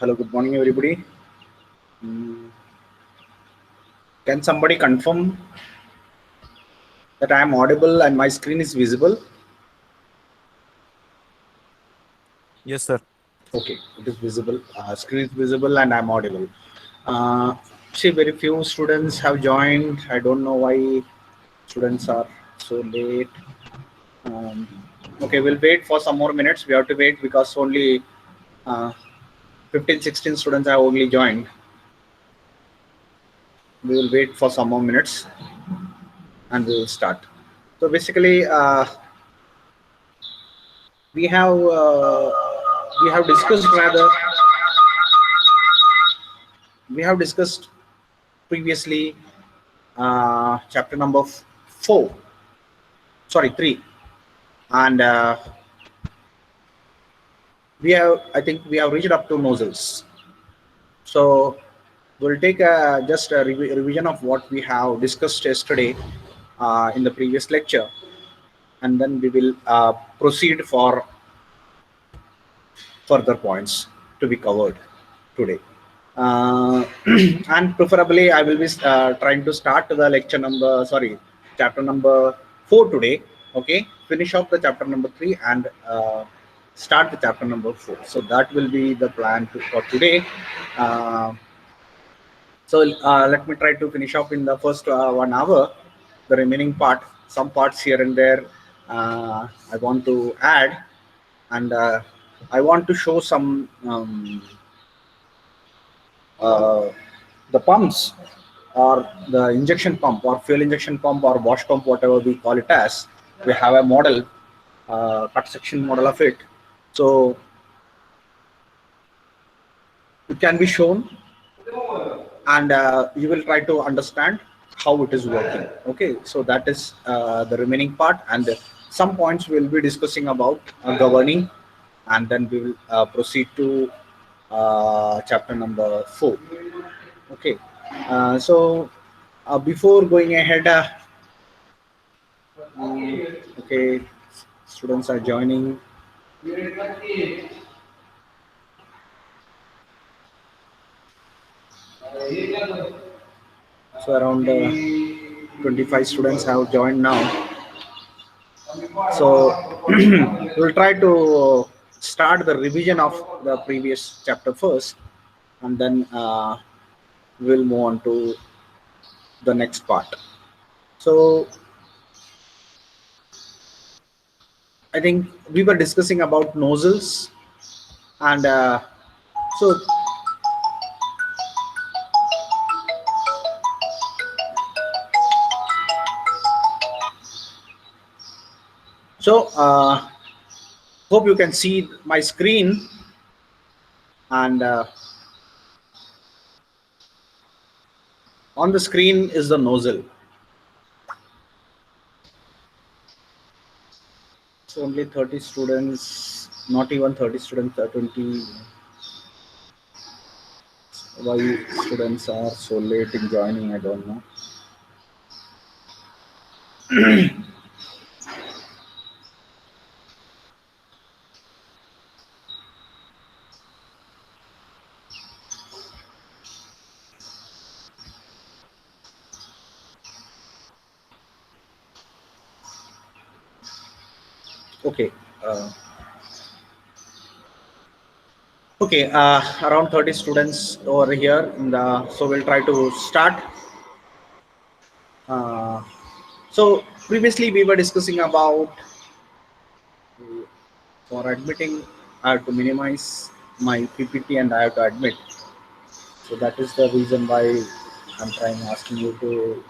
Hello, good morning, everybody. Mm, Can somebody confirm that I am audible and my screen is visible? Yes, sir. Okay, it is visible. Screen is visible and I'm audible. Uh, See, very few students have joined. I don't know why students are so late. Um, okay, we'll wait for some more minutes. We have to wait because only uh, 15, 16 students have only joined. We will wait for some more minutes and we will start. So basically, we have uh, we have discussed rather we have discussed previously chapter number 4, sorry 3, and we have, I think we have reached up to nozzles. So we'll take just a revision of what we have discussed yesterday in the previous lecture, and then we will proceed for further points to be covered today. And preferably, I will be trying to start the lecture number, sorry, chapter number 4 today. Okay, finish off the chapter number 3 and start the chapter number 4. So that will be the plan for today. Uh, so let me try to finish off in the first 1 hour. The remaining part, some parts here and there, I want to add, and I want to show some. Uh, the pumps or the injection pump or fuel injection pump or wash pump, whatever we call it as, we have a model, cut section model of it. So it can be shown, and you will try to understand how it is working. Okay, so that is the remaining part, and some points we'll be discussing about governing, and then we will proceed to chapter number 4. Okay, so before going ahead, okay, students are joining. So around 25 students have joined now. So we'll try to start the revision of the previous chapter first, and then we'll move on to the next part. So I think we were discussing about nozzles, and so so hope you can see my screen, and on the screen is the nozzle. So only 30 students, not even 30 students, 20. Why students are so late in joining, I don't know. Okay. Okay, around 30 students over here in the, so we'll try to start. Uh, so previously we were discussing about, for admitting, I have to minimize my PPT and I have to admit. So that is the reason why I'm trying asking you to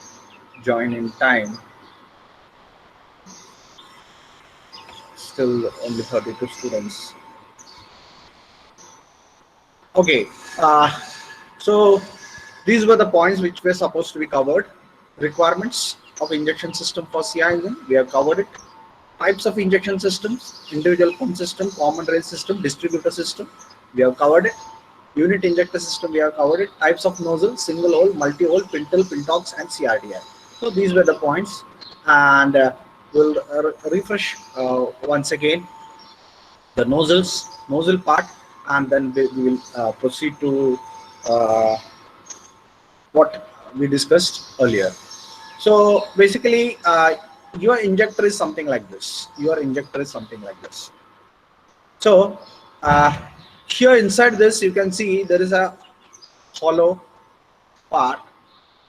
join in time. Still only 32 students. Okay, so these were the points which were supposed to be covered. Requirements of injection system for CI engine, we have covered it. Types of injection systems, individual pump system, common rail system, distributor system, we have covered it. Unit injector system, we have covered it. Types of nozzle, single hole, multi-hole, pintle, pintox, and CRDI. So these were the points, and we'll refresh once again the nozzle part, and then we will proceed to what we discussed earlier. So basically, your injector is something like this. Your injector is something like this. So here inside this, you can see there is a hollow part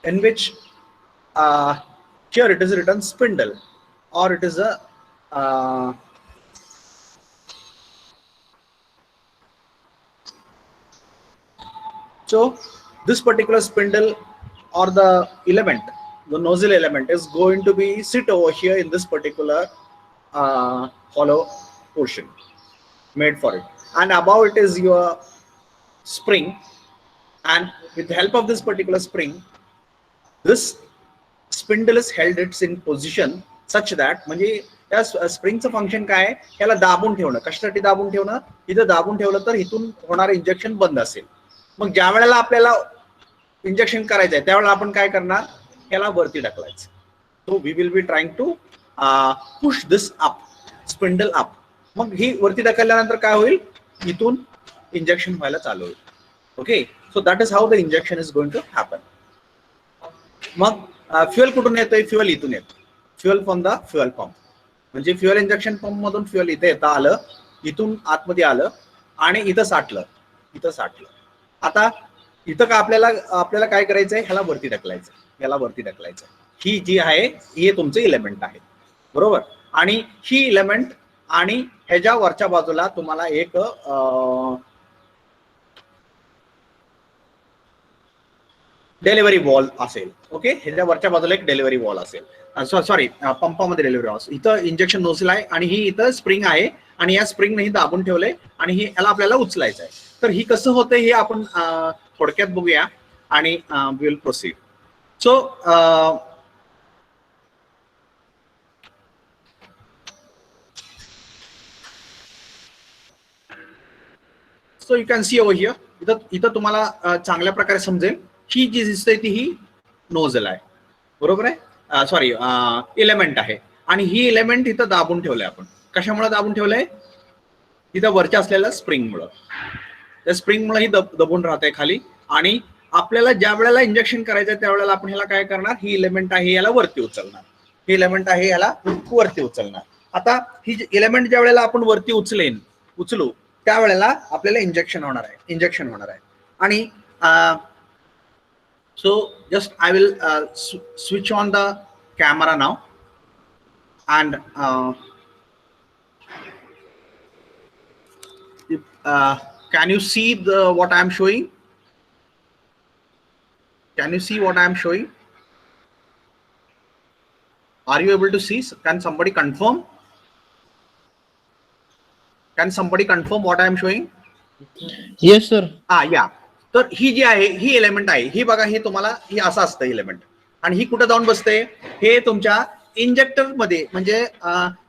in which here it is written spindle, or it is a so this particular spindle or the element, the nozzle element, is going to be sit over here in this particular hollow portion made for it, and above it is your spring, and with the help of this particular spring, this spindle is held its in position such that, म्हणजे त्या स्प्रिंगचं function काय आहे, ह्याला दाबून ठेवणं. कशासाठी दाबून ठेवणं? इथं दाबून ठेवलं तर इथून होणारं इंजेक्शन बंद असेल. मग ज्या वेळेला आपल्याला इंजेक्शन करायचं आहे त्यावेळेला आपण काय करणार, ह्याला वरती ढकलायचं. So we will be trying to push this up, spindle up. मग ही वरती ढकलल्यानंतर काय होईल, इथून इंजेक्शन व्हायला चालू होईल. Okay, so that is how the injection is going to happen. मग फ्युएल कुठून येतंय? फ्युएल इथून येतं. Fuel from the fuel pump, म्हणजे फ्युएल इंजेक्शन पंप मधून फ्युएल इथे येतं आलं, इथून आतमध्ये आलं आणि इथं साठलं, इथं साठलं. आता इथं का आपल्याला काय करायचंय, ह्याला वरती ढकलायचं, याला वरती ढकलायचं. ही जी आहे हे तुमचं इलेमेंट आहे, बरोबर. आणि ही इलेमेंट आणि ह्याच्या वरच्या बाजूला तुम्हाला एक डिलिव्हरी वॉल असेल. ओके, ह्याच्या वरच्या बाजूला एक डिलिव्हरी वॉल असेल. सॉरी, पंपामध्ये डिलिव्हरी वॉल. इथं इंजेक्शन नोझल आहे आणि ही इथं स्प्रिंग आहे, आणि या स्प्रिंगने ही दाबून ठेवलंय आणि ही याला आपल्याला उचलायचं आहे. तर ही कसं होतंय हे आपण थोडक्यात बघूया आणि we will proceed. So so you can see over here. इथं तुम्हाला चांगल्या प्रकारे समजेल. ही जी दिसते ती ही नोझल आहे, बरोबर आहे. सॉरी, इलेमेंट आहे. आणि ही इलेमेंट इथं दाबून ठेवलंय आपण. कशामुळे दाबून ठेवलंय? इथं वरच्या असलेल्या स्प्रिंगमुळे. त्या स्प्रिंगमुळे ही दबून राहते खाली. आणि आपल्याला ज्या वेळेला इंजेक्शन करायचं त्यावेळेला आपण ह्याला काय करणार, ही इलेमेंट आहे याला वरती उचलणार, ही इलेमेंट आहे याला वरती उचलणार. आता ही इलेमेंट ज्या वेळेला आपण वरती उचलू त्यावेळेला आपल्याला इंजेक्शन होणार आहे. आणि so just I will switch on the camera now, and can you see what I am showing? Can you see what I am showing? Are you able to see? Can somebody confirm? Can somebody confirm what I am showing? Yes sir. Yeah. तर ही जी आहे ही element आहे, ही बघा, हे तुम्हाला ही असं असतं element. आणि ही कुठं जाऊन बसते, हे तुमच्या इंजेक्टर मध्ये, म्हणजे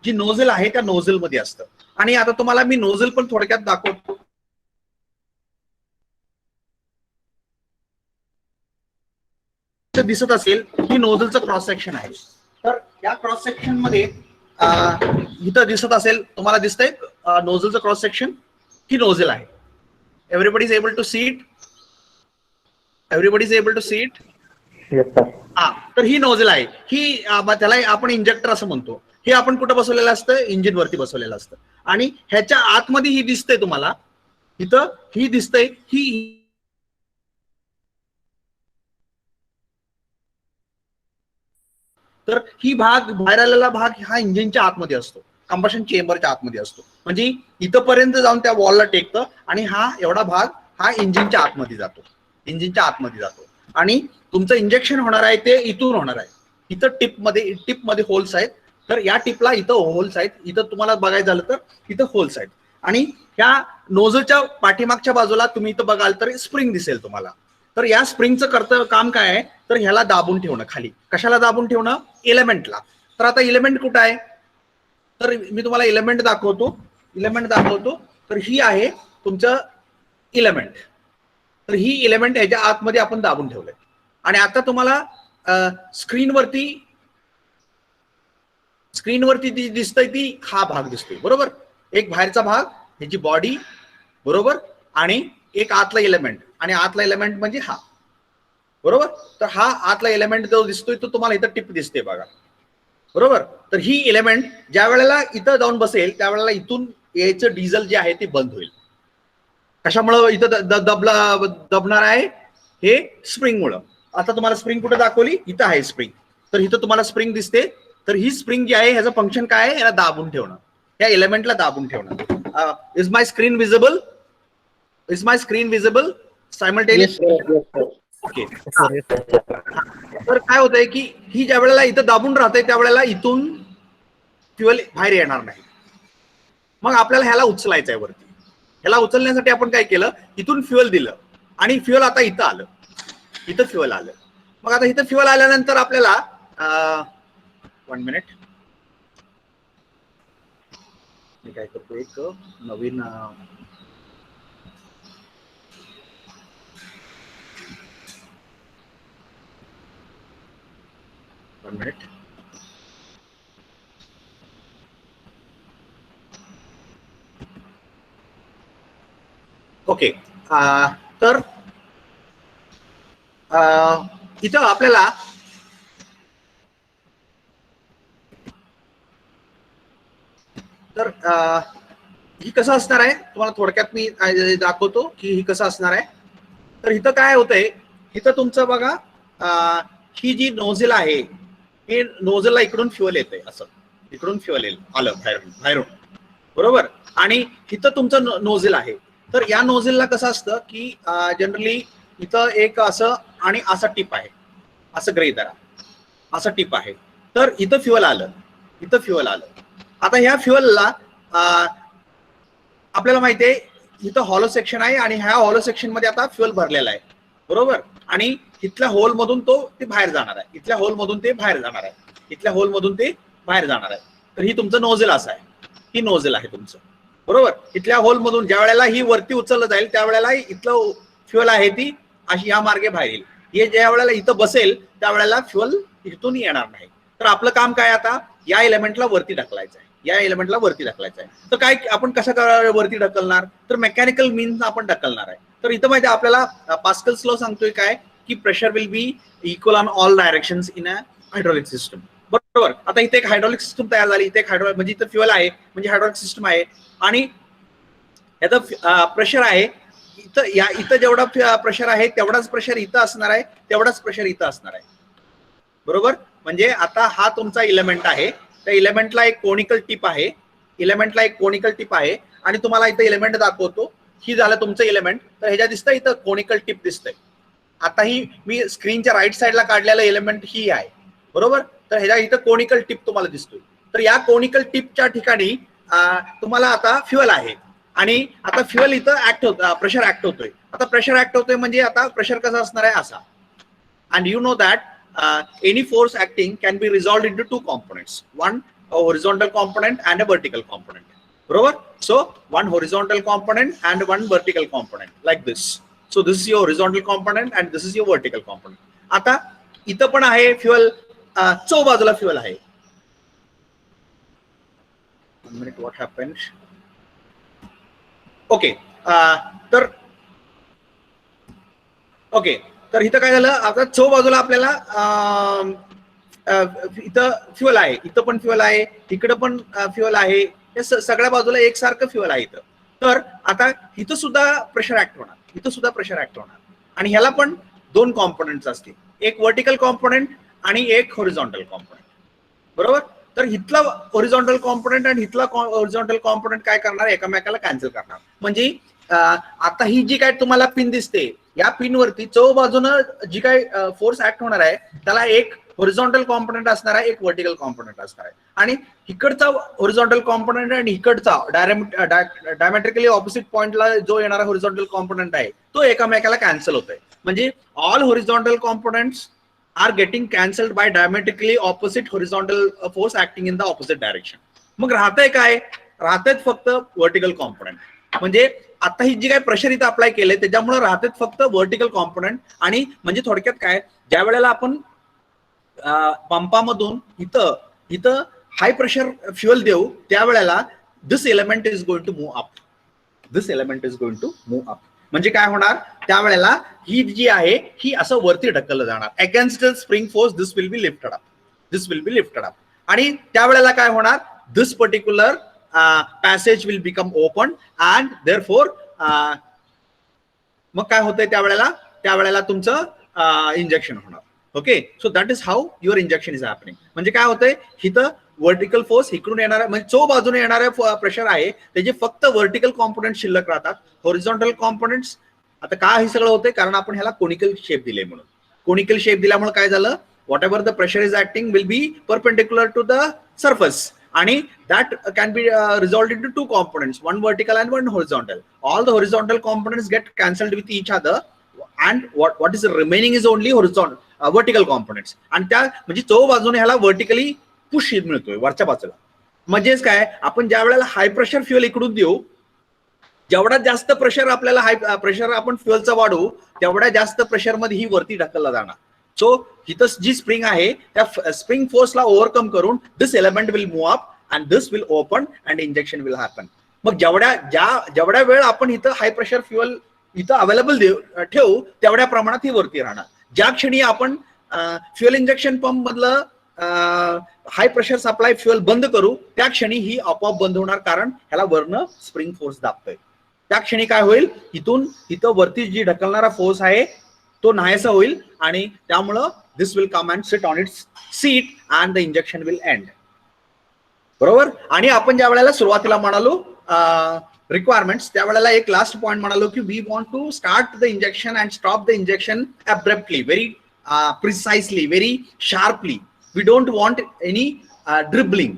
जी नोझल आहे त्या नोझल मध्ये असतं. आणि आता तुम्हाला मी नोझल पण थोडक्यात दाखवतो. दिसत असेल ही नोझलचं क्रॉस सेक्शन आहे. तर या क्रॉस सेक्शन मध्ये इथं दिसत असेल तुम्हाला, दिसतंय नोझलचं क्रॉस सेक्शन. ही नोझल आहे. Everybody is able to see it? Everybody is able to see it? Yes sir. तर ही नोझल आहे. ही त्याला आपण इंजेक्टर असं म्हणतो. हे आपण कुठं बसवलेलं असतं, इंजिन वरती बसवलेलं असतं. आणि ह्याच्या आतमध्ये ही दिसते तुम्हाला, इथं ही दिसतंय. ही तर ही भाग, बाहेर आलेला भाग हा इंजिनच्या आतमध्ये असतो, कंबशन चेंबरच्या आतमध्ये असतो. म्हणजे इथंपर्यंत जाऊन त्या वॉलला टेकतं आणि हा एवढा भाग हा इंजिनच्या आतमध्ये जातो, आणि तुमचं इंजेक्शन होणार आहे ते इथून होणार आहे. इथं टिपमध्ये होल्स आहेत. तर या टिपला इथं होल्स आहेत. इथं तुम्हाला बघायचं झालं तर इथं होल्स आहेत. आणि ह्या नोझलच्या पाठीमागच्या बाजूला तुम्ही इथं बघाल तर स्प्रिंग दिसेल तुम्हाला. तर या स्प्रिंगचं काम काय आहे, तर ह्याला दाबून ठेवणं खाली. कशाला दाबून ठेवणं? एलिमेंटला. तर आता एलिमेंट कुठं आहे, तर मी तुम्हाला एलिमेंट दाखवतो. तर ही आहे तुमचं इलेमेंट. तर ही इलेमेंट ह्याच्या आतमध्ये आपण दाबून ठेवलंय. आणि आता तुम्हाला स्क्रीनवरती दिसतंय ती हा भाग दिसतोय, बरोबर. एक बाहेरचा भाग, ह्याची बॉडी, बरोबर. आणि एक आतला एलिमेंट, आणि आतला एलिमेंट म्हणजे हा, बरोबर. तर हा आतला एलिमेंट जो दिसतोय तो तुम्हाला इथं टिप दिसते बघा, बरोबर. तर ही एलिमेंट ज्या वेळेला इथं जाऊन बसेल त्यावेळेला इथून यायचं डिझेल जे आहे ते बंद होईल. कशामुळं इथं दबणार आहे? हे स्प्रिंगमुळं. आता तुम्हाला स्प्रिंग कुठे दाखवली? इथं आहे स्प्रिंग. तर इथं तुम्हाला स्प्रिंग दिसते. तर ही स्प्रिंग जी आहे ह्याचं फंक्शन काय आहे? याला दाबून ठेवणं, या एलिमेंटला दाबून ठेवणं. Is my screen visible? Is my screen visible simultaneous? Okay. तर काय होतंय की ही ज्या वेळेला इथं दाबून राहते त्यावेळेला इथून फ्युएल बाहेर येणार नाही. मग आपल्याला ह्याला उचलायचं आहे वरती. ह्याला उचलण्यासाठी आपण काय केलं? इथून फ्युएल दिलं आणि फ्युएल आता इथं आलं, इथं फ्युएल आलं. मग आता इथं फ्युएल आल्यानंतर आपल्याला 1 मिनिट मी काय करतो, एक नवीन ओके. तर इथं आपल्याला तर ही कसं असणार आहे तुम्हाला थोडक्यात मी दाखवतो की ही कसं असणार आहे. तर इथं काय होतंय, इथं तुमचं बघा ही जी नोझल आहे हे नोझलला इकडून फ्युएल येते, असं इकडून फ्युएल येईल आलं बाहेरून, बरोबर. आणि इथं तुमचं नोझल आहे. तर या नोझलला कसं असतं की जनरली इथं एक असं आणि असा टिप आहे, असं गृहीत धरा, असं टिप आहे. तर इथं फ्युएल आलं, इथं फ्युएल आलं. आता ह्या फ्युएलला आपल्याला माहिती आहे इथं हॉलो सेक्शन आहे आणि ह्या हॉलो सेक्शन मध्ये आता फ्युएल भरलेला आहे, बरोबर. आणि इथल्या होल मधून ते बाहेर जाणार आहे, इथल्या होल मधून ते बाहेर जाणार आहे, इथल्या होल मधून ते बाहेर जाणार आहे. तर ही तुमचं नोझल असं आहे, ही नोझल आहे तुमचं, बरोबर. इथल्या होल मधून ज्या वेळेला ही वरती उचललं जाईल त्यावेळेला इथलं फ्युएल आहे ती अशी या मार्गे बाहेर येईल. हे ज्या वेळेला इथं बसेल त्यावेळेला फ्युएल इथून येणार नाही. तर आपलं काम काय आता, या एलिमेंटला वरती ढकलायचं आहे, या एलिमेंटला वरती ढकलायचं आहे. तर काय आपण कसं वरती ढकलणार? तर मेकॅनिकल मीन्स आपण ढकलणार आहे. तर इथं माहिती आपल्याला पास्कल्स लॉ सांगतोय काय की pressure will be equal on all directions in a hydraulic system, बरोबर. आता इथे एक हायड्रॉलिक सिस्टम तयार झाली, इथे एक हायड्रॉलिक म्हणजे इथं फ्युएल आहे म्हणजे हायड्रॉलिक सिस्टम आहे आणि याचं प्रेशर आहे इथं, या इथं जेवढा प्रेशर आहे तेवढाच प्रेशर इथं असणार आहे, तेवढाच प्रेशर इथं असणार आहे, बरोबर. म्हणजे आता हा तुमचा एलिमेंट आहे, त्या एलिमेंटला एक कोनिकल टिप आहे, एलिमेंटला एक कोनिकल टिप आहे आणि तुम्हाला इथं एलिमेंट दाखवतो. ही झालं तुमचं एलिमेंट. तर ह्याच्या दिसतंय इथं कोनिकल टिप दिसतंय. आता ही मी स्क्रीनच्या राईट साईडला काढलेलं एलिमेंट ही आहे, बरोबर. तर ह्याच्या इथं कोनिकल टिप तुम्हाला दिसतोय. तर या कोनिकल टिपच्या ठिकाणी तुम्हाला आता फ्युएल आहे आणि आता फ्युएल इथं ऍक्ट होत, प्रेशर ऍक्ट होतोय. आता प्रेशर ऍक्ट होतोय म्हणजे आता प्रेशर कसं असणार आहे असा. and you know that any force acting can be resolved into two components, one a horizontal component and a vertical component, barabar. So one horizontal component and one vertical component like this. So this is your horizontal component and this is your vertical component. आता इथं पण आहे fuel, चौ बाजूला fuel आहे. 1 minute, what happened? Okay. तर okay, तर इथं काय झालं, आता चौ बाजूला आपल्याला इथं फ्युएल आहे, इथं पण फ्युएल आहे, इकडं पण फ्युएल आहे, हे सगळ्या बाजूला एकसारखं फ्युएल आहे इथं. तर आता इथं सुद्धा प्रेशर ऍक्ट होणार, इथं सुद्धा प्रेशर ऍक्ट होणार आणि ह्याला पण दोन कॉम्पोनंट्स असतील, एक व्हर्टिकल कॉम्पोनंट आणि एक हॉरिझॉन्टल कॉम्पोनंट, बरोबर. तर इथला हॉरिझॉन्टल कॉम्पोनंट आणि इथला हॉरिझॉन्टल कॉम्पोनंट काय करणार, एकमेकाला कॅन्सल करणार. म्हणजे आता ही जी काय तुम्हाला पिन दिसते या पिन वरती चौ बाजूनं जी काय फोर्स ऍक्ट होणार आहे त्याला एक हॉरिझॉन्टल कॉम्पोनंट असणार आहे, एक व्हर्टिकल कॉम्पोनंट असणार आहे. आणि इकडचा हॉरिझॉन्टल कॉम्पोनंट आणि इकडचा डायमेट्रिकली ऑपोजिट पॉइंटला जो येणारा हॉरिझॉन्टल कॉम्पोनंट आहे तो एकमेकाला कॅन्सल होतोय. म्हणजे all horizontal components are getting cancelled by diametrically opposite horizontal force acting in the opposite direction. मग राहतंय काय, राहतंय फक्त व्हर्टिकल कॉम्पोनंट. म्हणजे आता ही जी काय प्रेशर इथं अप्लाय केलंय त्याच्यामुळे राहतात फक्त व्हर्टिकल कॉम्पोनंट. आणि म्हणजे थोडक्यात काय, ज्या वेळेला आपण पंपामधून इथं इथं हाय प्रेशर फ्युएल देऊ त्यावेळेला this element is going to move up, this element is going to move up. म्हणजे काय होणार त्यावेळेला ही जी आहे ही असं वरती ढकललं जाणार. Against the spring force this will be lifted up, this will be lifted up. आणि त्यावेळेला काय होणार this particular passage will become open and therefore मग काय होतंय त्यावेळेला तुमचं इंजेक्शन होणार. Okay, so that is how your injection is happening. म्हणजे काय होतंय इथं वर्टिकल फोर्स इकडून येणारा म्हणजे चो बाजूने येणाऱ्या प्रेशर आहे त्याचे फक्त वर्टिकल कॉम्पोनंट शिल्लक राहतात. हॉरिझॉन्टल कॉम्पोनंट्स आता का हे सगळं होतंय कारण आपण ह्याला कोनिकल शेप दिले म्हणून. कोनिकल शेप दिल्यामुळे काय झालं whatever the pressure is acting will be perpendicular to the surface आणि that can be resolved into two components, one vertical and one horizontal. All the horizontal components get cancelled with each other and what is remaining is only horizontal vertical components. आणि त्या म्हणजे चौ बाजूने ह्याला vertically push मिळतोय वरच्या बाजूला. म्हणजेच काय आपण ज्या वेळेला हाय प्रेशर फ्युएल इकडून देऊ जेवढा जास्त प्रेशर आपल्याला हाय प्रेशर आपण फ्युएलचा वाढवू तेवढ्या जास्त प्रेशर मध्ये ही वरती ढकलला जाणार. सो इथं जी स्प्रिंग आहे त्या स्प्रिंग फोर्सला ओव्हरकम करून this element will move up and this will open and injection will happen. मग जेवढ्या वेळ आपण इथं हाय प्रेशर फ्युएल इथं अवेलेबल ठेवू तेवढ्या प्रमाणात ही वरती राहणार. ज्या क्षणी आपण फ्युएल इंजेक्शन पंप मधलं हाय प्रेशर सप्लाय फ्युएल बंद करू त्या क्षणी ही आपोआप बंद होणार कारण ह्याला वरनं स्प्रिंग फोर्स दाबतोय. त्या क्षणी काय होईल इथं वरती जी ढकलणारा फोर्स आहे तो नाहीसा होईल आणि त्यामुळं this will come and sit on its seat and the injection will end. बरोबर. आणि आपण ज्या वेळेला सुरुवातीला म्हणालो रिक्वायरमेंट्स त्यावेळेला एक लास्ट पॉइंट म्हणालो की we want to start the injection and stop the injection abruptly, very precisely, very sharply. We don't want any dribbling.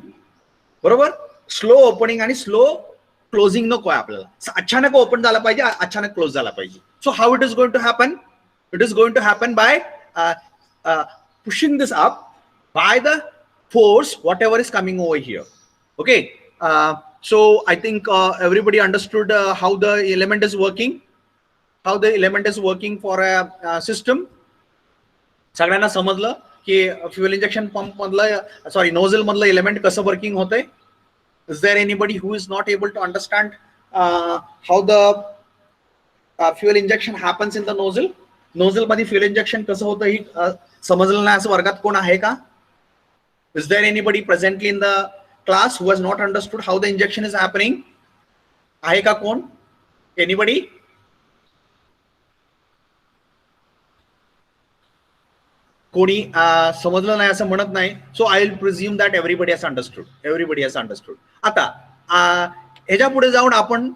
बरोबर. स्लो ओपनिंग आणि स्लो क्लोजिंग नको आहे आपल्याला. अचानक ओपन झाला पाहिजे, अचानक क्लोज झाला पाहिजे. So how it is going to happen? It is going to happen by pushing this up by the force whatever is coming over here. Okay, so I think everybody understood how the element is working, how the element is working for a system. सगळ्यांना समजलं की fuel injection pump मधलं sorry nozzle मधलं element कसं working होतंय. Is there anybody who is not able to understand how the fuel injection happens in the nozzle? Nozzle मध्ये fuel injection कसं होतं ही समजलं नाही असं वर्गात कोण आहे का? Is there anybody presently in the class who has not understood how the injection is happening? आहे का कोण? Anybody? कोणी समजलं नाही असं म्हणत नाही. So I will presume that everybody has understood. Everybody has understood. आता ह्याच्या पुढे जाऊन आपण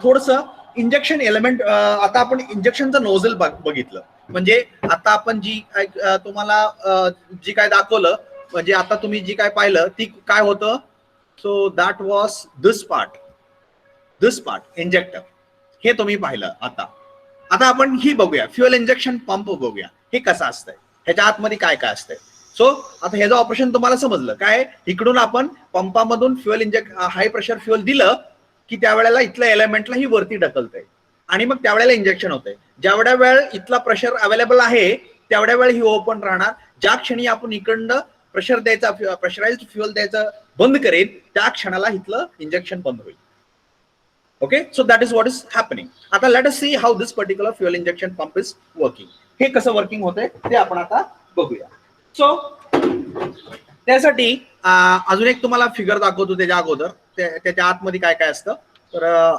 थोडंसं इंजेक्शन एलिमेंट आता आपण इंजेक्शनचं नोझल बघितलं. म्हणजे आता आपण जी तुम्हाला जी काय दाखवलं म्हणजे आता तुम्ही जी काय पाहिलं ती काय होतं. So that was this part injector हे तुम्ही पाहिलं. आता आपण ही बघूया फ्युएल इंजेक्शन पंप बघूया हे कसं असतंय ह्याच्या आतमध्ये काय काय असतंय. सो आता ह्याचं ऑपरेशन तुम्हाला समजलं काय. इकडून आपण पंपामधून फ्युएल हाय प्रेशर फ्युएल दिलं की त्यावेळेला इथल्या एलिमेंटला ही वरती ढकलतंय आणि मग त्यावेळेला इंजेक्शन होतंय. जेवढ्या वेळ इथला प्रेशर अवेलेबल आहे तेवढ्या वेळ ही ओपन राहणार. ज्या क्षणी आपण इकडनं प्रेशर द्यायचा प्रेशराइज्ड फ्युएल द्यायचं बंद करेल त्या क्षणाला इथलं इंजेक्शन बंद होईल. Okay, so that is what is happening. आता let us see how this particular fuel injection pump is working. हे कसं वर्किंग होतंय ते आपण आता बघूया. सो त्यासाठी अजून एक तुम्हाला फिगर दाखवतो त्याच्या अगोदर त्याच्या आतमध्ये काय काय असतं. तर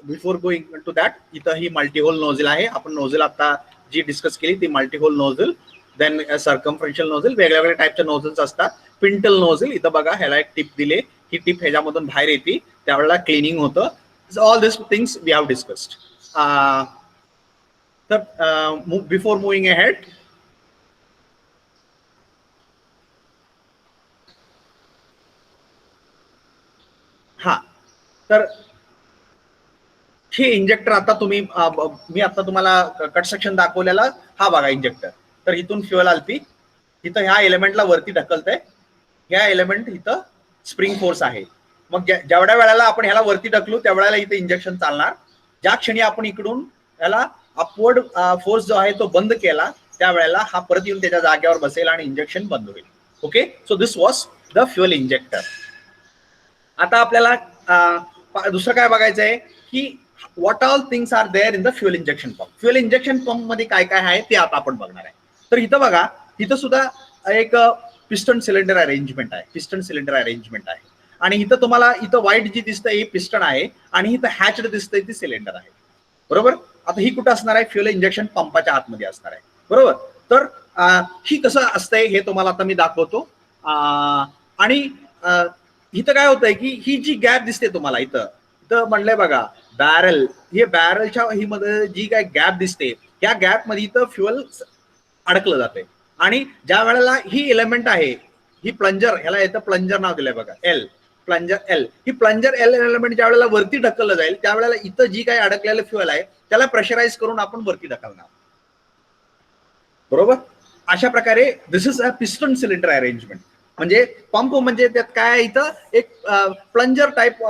बिफोर गोईंग टू दॅट इथं ही मल्टीहोल नोझल आहे. आपण नोझल आता जी डिस्कस केली ती मल्टीहोल नोझल, देन सर्कम्फरन्शियल नोझल, वेगवेगळ्या टाईपच्या नोझल्स असतात. पिंटल नोझल इथं बघा ह्याला एक टिप दिले, ही टिप ह्याच्यामधून बाहेर येते त्यावेळेला क्लिनिंग होतं. All this things we have discussed. तर बिफोर मुव्हिंग अहेड तर हे इंजेक्टर आता तुम्ही मी आता तुम्हाला कट सेक्शन दाखवलेला हा बघा इंजेक्टर. तर इथून फ्युएल आलती इथं ह्या एलिमेंटला वरती ढकलतंय. ह्या एलिमेंट इथं स्प्रिंग फोर्स आहे. मग जेवढ्या वेळेला आपण ह्याला वरती ढकलू त्या वेळेला इथे इंजेक्शन चालणार. ज्या क्षणी आपण इकडून ह्याला अपवर्ड फोर्स जो आहे तो बंद केला त्यावेळेला हा परत येऊन त्याच्या जागेवर बसेल आणि इंजेक्शन बंद होईल. Okay, so this was the fuel injector. आता आपल्याला दुसरं काय बघायचं आहे की what all things are there in the fuel injection pump. Fuel injection pump मध्ये काय काय आहे ते आता आपण बघणार आहे. तर इथं बघा, इथं सुद्धा एक पिस्टन सिलेंडर अरेंजमेंट आहे. पिस्टन सिलेंडर अरेंजमेंट आहे. आणि इथं तुम्हाला इथं व्हाईट जी दिसतंय ही पिस्टन आहे आणि इथं हॅचड दिसतंय ती सिलेंडर आहे. बरोबर. आता ही कुठं असणार आहे? फ्युएल इंजेक्शन पंपाच्या आतमध्ये असणार आहे. बरोबर. तर ही कसं असतंय हे तुम्हाला आता मी दाखवतो. आणि इथं काय होतंय की ही जी गॅप दिसते तुम्हाला इथं म्हणलंय बघा बॅरल, हे बॅरलच्या ही मध्ये जी काय गॅप दिसते त्या गॅप मध्ये इथं फ्युएल अडकलं जाते. आणि ज्या वेळेला ही एलिमेंट आहे, ही प्लंजर, ह्याला इथं प्लंजर नाव दिलंय बघा, एल, प्लंजर एल. ही प्लंजर एल एलिमेंट ज्या वेळेला वरती ढकललं जाईल त्यावेळेला इथं जी काही अडकलेलं फ्युएल आहे त्याला प्रेशराईज करून आपण वरती ढकलणार. बरोबर. अशा प्रकारे this is a piston cylinder arrangement. म्हणजे पंप म्हणजे त्यात काय, इथं एक प्लंजर टाइप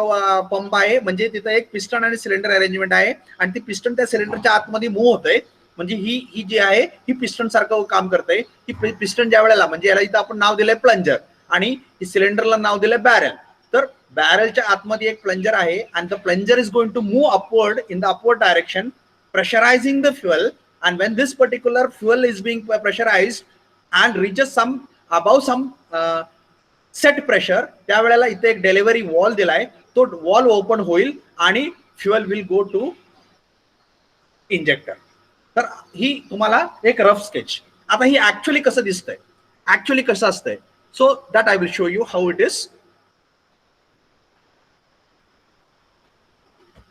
पंप आहे. म्हणजे तिथं एक पिस्टन आणि सिलेंडर अरेंजमेंट आहे आणि ती पिस्टन त्या सिलेंडरच्या आतमध्ये मूव्ह होतंय. म्हणजे ही जी आहे ही पिस्टन सारखं काम करते. ही पिस्टन ज्या वेळेला, म्हणजे याला इथं आपण नाव दिलंय प्लंजर आणि सिलेंडरला नाव दिलंय बॅरल. तर बॅरलच्या आतमध्ये एक प्लंजर आहे आणि the plunger is going to move upward in the upward direction, pressurizing the fuel, and when this particular fuel is being pressurized and reaches some above some set pressure, त्यावेळेला इथे एक delivery wall दिलाय, तो wall open होईल आणि fuel will go to injector. तर ही तुम्हाला एक रफ स्केच. आता ही ऍक्च्युअली कसं दिसतंय, ऍक्च्युअली कसं असतंय, so that I will show you how it is.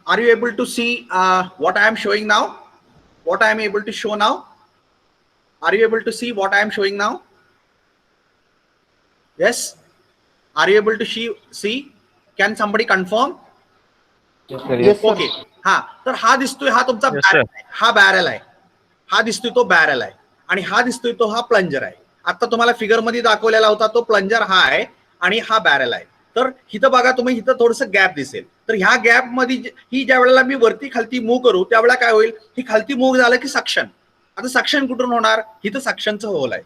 Are you able to see what I am showing now? What I am able to show now? Are you able to see what I am showing now? Yes? Are you able to see? Can somebody confirm? Yes, sir. Yes, sir. Okay. हा, तर हा दिसतोय हा तुमचा Yes, sir. हा barrel आहे. हा दिसतोय तो बॅरल आहे आणि हा दिसतोय तो हा प्लंजर आहे. आता तुम्हाला फिगर मध्ये दाखवलेला होता तो प्लंजर हा आहे आणि हा बॅरल आहे. तर इथं बघा तुम्ही, इथं थोडंसं गॅप दिसेल. तर ह्या गॅप मध्ये ही ज्या वेळेला मी वरती खालती मूव्ह करू त्यावेळेला काय होईल, ही खालती मूव्ह झालं की सक्शन. आता सक्शन कुठून होणार? इथं सक्शनचं होल आहे.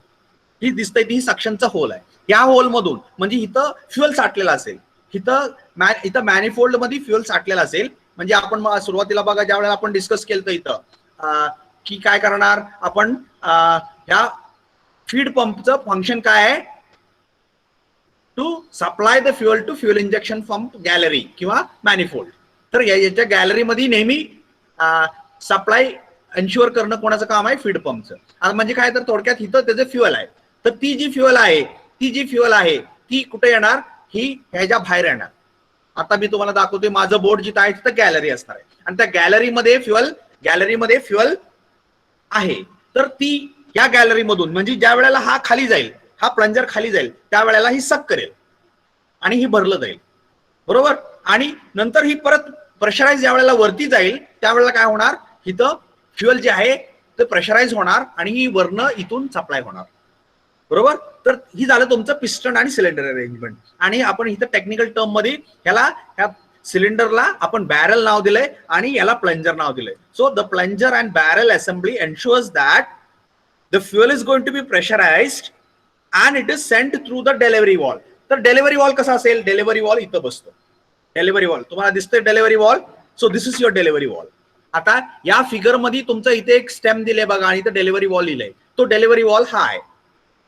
ही दिसतंय ती सक्शनचा होल आहे. या होल मधून म्हणजे इथं फ्युएल साठलेला असेल, इथं मॅनिफोल्ड मध्ये फ्युएल साठलेला असेल. म्हणजे आपण सुरुवातीला बघा ज्या वेळेला आपण डिस्कस केलं तर इथं की काय करणार आपण, ह्या फीड पंपचं फंक्शन काय आहे, to supply the fuel to fuel injection pump gallery किंवा मॅनिफोल्ड. तर याच्या गॅलरीमध्ये नेहमी सप्लाय एन्श्युअर करणं कोणाचं काम आहे, फीड पंपचं. म्हणजे काय, तर थोडक्यात इथं त्याचं फ्युएल आहे. तर ती जी फ्युएल आहे ती कुठे येणार, ही ह्याच्या बाहेर येणार. आता मी तुम्हाला दाखवतोय माझं बोर्ड जिथं आहे तिथं गॅलरी असणार आहे आणि त्या गॅलरीमध्ये फ्युएल आहे. तर ती या गॅलरीमधून, म्हणजे ज्या वेळेला हा खाली जाईल, हा प्लंजर खाली जाईल त्यावेळेला ही सक करेल आणि ही भरलं जाईल. बरोबर. आणि नंतर ही परत प्रेशराईज ज्या वेळेला वरती जाईल त्यावेळेला काय होणार, इथं फ्युएल जे आहे ते प्रेशराईज होणार आणि ही वरनं इथून सप्लाय होणार. बरोबर. तर ही झालं तुमचं पिस्टन आणि सिलेंडर अरेंजमेंट. आणि आपण इथं टेक्निकल टर्म मध्ये ह्या सिलेंडरला आपण बॅरल नाव दिलंय आणि याला प्लंजर नाव दिलंय. So the plunger and barrel assembly ensures that the fuel is going to be pressurised and it is sent through the delivery wall. तर डिलिव्हरी वॉल कसा असेल, डिलिव्हरी वॉल इथं बसतो. डिलिव्हरी वॉल तुम्हाला दिसतोय, delivery wall. So this is your delivery wall. आता या figure मध्ये तुमचं इथे एक स्टेम दिले बघा आणि इथं डिलिव्हरी वॉल लिहिलंय, तो डिलिव्हरी वॉल हा आहे.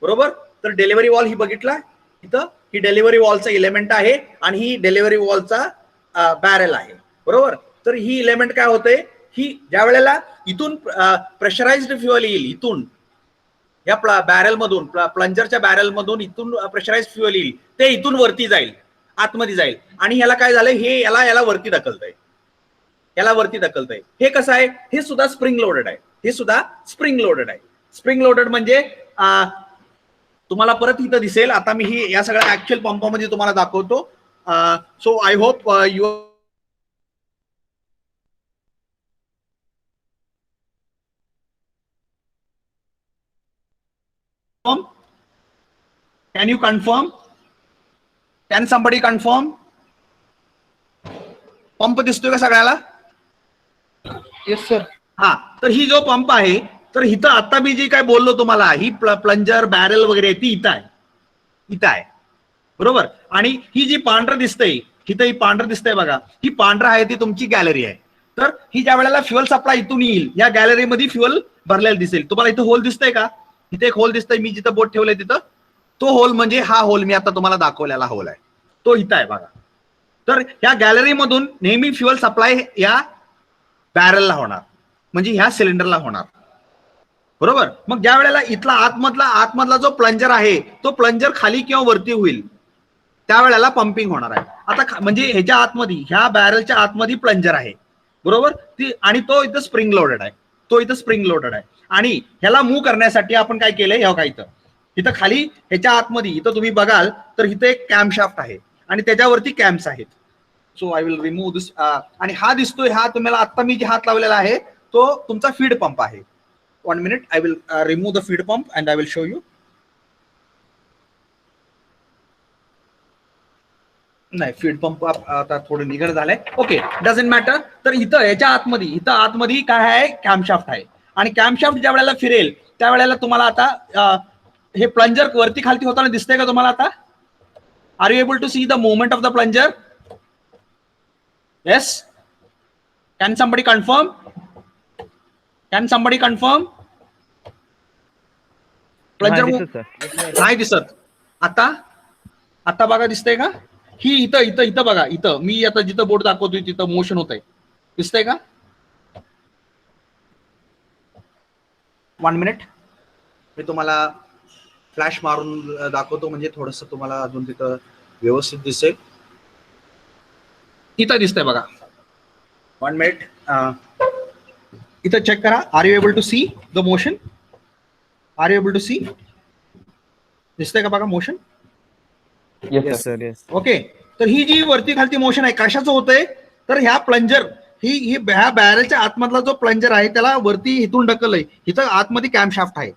बरोबर. तर डिलिव्हरी वॉल ही बघितला इथं, ही डिलिव्हरी वॉलचा इलेमेंट आहे आणि ही डिलिव्हरी वॉलचा बॅरल आहे. बरोबर. तर ही इलेमेंट काय होते, ही ज्या वेळेला इथून प्रेशराइज्ड फ्युएल येईल, इथून या बॅरल मधून, प्लंजरच्या बॅरल मधून इथून प्रेशराइज फ्युएल येईल, ते इथून वरती जाईल, आतमध्ये जाईल आणि ह्याला काय झालंय, हे याला वरती ढकलतंय, हे कसं आहे, हे सुद्धा स्प्रिंग लोडेड आहे. स्प्रिंग लोडेड म्हणजे तुम्हाला परत इथं दिसेल. आता मी ही या सगळ्या ऍक्च्युअल पंपामध्ये तुम्हाला दाखवतो. So I hope you Can you confirm? Can somebody confirm? Pump दिसतोय का सगळ्याला? Yes sir. हा, तर ही जो पंप आहे, तर इथं आता मी जी काय बोललो तुम्हाला, ही प्लंजर बॅरल वगैरे ती इथं आहे. बरोबर. आणि ही जी पांढरं दिसतंय, इथं ही पांढरं दिसतंय बघा, ही पांढरं आहे ती तुमची गॅलरी आहे. तर ही ज्या वेळेला फ्युअल सप्लाय इथून येईल या गॅलरीमध्ये फ्युअल भरलेला दिसेल. तुम्हाला इथं होल दिसतंय का? इथे एक होल दिसतंय, मी जिथं बोट ठेवलंय तिथं. तो होल म्हणजे हा होल मी आता तुम्हाला दाखवलेला होल आहे, तो इथं आहे बघा. तर ह्या गॅलरीमधून नेहमी फ्युअल सप्लाय या बॅरलला होणार, म्हणजे ह्या सिलेंडरला होणार. बरोबर. मग ज्या वेळेला इथला आतमधला जो प्लंजर आहे तो प्लंजर खाली किंवा वरती होईल त्यावेळेला पंपिंग होणार आहे. आता म्हणजे ह्याच्या आतमध्ये, ह्या बॅरलच्या आतमध्ये प्लंजर आहे, बरोबर. ती आणि तो इथं स्प्रिंग लोडेड आहे, आणि ह्याला मूव्ह करण्यासाठी आपण काय केलंय, हे का इथं खाली ह्याच्या आतमध्ये इथं तुम्ही बघाल तर इथं एक कॅम्पशाफ्ट आहे आणि त्याच्यावरती कॅम्प्स आहेत. सो आय विल रिमूव्ह दिस. आणि हा दिसतोय, हा तुम्हाला आता मी जे हात लावलेला आहे तो तुमचा फीड पंप आहे. 1 minute, I will remove the feed pump and I will show you. नाही, फीड पंप आता थोडं निघड झालंय. Okay, doesn't matter. तर इथं याच्या आतमध्ये काय आहे, कॅम्पशाफ्ट आहे. आणि कॅम्पशाफ्ट ज्या वेळेला फिरेल त्यावेळेला तुम्हाला आता हे प्लंजर वरती खालती होताना दिसतंय का तुम्हाला आता? Are you able to see the movement of the plunger? Yes. Can somebody confirm? Plunger नाही दिसत. आता बघा, दिसतंय का? ही इथं बघा, इथं मी आता जिथं बोट दाखवतोय तिथं मोशन होत आहे, दिसतंय का? 1 minute, मी तुम्हाला फ्लॅश मारून दाखवतो, म्हणजे थोडस तुम्हाला अजून तिथं व्यवस्थित दिसेल. इथं दिसतंय बघा. 1 minute, इथं चेक करा. Are you able to see the motion? दिसतंय का बघा motion? Yes, sir. Yes. Okay. तर ही जी वरती खालती मोशन आहे कशाचं होतंय, तर ह्या प्लंजर ह्या बॅरलच्या आतमधला जो प्लंजर आहे त्याला वरती इथून ढकललंय. इथं आतमध्ये कॅम्पशाफ्ट आहे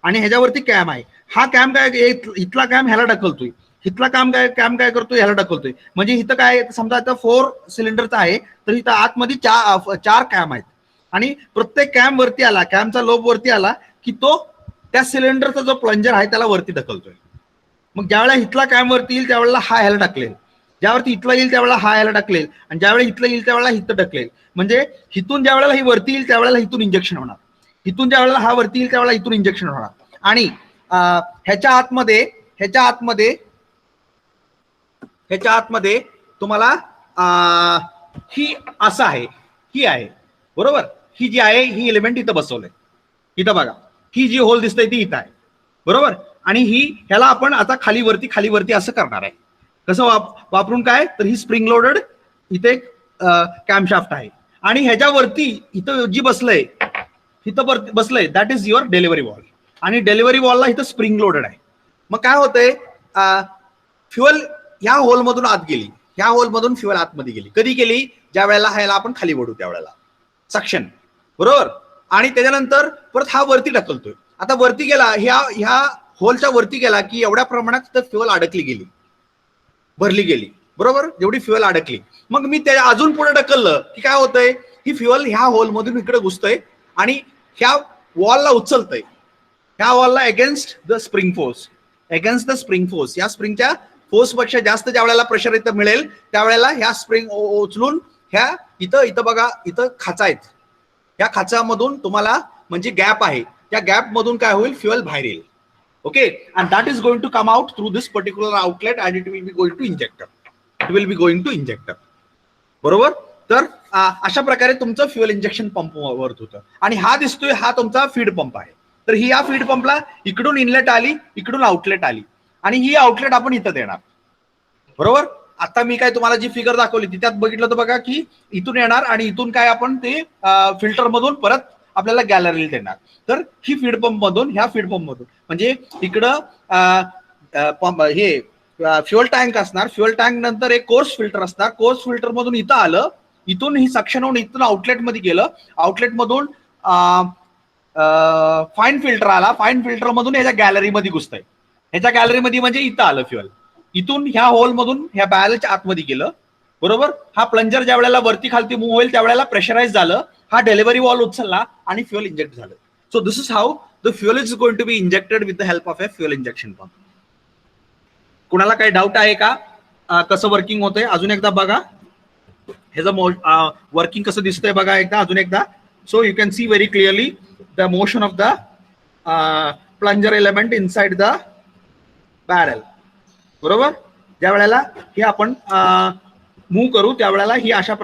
आणि ह्याच्यावरती कॅम आहे. हा कॅम काय, इथला कॅम ह्याला ढकलतोय, इथला कॅम काय करतोय, ह्याला ढकलतोय. म्हणजे इथं काय, समजा आता 4 सिलेंडरचा आहे तर इथं आतमध्ये 4 कॅम आहेत आणि प्रत्येक कॅम वरती आला, कॅमचा लोब वरती आला की तो त्या सिलेंडरचा जो प्लंजर आहे त्याला वरती ढकलतोय. मग ज्यावेळेला इथला कॅम वरती येईल त्यावेळेला हा ह्याला ढकलेल, ज्यावरती इथला येईल त्यावेळेला हा ह्याला ढकलेल, आणि ज्यावेळेला इथलं येईल त्यावेळेला इथं ढकलेल. म्हणजे इथून ज्या वेळेला ही वरती येईल त्यावेळेला इथून इंजेक्शन होणार, इथून ज्या वेळेला हा वरती येईल त्यावेळेला इथून इंजेक्शन होणार. आणि ह्याच्या आतमध्ये तुम्हाला ही असं आहे, ही आहे, बरोबर. ही जी आहे ही एलिमेंट इथं बसवलंय. इथं बघा, ही जी होल दिसतंय ती इथं आहे, बरोबर. आणि ह्याला आपण आता खाली वरती असं करणार आहे. कसं वापरून काय, तर ही स्प्रिंग लोडेड इथे एक कॅम्पशाफ्ट आहे आणि ह्याच्यावरती इथं जी बसलंय that is your delivery valve. आणि डिलिव्हरी वॉलला इथं स्प्रिंग लोडेड आहे. मग काय होतंय, फ्युअल ह्या होलमधून आत गेली, ह्या होलमधून फ्युअल आतमध्ये गेली. कधी गेली, ज्या वेळेला ह्याला आपण खाली वळू त्यावेळेला सक्शन, बरोबर. आणि त्याच्यानंतर परत हा वरती ढकलतोय. आता वरती गेला, ह्या होलच्या वरती गेला की एवढ्या प्रमाणात फ्युअल अडकली गेली, भरली गेली, बरोबर. जेवढी फ्युअल अडकली, मग मी त्या अजून पुढे ढकललं की काय होतंय, ही फ्युअल ह्या होलमधून इकडे घुसतंय आणि ह्या वॉलला उचलतंय, ह्या वॉलला अगेन्स्ट द स्प्रिंग फोर्स, या स्प्रिंगच्या फोर्स पेक्षा जास्त ज्या वेळेला प्रेशर इथं मिळेल त्यावेळेला ह्या स्प्रिंग उचलून ह्या इथं बघा, इथं खाचा आहेत, ह्या खाचामधून तुम्हाला म्हणजे गॅप आहे, त्या गॅप मधून काय होईल, फ्युअल बाहेर येईल. Okay. And that is going to come out through this particular outlet and it will be going to injector. बरोबर. तर अशा प्रकारे तुमचं फ्युअल इंजेक्शन पंप वर्क होतं. आणि हा दिसतोय, हा तुमचा फीड पंप आहे. तर ही या फीड पंपला इकडून इनलेट आली, इकडून आउटलेट आली, आणि ही आउटलेट आपण इथं देणार, बरोबर. आता मी काय तुम्हाला जी फिगर दाखवली ती त्यात बघितलं तर बघा की इथून येणार आणि इथून काय आपण ते फिल्टर मधून परत आपल्याला गॅलरीला देणार. तर ही फीड पंप मधून, ह्या फीड पंप मधून, म्हणजे इकडं हे फ्युअल टँक असणार, फ्युअल टँक नंतर एक कोर्स फिल्टर असणार, कोर्स फिल्टर मधून इथं आलं, इथून ही सक्शन होऊन इथून आउटलेट मध्ये गेलं, आउटलेट मधून फाईन फिल्टर आला, फाईन फिल्टर मधून ह्याच्या गॅलरीमध्ये घुसतंय, ह्याच्या गॅलरीमध्ये म्हणजे इथं आलं फ्युअल, इथून ह्या होल मधून ह्या बॅरलच्या आतमध्ये गेलं, बरोबर. हा प्लंजर ज्या वेळेला वरती खालती मूव्ह होईल त्यावेळेला प्रेशराइज झालं, हा डिलिव्हरी वॉल उचलला आणि फ्युअल इंजेक्ट झालं. So this is how the fuel is going to be injected with the help of a fuel injection pump. कुणाला काही डाऊट आहे का, कसं वर्किंग होतंय? अजून एकदा बघा, ह्याचं वर्किंग कसं दिसतंय बघा एकदा, अजून एकदा. So you can C very clearly the motion of the plunger element inside the barrel. बरोबर, ज्या वेळेला हे आपण मूव्ह करू त्यावेळेला ही अशा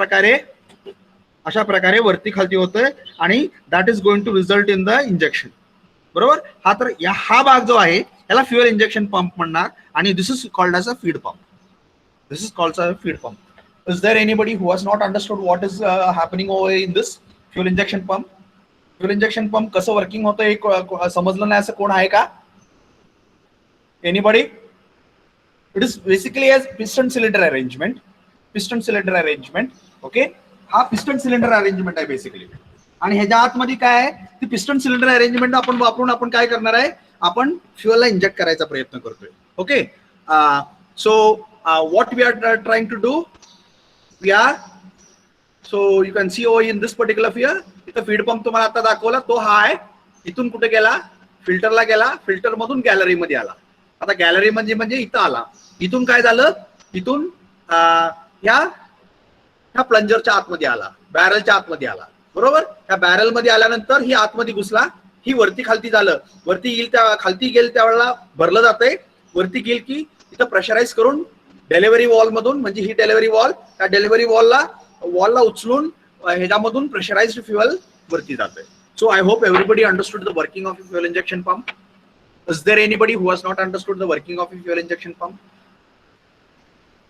प्रकारे वरती खालती होतोय आणि that is going to result in the injection. बरोबर, हा भाग जो आहे याला फ्युएल इंजेक्शन पंप म्हणणार आणि this is called as a feed pump. This is called a feed pump. Is there anybody who has not understood what is happening over in this fuel injection pump? Fuel injection pump कसं working होतं हे समजलं नाही असं कोण आहे का? Anybody? It is basically as piston cylinder arrangement. Piston cylinder arrangement. Okay, हा पिस्टन सिलेंडर अरेंजमेंट आहे बेसिकली. आणि ह्याच्या आतमध्ये काय आहे, ती पिस्टन सिलेंडर अरेंजमेंट आपण वापरून आपण काय करणार आहे, आपण फ्युएलला इंजेक्ट करायचा प्रयत्न करतोय. Okay, so what we are trying to do, we are, so you can see over in this particular fear. इथं फीड पंप तुम्हाला आता दाखवला, तो हा आहे. इथून कुठे गेला, फिल्टरला गेला, फिल्टर मधून गॅलरीमध्ये आला. आता गॅलरी म्हणजे इथं आला. इथून काय झालं, इथून ह्या प्लंजरच्या आतमध्ये आला, बॅरलच्या आतमध्ये आला. बरोबर, त्या बॅरल मध्ये आल्यानंतर ही आतमध्ये घुसला, ही वरती खालती झालं. वरती येईल त्या खालती गेल त्यावेळेला भरलं जातंय. वरती गेल की इथं प्रेशराईज करून डिलिव्हरी वॉल मधून, म्हणजे ही डिलिव्हरी वॉल, त्या डिलिव्हरी वॉलला उचलून ह्याच्यामधून प्रेशराइज्ड फ्युएल वरती जातंय. So I hope everybody understood the working of fuel injection pump. Is there anybody who has not understood the working of fuel injection pump?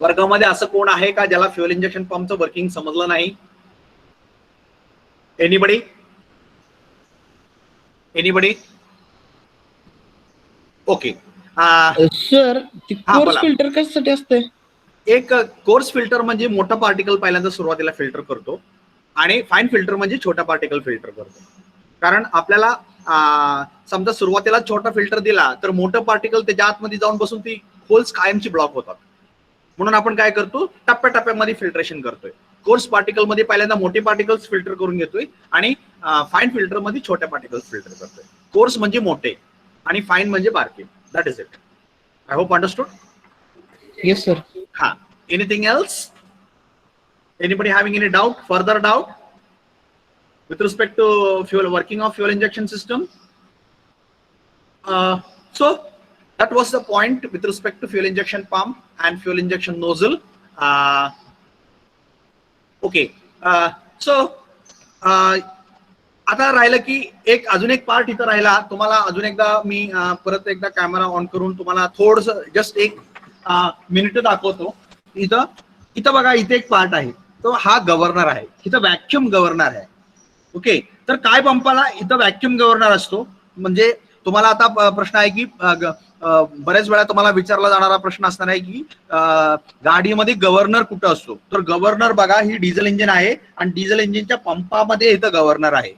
वर्गामध्ये असं कोण आहे का ज्याला फ्युएल इंजेक्शन पंपचं वर्किंग समजलं नाही? Anybody? Anybody? Okay sir, course filter कशासाठी असते? एक कोर्स फिल्टर म्हणजे मोठा पार्टिकल पहिल्यांदा सुरुवातीला फिल्टर करतो आणि फाईन फिल्टर म्हणजे छोटा पार्टिकल फिल्टर करतो. कारण आपल्याला समजा सुरुवातीला छोटा फिल्टर दिला तर मोठं पार्टिकल त्याच्या आतमध्ये जाऊन बसून ती होल्स कायमची ब्लॉक होतात. म्हणून आपण काय करतो, टप्प्याटप्प्यामध्ये फिल्ट्रेशन करतोय. कोर्स पार्टिकल मध्ये पहिल्यांदा मोठे पार्टिकल्स फिल्टर करून घेतोय आणि फाईन फिल्टर मध्ये छोट्या पार्टिकल्स फिल्टर करतोय. कोर्स म्हणजे मोठे आणि फाईन म्हणजे बारके. That is it. I hope understood. Yes sir. हा, anything else? Anybody having any doubt, further doubt with respect to fuel working of fuel injection system? So that was the point with respect to fuel injection pump and fuel injection nozzle. Okay, so आता राहिलं की अजून एक part इथं राहिला. तुम्हाला अजून एकदा मी परत एकदा कॅमेरा ऑन करून तुम्हाला थोडस जस्ट एक मिनिट दाखवतो. इथं बघा, इथे एक पार्ट आहे, तो हा गव्हर्नर आहे. इथं व्हॅक्युम गव्हर्नर आहे. ओके, तर काय पंपाला इथं व्हॅक्युम गव्हर्नर असतो. म्हणजे तुम्हाला आता प्रश्न आहे की बऱ्याच वेळा तुम्हाला विचारला जाणारा प्रश्न असणार आहे की गाडीमध्ये गव्हर्नर कुठं असतो? तर गव्हर्नर बघा, ही डिझेल इंजिन आहे आणि डिझेल इंजिनच्या पंपामध्ये इथं गव्हर्नर आहे.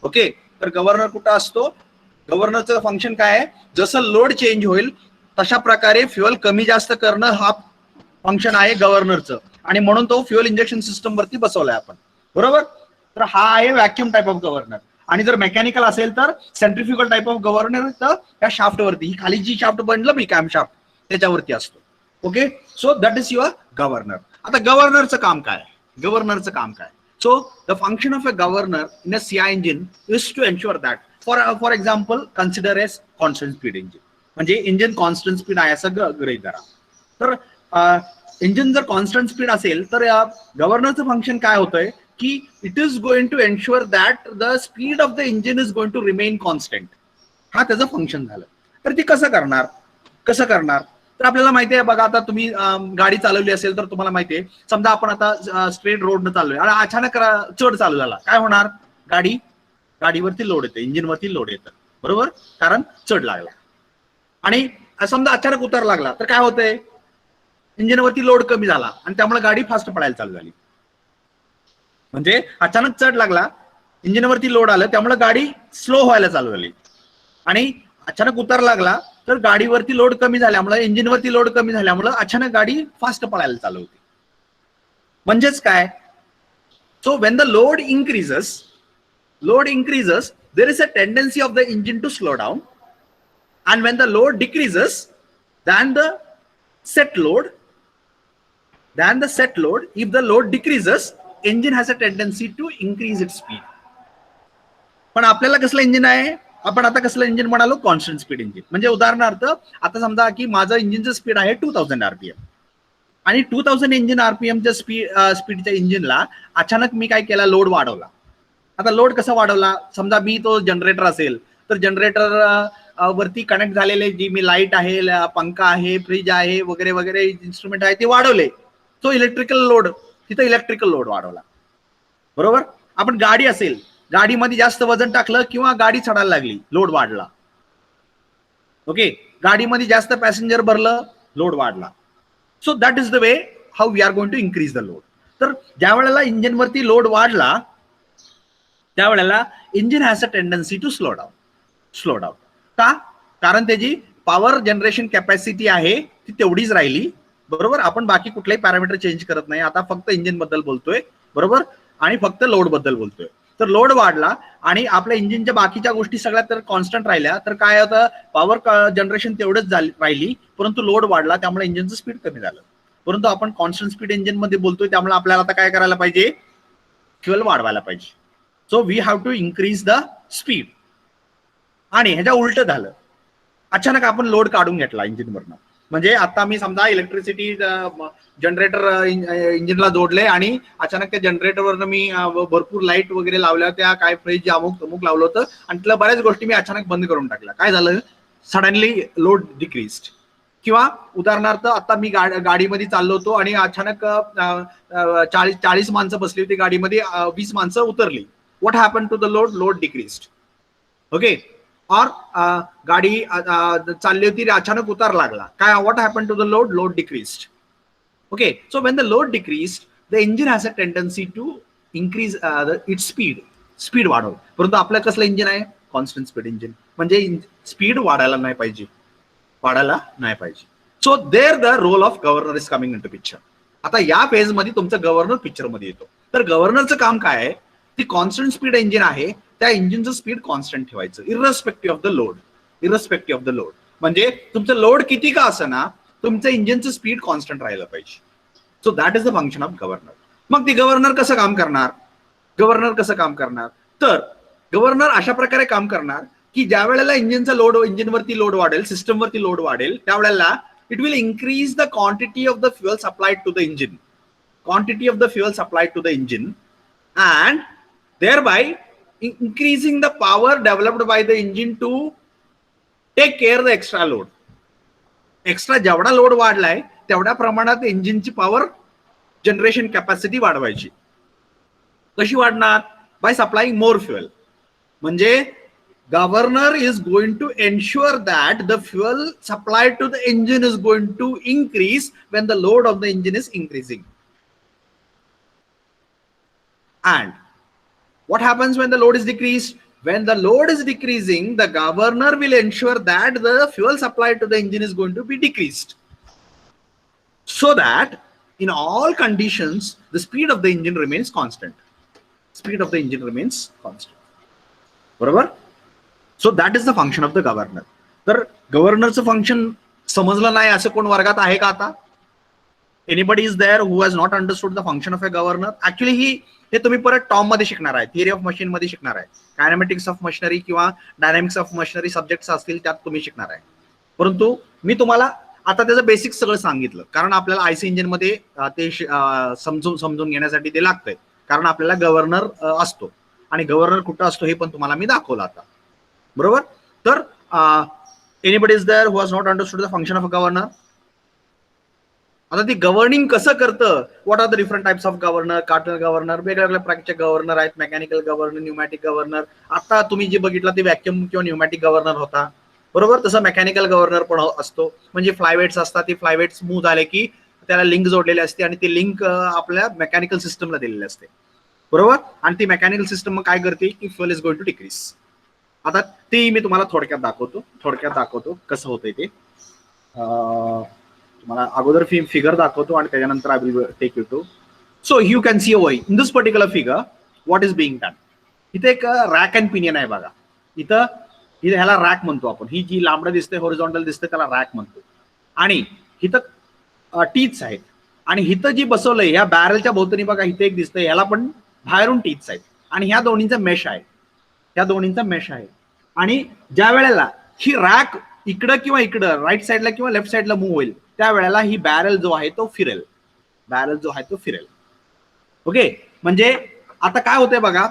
ओके, तर गव्हर्नर कुठं असतो? गव्हर्नरचं फंक्शन काय आहे, जसं लोड चेंज होईल तशा प्रकारे फ्युएल कमी जास्त करणं हा फंक्शन आहे गव्हर्नरचं, आणि म्हणून तो फ्युएल इंजेक्शन सिस्टम वरती बसवलाय आपण. बरोबर, तर हा आहे व्हॅक्युम टाइप ऑफ गव्हर्नर. आणि जर मेकॅनिकल असेल तर सेंट्रिफ्युगल टाइप ऑफ गव्हर्नर तर त्या शाफ्ट वरती, ही खाली जी शाफ्ट बनलं मी कॅम शाफ्ट त्याच्यावरती असतो. Okay, so that is your governor. आता गव्हर्नरचं काम काय? गव्हर्नरचं काम काय? So the function of a governor in a CI engine is to ensure that for example consider as constant speed engine, म्हणजे इंजिन कॉन्स्टंट स्पीड आहे असं गृहीत धरा. तर इंजिन जर कॉन्स्टंट स्पीड असेल तर गव्हर्नरचं फंक्शन काय होतंय की it is going to ensure that the speed of the engine is going to remain constant. हा त्याचं फंक्शन झालं. तर ती कसं करणार? तर आपल्याला माहिती आहे बघा, आता तुम्ही गाडी चालवली असेल तर तुम्हाला माहिती आहे, समजा आपण आता स्ट्रेट रोडनं चाललोय आणि अचानक चढ चालू झाला, काय होणार? गाडीवरती लोड येतं, इंजिनवरती लोड येतं. बरोबर, कारण चढ लागला. आणि समजा अचानक उतार लागला तर काय होतंय? इंजिनवरती लोड कमी झाला आणि त्यामुळे गाडी फास्ट पळायला चालू झाली. म्हणजे अचानक चढ लागला, इंजिनवरती लोड आलं, त्यामुळे गाडी स्लो व्हायला चालू झाली. आणि अचानक उतार लागला तर गाडीवरती लोड कमी झाल्यामुळे, इंजिनवरती लोड कमी झाल्यामुळे अचानक गाडी फास्ट पळायला चालू होती. म्हणजेच काय? So when the load increases, there is a tendency of the engine to slow down, and when the load decreases than the set load, if the load decreases, engine has a tendency to increase its speed. पण आपल्याला कसलं engine आहे, आपण आता कसलं engine म्हणालो, constant speed engine. म्हणजे उदाहरणार्थ आता समजा की माझं इंजिनचं स्पीड आहे 2000 RPM आणि 2000 इंजिन RPMच्या स्पीडच्या इंजिनला अचानक मी काय केला, लोड वाढवला. आता लोड कसा वाढवला, समजा मी तो जनरेटर असेल तर जनरेटर वरती कनेक्ट झालेले जी मी लाईट आहे, पंखा आहे, फ्रीज आहे, वगैरे वगैरे इन्स्ट्रुमेंट आहे ते वाढवले. तो इलेक्ट्रिकल लोड, तिथं इलेक्ट्रिकल लोड वाढवला. बरोबर. आपण गाडी असेल, गाडीमध्ये जास्त वजन टाकलं किंवा गाडी चढायला लागली, लोड वाढला. ओके. गाडीमध्ये जास्त पॅसेंजर भरलं, लोड वाढला. So that is the way how we are going to increase the load. तर ज्या वेळेला इंजिनवरती लोड वाढला त्यावेळेला engine has a tendency to slow down. का? कारण त्याची पॉवर जनरेशन कॅपॅसिटी आहे ती तेवढीच राहिली. बरोबर. आपण बाकी कुठलाही पॅरामीटर चेंज करत नाही, आता फक्त इंजिन बद्दल बोलतोय. बरोबर. आणि फक्त लोड बद्दल बोलतोय. तर लोड वाढला आणि आपल्या इंजिनच्या बाकीच्या गोष्टी सगळ्या तर कॉन्स्टंट राहिल्या, तर काय होतं, पॉवर जनरेशन तेवढंच राहिली, परंतु लोड वाढला त्यामुळे इंजिनचं स्पीड कमी झालं. परंतु आपण कॉन्स्टंट स्पीड इंजिन मध्ये बोलतोय त्यामुळे आपल्याला आता काय करायला पाहिजे, फ्युएल वाढवायला पाहिजे. So we have to increase the speed. आणि ह्याच्या उलट झालं, अचानक आपण लोड काढून घेतला इंजिनवरनं. म्हणजे आता मी समजा इलेक्ट्रिसिटी जनरेटर इंजिनला जोडले आणि अचानक त्या जनरेटरवरनं मी भरपूर लाईट वगैरे लावल्या, त्या काय फ्रीज अमुक तमुक लावलं होतं आणि त्याला बऱ्याच गोष्टी मी अचानक बंद करून टाकल्या. काय झालं, सडनली लोड डिक्रीज्ड. किंवा उदाहरणार्थ आता मी गाडीमध्ये चाललो होतो आणि अचानक 40 माणसं बसली होती गाडीमध्ये, 20 माणसं उतरली. What happen to the load, load decreased. Okay. और गाडी चालली होती, अचानक उतार लागला, काय, what happen to the load, load decreased. Okay. So when the load decreased the engine has a tendency to increase its speed वाढव. परंतु आपलं कसलं इंजिन आहे, कॉन्स्टंट स्पीड इंजिन. म्हणजे स्पीड वाढायला नाही पाहिजे. So there the role of governor is coming in to picture. आता या फेज मध्ये तुमचं गव्हर्नर पिक्चर मध्ये येतो. तर गव्हर्नरचं काम काय आहे, ती कॉन्स्टंट स्पीड इंजिन आहे, त्या इंजिनचं स्पीड कॉन्स्टंट ठेवायचं इररेस्पेक्टिव्ह ऑफ द लोड. म्हणजे तुमचं लोड किती का असं, तुमचं इंजिनचं स्पीड कॉन्स्टंट राहिलं पाहिजे. So that is the function of governor. मग ती गव्हर्नर कसं काम करणार, तर गव्हर्नर अशा प्रकारे काम करणार की ज्या वेळेला इंजिनवरती लोड वाढेल, सिस्टमवरती लोड वाढेल, त्यावेळेला it will increase the quantity of the fuel supplied to the engine, and thereby increasing the power developed by the engine to take care the extra load. Extra जेवढा लोड वाढलाय तेवढ्या प्रमाणात इंजिनची power generation capacity वाढवायची. कशी वाढणार, by supplying more fuel. म्हणजे governor is going to ensure that the fuel supplied to the engine is going to increase when the load of the engine is increasing. And what happens when the load is decreased? When the load is decreasing, the governor will ensure that the fuel supply to the engine is going to be decreased, so that in all conditions the speed of the engine remains constant. बरोबर. So that is the function of the governor. तर गव्हर्नरचं function समजलं नाही असं कोण वर्गात आहे का आता? Anybody is there who has not understood the function of a governor? Actually हे तुम्ही परत टॉम मध्ये शिकणार आहे, थिअरी ऑफ मशीन मध्ये शिकणार आहे, कायनेमॅटिक्स ऑफ मशिनरी किंवा डायनॅमिक्स ऑफ मशिनरी सब्जेक्ट्स असतील त्यात तुम्ही शिकणार आहे. परंतु मी तुम्हाला आता त्याचं बेसिक सगळं सांगितलं, कारण आपल्याला आयसी इंजिन मध्ये ते समजून घेण्यासाठी ते लागतंय, कारण आपल्याला गव्हर्नर असतो आणि गव्हर्नर कुठं असतो हे पण तुम्हाला मी दाखवलं आता. बरोबर. तर anybody is there who has not understood the function of a governor? आता ती गव्हर्निंग कसं करतं, what are the different types of governor, कार्टल गव्हर्नर, वेगवेगळ्या प्रकारचे गव्हर्नर आहेत, मेकॅनिकल गव्हर्नर, न्यूमॅटिक गव्हर्नर. आता तुम्ही जे बघितलं ते व्हॅक्युम किंवा न्यूमॅटिक गव्हर्नर होता. बरोबर. तसं मेकॅनिकल गव्हर्नर पण असतो. म्हणजे फ्लायवेट्स असतात, ते फ्लायवेट्स मूव्ह झाले की त्याला लिंक जोडलेली असते आणि ती लिंक आपल्या मेकॅनिकल सिस्टमला दिलेली असते. बरोबर. आणि ती मेकॅनिकल सिस्टम काय करते की fuel is going to decrease. आता ती मी तुम्हाला थोडक्यात दाखवतो कसं होतंय ते. तुम्हाला अगोदर फिगर दाखवतो आणि त्याच्यानंतर I will take you to. So you can see a way in this particular figure what is being done. इथे एक रॅक अँड पिनियन आहे बघा. इथं ह्याला रॅक म्हणतो आपण. ही जी लांबडं दिसते, हॉरिझॉन्टल दिसते, त्याला रॅक म्हणतो. आणि इथं टीथ्स आहेत आणि इथं जी बसवलंय या बॅरलच्या भोवतणी बघा, इथे एक दिसतंय, याला पण बाहेरून टीथ्स आहेत आणि ह्या दोन्हींचा मेश आहे, ह्या दोन्हींचा मेश आहे. आणि ज्या वेळेला ही रॅक इकडं किंवा इकडं राईट साईडला किंवा लेफ्ट साईडला मूव्ह होईल त्यावेळेला ही बॅरल जो आहे तो फिरेल, बॅरल जो आहे तो फिरेल. ओके, म्हणजे आता काय होतंय बघा,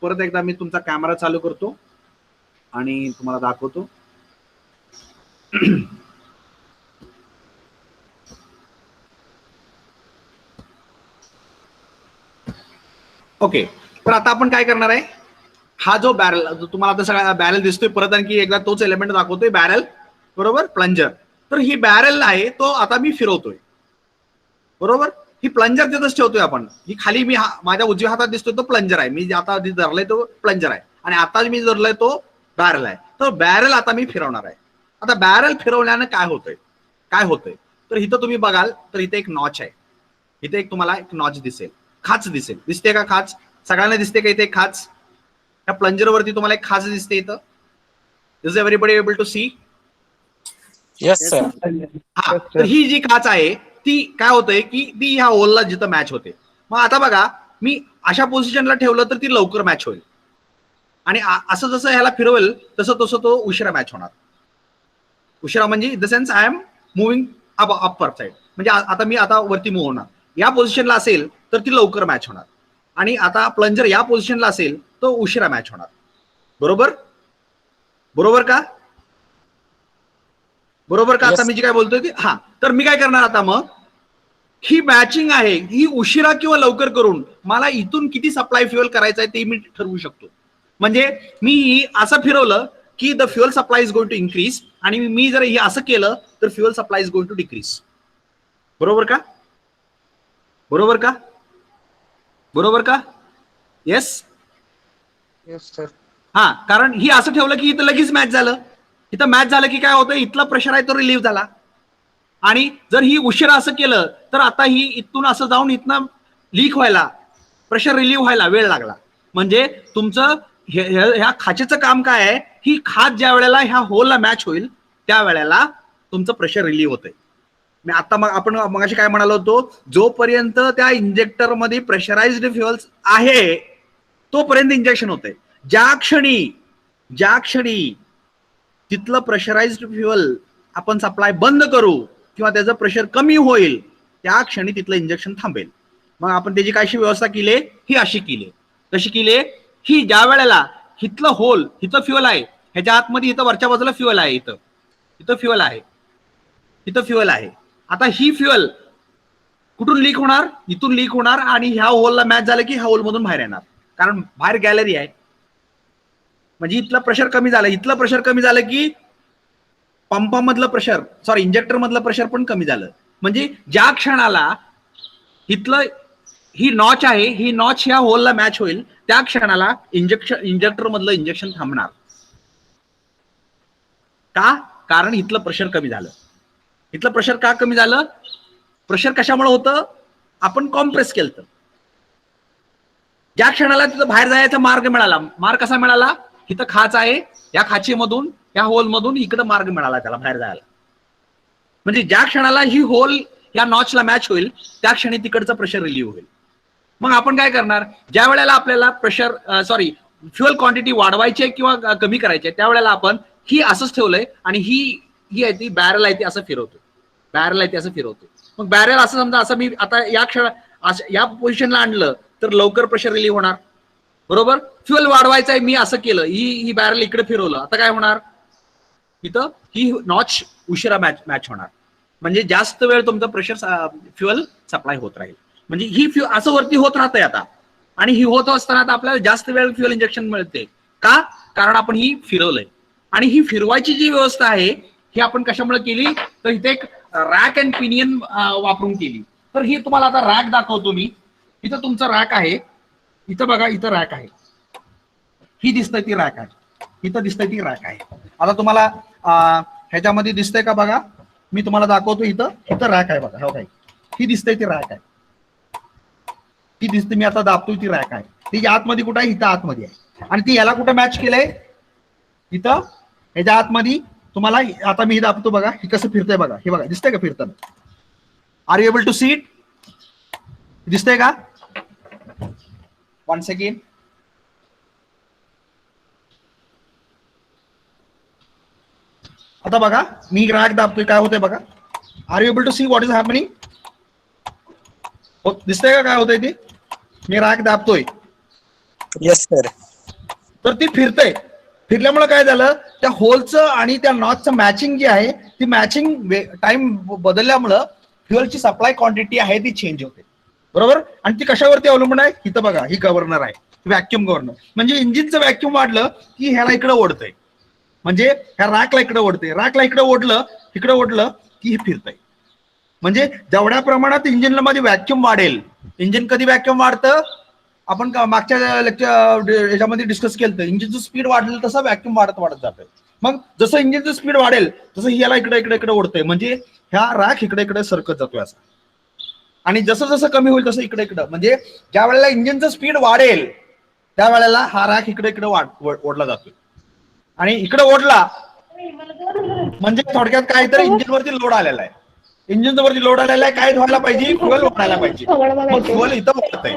परत एकदा मी तुमचा कॅमेरा चालू करतो आणि तुम्हाला दाखवतो. ओके, तर आता आपण काय करणार आहे, हा जो बॅरल तुम्हाला आता सगळा बॅरल दिसतोय, परत आणखी एकदा तोच एलिमेंट दाखवतोय, बॅरल बरोबर, प्लंजर. तर ही बॅरल आहे तो आता मी फिरवतोय बरोबर, ही प्लंजर तिथंच ठेवतोय आपण. ही खाली मी माझ्या उजव्या हातात दिसतोय तो प्लंजर आहे, मी आता धरलाय तो प्लंजर आहे, आणि आता मी धरलाय तो बॅरल आहे. तर बॅरल आता मी फिरवणार आहे. आता बॅरल फिरवल्यानं काय होतंय, काय होतंय, तर इथं तुम्ही बघाल तर इथे एक नॉच आहे, इथे एक तुम्हाला एक नॉच दिसेल, खाच दिसेल, दिसते का खाच, सगळ्यांना दिसते का इथे खाच, या प्लंजर वरती तुम्हाला एक खाच दिसते इथं. Is everybody able to see? Yes sir. हा, तर ही जी खाच आहे ती काय होतंय की ती ह्या होलला जिथं मॅच होते. मग आता बघा, मी अशा पोझिशनला ठेवलं तर ती लवकर मॅच होईल, आणि असं जसं ह्याला फिरवेल तसं तसं तो उशिरा मॅच होणार. उशिरा म्हणजे in the sense I am moving upper side, म्हणजे आता मी आता वरती मूव्ह होणार, या पोझिशनला असेल तर ती लवकर मॅच होणार, आणि आता प्लंजर या पोझिशनला असेल तो उशिरा मॅच होणार. बरोबर, बरोबर का, बरोबर का? आता मी जी काय बोलतोय ती, हा, तर मी काय करणार आता, मग ही मॅचिंग आहे ही उशिरा किंवा लवकर करून मला इथून किती सप्लाय फ्युएल करायचं आहे ते मी ठरवू शकतो. म्हणजे मी असं फिरवलं की the fuel supply is going to increase, आणि मी जर हे असं केलं तर fuel supply is going to decrease. बरोबर का, बरोबर का, बरोबर का? Yes, yes sir. हा, कारण ही असं ठेवलं की इथं लगेच मॅच झालं, इथं मॅच झालं की काय होतं, इथला प्रेशर आहे तो रिलीव्ह झाला. आणि जर ही उशिरा असं केलं तर आता ही इथून असं जाऊन इथनं लीक व्हायला, प्रेशर रिलीव्ह व्हायला वेळ लागला. म्हणजे तुमचं ह्या खाचेचं काम काय आहे, ही खाच ज्या वेळेला ह्या होलला मॅच होईल त्या वेळेला तुमचं प्रेशर रिलीव्ह होतंय. मी आता मग आपण मगाशी काय म्हणालो होतो, जोपर्यंत त्या इंजेक्टर मध्ये प्रेशराइज्ड फ्युएल्स आहे तोपर्यंत इंजेक्शन होतंय. ज्या क्षणी तिथलं प्रेशराइज्ड फ्युएल आपण सप्लाय बंद करू किंवा त्याचं प्रेशर कमी होईल त्या क्षणी तिथलं इंजेक्शन थांबेल. मग आपण त्याची कशी व्यवस्था केली, ही अशी केली. कशी केली, ही ज्या वेळेला इथलं होल, इथं फ्युएल आहे, ह्याच्या आतमध्ये इथं वरच्या बाजूला फ्युएल आहे, इथं फ्युएल आहे, इथं फ्युएल आहे. आता ही फ्युएल कुठून लीक होणार, इथून लीक होणार, आणि ह्या होलला मॅच झालं की ह्या होल मधून बाहेर येणार, कारण बाहेर गॅलरी आहे. म्हणजे इथलं प्रेशर कमी झालं, इथलं प्रेशर कमी झालं की पंपामधलं प्रेशर, सॉरी इंजेक्टर मधलं प्रेशर पण कमी झालं. म्हणजे ज्या क्षणाला इथलं ही नॉच आहे, ही नॉच ह्या होलला मॅच होईल त्या क्षणाला इंजेक्टर मधलं इंजेक्शन थांबणार. का? कारण इथलं प्रेशर कमी झालं. इथलं प्रेशर का कमी झालं? प्रेशर कशामुळे होतं, आपण कॉम्प्रेस केलं. ज्या क्षणाला तिथं बाहेर जायचा मार्ग मिळाला, मार्ग कसा मिळाला, इथं खाच आहे, या खाचीमधून या होल मधून इकडे मार्ग मिळाला त्याला बाहेर जायला. म्हणजे ज्या क्षणाला ही होल या नॉचला मॅच होईल त्या क्षणी तिकडचं प्रेशर रिलीव्ह होईल. मग आपण काय करणार, ज्या वेळेला आपल्याला प्रेशर फ्युएल क्वांटिटी वाढवायची आहे किंवा कमी करायची आहे त्यावेळेला आपण ही असंच ठेवलंय, आणि ही आहे ती बॅरल आहे ती असं फिरवतो, बॅरल आहे ती असं फिरवतो. मग बॅरल असं समजा, असं मी आता या पोझिशनला आणलं तर लवकर प्रेशर रिलीव्ह होणार. बरोबर, फ्युएल वाढवायचं आहे, मी असं केलं, ही बॅरल इकडे फिरवलं, आता काय होणार, इथं ही नॉच उशिरा मॅच होणार. म्हणजे जास्त वेळ तुमचं प्रेशर फ्युएल सप्लाय होत राहील. म्हणजे ही असं वरती होत राहतंय आता, आणि ही होत असताना आता आपल्याला जास्त वेळ फ्युएल इंजेक्शन मिळते. का? कारण आपण ही फिरवलंय. आणि ही फिरवायची जी व्यवस्था आहे ही आपण कशामुळे केली, तर इथे एक रॅक अँड पिनियन वापरून केली. तर ही तुम्हाला आता रॅक दाखवतो मी. इथं तुमचं रॅक आहे, इथं बघा, इथं रॅक आहे, ही दिसतंय ती रॅक आहे, इथं दिसतंय ती रॅक आहे. आता तुम्हाला ह्याच्यामध्ये दिसतंय का बघा, मी तुम्हाला दाखवतो. इथं रॅक आहे बघा, हो काय, ही दिसतंय ती रॅक आहे, ती दिसते, मी आता दाबतोय ती रॅक आहे. ती आतमध्ये कुठं आहे, इथं आतमध्ये आहे. आणि ती याला कुठं मॅच केलंय, इथं ह्याच्या आतमध्ये. तुम्हाला आता मी दाबतो बघा, हे कसं फिरतंय बघा, हे बघा दिसतंय का फिरताना. Are you able to see it? दिसतंय का? One second. आता बघा, मी राग दाबतोय, काय होतंय बघा. Are you able to see what is happening? दिसतंय का काय होतंय ते? मी राग दाबतोय. Yes sir. तर ती फिरतंय. फिरल्यामुळे काय झालं, त्या होलचं आणि त्या नॉचचं मॅचिंग जी आहे ती मॅचिंग टाइम बदलल्यामुळं फ्युअलची सप्लाय क्वांटिटी आहे ती चेंज होते. बरोबर. आणि ती कशावरती अवलंबून आहे? इथं बघा, ही गव्हर्नर आहे, व्हॅक्युम गव्हर्नर. म्हणजे इंजिनचं व्हॅक्युम वाढलं की ह्याला इकडे ओढतंय, म्हणजे ह्या रॅकला इकडे ओढते. रॅकला इकडे ओढलं, इकडे ओढलं की हे फिरतंय. म्हणजे जेवढ्या प्रमाणात इंजिनला मध्ये व्हॅक्युम वाढेल, इंजिन कधी व्हॅक्युम वाढतं, आपण मागच्या लेक्चर याच्यामध्ये डिस्कस केलं, इंजिनचं स्पीड वाढलं तसं व्हॅक्युम वाढत जातं. मग जसं इंजिनचं स्पीड वाढेल तसं याला इकडे इकडे इकडे ओढतंय, म्हणजे ह्या रॅक इकडे इकडे सरकत जातोय असा. आणि जसं जसं कमी होईल तसं इकडे इकडं, म्हणजे ज्या वेळेला इंजिनचं स्पीड वाढेल त्यावेळेला हा रॅक इकडे इकडे ओढला जातोय. आणि इकडे ओढला म्हणजे थोडक्यात काय तर इंजिनवरती लोड आलेला आहे. इंजिनच्या वरती लोड आलेला आहे, काय व्हायला पाहिजे? फ्युअल वाढायला पाहिजे. मग फ्युअल इथं वाढतंय,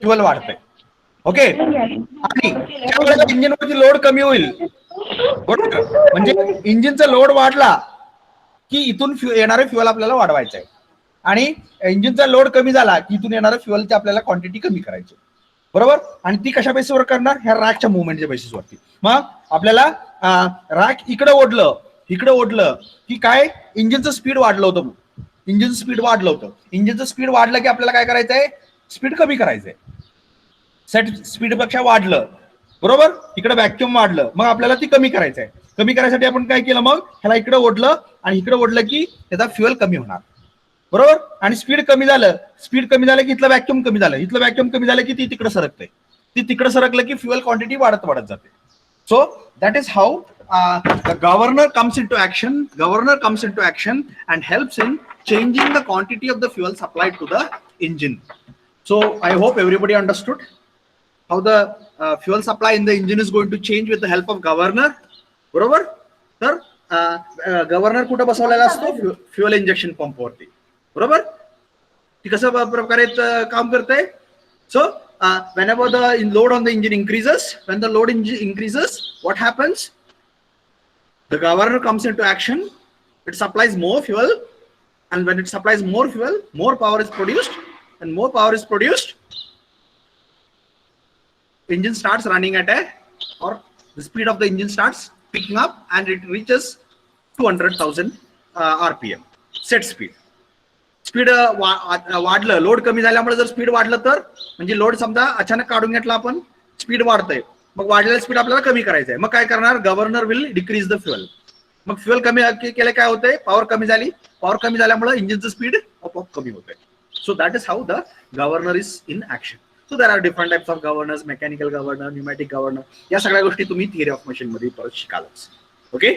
फ्युअल वाढतंय. ओके. आणि ज्या वेळेला इंजिनवरती लोड कमी होईल, बरोबर, म्हणजे इंजिनचा लोड वाढला की इथून येणारे फ्युअल आपल्याला वाढवायचं आहे. आणि इंजिनचा लोड कमी झाला की इथून येणाऱ्या फ्युअलची आपल्याला क्वांटिटी कमी करायची. बरोबर. आणि ती कशा बेसिसवर करणार? ह्या रॅकच्या मुवमेंटच्या बेसिसवरती. मग आपल्याला रॅक इकडे ओढलं की काय, इंजिनचं स्पीड वाढलं होतं. इंजिनचं स्पीड वाढलं होतं. इंजिनचं स्पीड वाढलं की आपल्याला काय करायचंय? स्पीड कमी करायचंय. सेट स्पीडपेक्षा वाढलं, बरोबर. इकडे व्हॅक्युम वाढलं, मग आपल्याला ती कमी करायचंय. कमी करायसाठी आपण काय केलं? मग ह्याला इकडे ओढलं आणि इकडे ओढलं की त्याचा फ्युअल कमी होणार. बरोबर. आणि स्पीड कमी झालं की इथलं व्हॅक्युम कमी झालं, इथलं व्हॅक्युम कमी झालं की ती तिकडे सरकते. ती तिकडे सरकलं की फ्युअल क्वांटिटी वाढत जाते. So that is how the governor comes into action and helps in changing the quantity of the fuel supplied to the engine. So I hope everybody understood how the fuel supply in the engine is going to change with the help of governor. बरोबर. तर governor कुठं बसवलेला असतो? Fuel injection pump वरती. बरोबर. ती कसं प्रकारे काम करते? So whenever the load on the engine increases, when the load increases, what happens? The governor comes into action. It supplies more fuel, and when it supplies more fuel, more power is produced, and more power is produced, engine starts running at or the speed of the engine starts picking up and it reaches 200,000 RPM set speed. Speed वाढलं, load कमी झाल्यामुळे जर speed वाढलं तर, म्हणजे load समजा अचानक काढून घेतला आपण, स्पीड वाढतंय, मग वाढलेलं स्पीड आपल्याला कमी करायचंय. मग काय करणार? Governor will decrease the fuel. मग फ्युअल कमी केलं काय होतंय? पॉवर कमी झाली. पॉवर कमी झाल्यामुळे इंजिनचं स्पीड आपोआप कमी होतंय. So that is how the governor is in action. So there are different types of governor's, mechanical governor, pneumatic governor. या सगळ्या गोष्टी तुम्ही थिअरी ऑफ मशीन मध्ये परत शिकालच. ओके.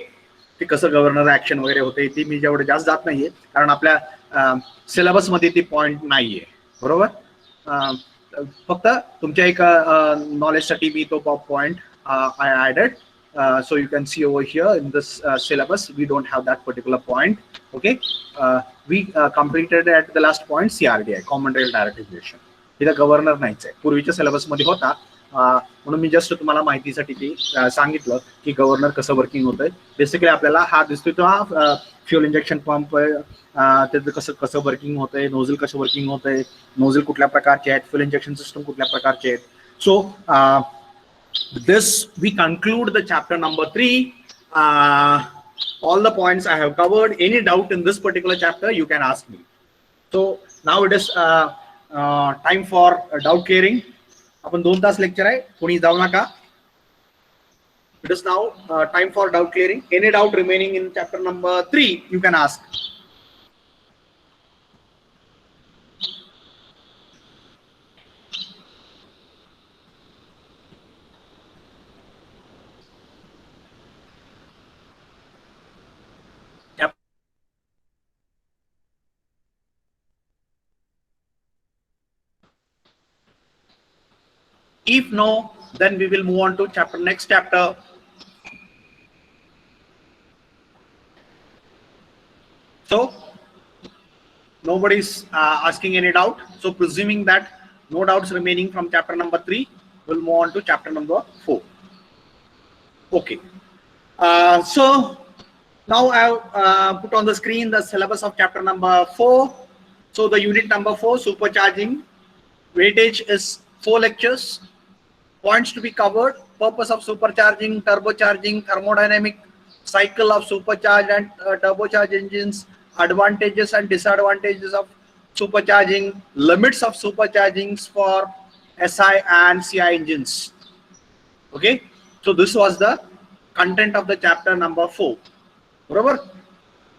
ते कसं गव्हर्नर ऍक्शन वगैरे होते ती मी जेवढे जास्त जात नाहीये, कारण आपल्या सिलेबस मध्ये ती पॉइंट नाहीये. बरोबर. फक्त तुमच्या एक नॉलेजसाठी मी तो point I added. So you can see over here in this syllabus we don't have that particular point. Okay. We completed at the last point CRDI, common rail direct injection. इथं governor नाहीच आहे. पूर्वीच्या syllabus मध्ये होता, म्हणून मी just तुम्हाला माहितीसाठी ते सांगितलं की गव्हर्नर कसं वर्किंग होतंय. बेसिकली आपल्याला हा दिसतोय तो हा फ्युअल इंजेक्शन पंप, त्याचं कसं कसं वर्किंग होतंय, नोझल कसं वर्किंग होतंय, नोझल कुठल्या प्रकारचे आहेत, फ्युअल इंजेक्शन सिस्टम कुठल्या प्रकारचे आहेत. So this we conclude the chapter number 3. All the points I have covered. Any doubt in this particular chapter you can ask me. So now it is time for doubt clearing. आपण 2 तास lecture आहे, कोणी जाऊ नका. It is now time for doubt clearing. Any doubt remaining in chapter number 3 you can ask. If no, then we will move on to next chapter. So Nobody's asking any doubt. So presuming that no doubts remaining from chapter number 3, we'll move on to chapter number 4. Okay. So now I've put on the screen the syllabus of chapter number 4. So the unit number 4, supercharging. Weightage is 4 lectures. Points to be covered: purpose of supercharging, turbocharging, thermodynamic cycle of supercharged and turbocharged engines, advantages and disadvantages of supercharging, limits of superchargings for SI and CI engines. Okay, so this was the content of the chapter number 4. Barabar?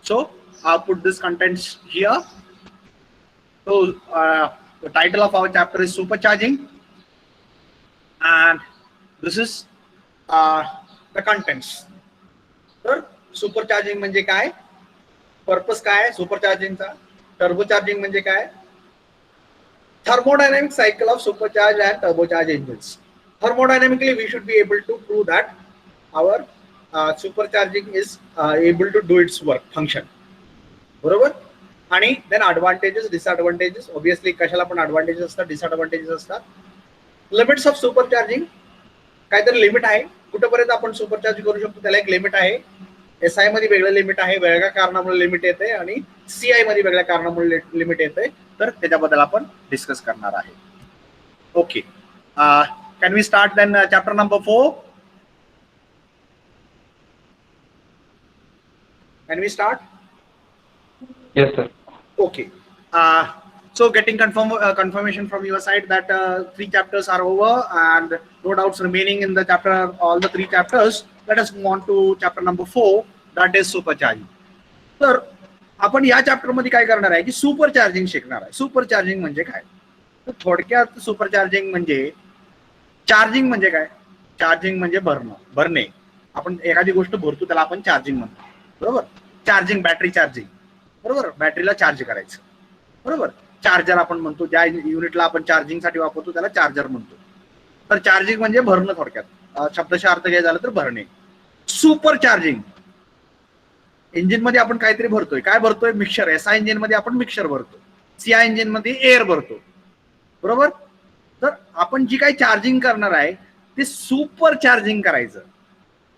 So I'll put this contents here. So the title of our chapter is supercharging, and this is the contents. तर supercharging म्हणजे काय, purpose काय सुपरचार्जिंगचा, turbocharging म्हणजे काय, thermodynamic cycle of supercharged and turbocharged engines. Thermodynamically we should be able to prove that our supercharging is able to do its work function. बरोबर. आणि then advantages, disadvantages, obviously कशाला पण advantages असतात, disadvantages असतात. Limits of supercharging, काहीतरी limit आहे, कुठेपर्यंत आपण supercharge करू शकतो त्याला एक लिमिट आहे. SI मध्ये वेगळं लिमिट आहे, वेगळ्या कारणामुळे लिमिट येते, आणि CI मध्ये वेगळ्या कारणामुळे लिमिट येते. तर त्याच्याबद्दल आपण डिस्कस करणार आहे. Okay, can we start then chapter number 4? Can we start? Yes, sir. Okay. So getting confirmation from your side that 3 chapters are over and no doubts remaining in the chapter, all the 3 chapters. Let us move on to chapter number 4, that is supercharging. तर आपण या chapter मध्ये काय करणार आहे की supercharging शिकणार आहे. सुपरचार्जिंग म्हणजे काय, तर थोडक्यात सुपरचार्जिंग म्हणजे, चार्जिंग म्हणजे काय, चार्जिंग म्हणजे भरणे. आपण एखादी गोष्ट भरतो त्याला आपण चार्जिंग म्हणतो. बरोबर. Charging, battery charging. बरोबर, बॅटरीला चार्ज करायचं. बरोबर. चार्जर आपण म्हणतो, ज्या युनिटला आपण चार्जिंग साठी वापरतो त्याला चार्जर म्हणतो. तर चार्जिंग म्हणजे भरणं, थोडक्यात शब्दशः अर्थ घ्यायचा झाला तर भरणे. सुपर चार्जिंग, इंजिन मध्ये आपण काहीतरी भरतोय. काय भरतोय? मिक्सर. SI इंजिन मध्ये आपण मिक्सर भरतो, CI इंजिन मध्ये एअर भरतो. बरोबर. तर आपण जी काही चार्जिंग करणार आहे ते सुपर चार्जिंग करायचं,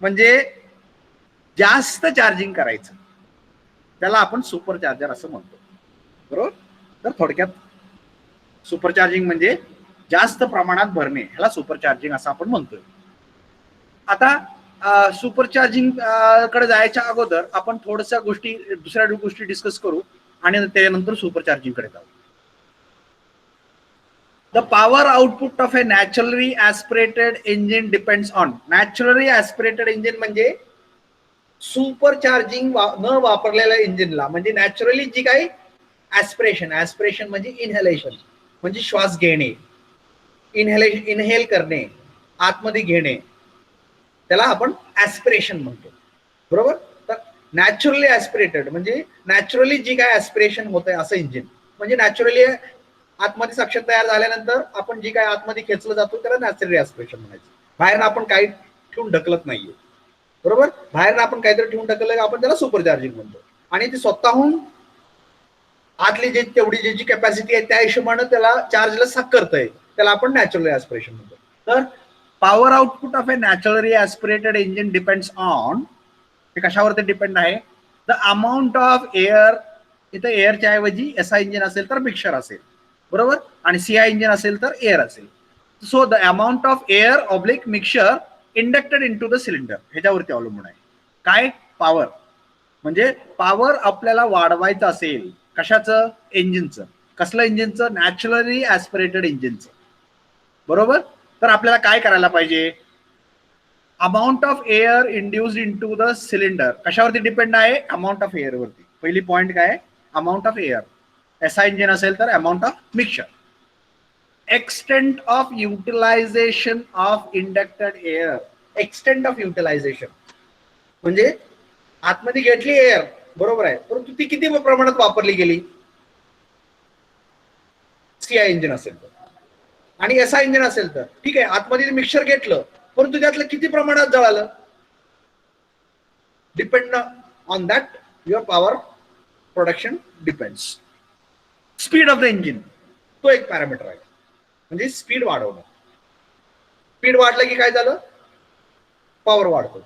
म्हणजे जास्त चार्जिंग करायचं, त्याला आपण सुपर चार्जर असं म्हणतो. बरोबर. तर थोडक्यात सुपरचार्जिंग म्हणजे जास्त प्रमाणात भरणे, ह्याला सुपरचार्जिंग असं आपण म्हणतोय. आता सुपरचार्जिंग कडे जायच्या अगोदर आपण थोड्याशा गोष्टी, दुसऱ्या गोष्टी डिस्कस करू आणि त्यानंतर सुपरचार्जिंग कडे जाऊ. The power output of a naturally aspirated engine depends on. Naturally aspirated engine म्हणजे सुपरचार्जिंग न वापरलेल्या इंजिनला, म्हणजे नॅचरली जी काही ऍस्पिरेशन म्हणजे इनहेलेशन, म्हणजे श्वास घेणे, इनहेल करणे, आतमध्ये घेणे, त्याला आपण ऍस्पिरेशन म्हणतो. बरोबर. तर नॅचरली ऍस्पिरेटेड म्हणजे नॅचरली जी काय ऍस्पिरेशन होत आहे असं इंजिन, म्हणजे नॅचरली आतमध्ये सक्शन तयार झाल्यानंतर आपण जी काय आतमध्ये खेचलं जातो त्याला नॅचरली ऍस्पिरेशन म्हणायचं. बाहेर आपण काही ठेवून ढकलत नाहीये. बरोबर. बाहेर आपण काहीतरी ठेवून ढकललं आपण त्याला सुपरचार्जिंग म्हणतो. आणि ते स्वतःहून आतली जे तेवढी जी कॅपॅसिटी आहे त्या हिशोबाने त्याला चार्जला सक करतंय, त्याला आपण नॅचरली ऍस्पिरेशन म्हणतो. तर power output of a naturally aspirated engine depends on, ते कशावरती डिपेंड आहे, द अमाऊंट ऑफ एअर. इथं एअरच्या ऐवजी SI इंजिन असेल तर मिक्सर असेल. बरोबर. आणि CI इंजिन असेल तर एअर असेल. So the amount of air oblique mixer inducted into the cylinder, ह्याच्यावरती अवलंबून आहे. काय? पॉवर. म्हणजे पॉवर आपल्याला वाढवायचं असेल कशाचं? इंजिनचं. कसलं इंजिनचं? नॅचरली ऍस्पिरेटेड इंजिनचं. बरोबर. तर आपल्याला काय करायला पाहिजे? Amount of air induced into the cylinder कशावरती डिपेंड आहे? अमाऊंट ऑफ एअर वरती. पहिली पॉइंट काय? Amount of air. SI engine असेल तर amount of mixer. Extent of utilisation of inducted air. Extent of utilisation म्हणजे आतमध्ये घेतली एअर, बरोबर आहे, परंतु ती किती प्रमाणात वापरली गेली? CI इंजिन असेल तर, आणि SI इंजिन असेल तर ठीक आहे, आतमध्ये मिक्सर घेतलं परंतु त्यातलं किती प्रमाणात जळालं? Depend on that your power production depends. Speed of the engine, तो एक पॅरामीटर आहे, म्हणजे स्पीड वाढवणं. स्पीड वाढलं की काय झालं, पॉवर वाढतो.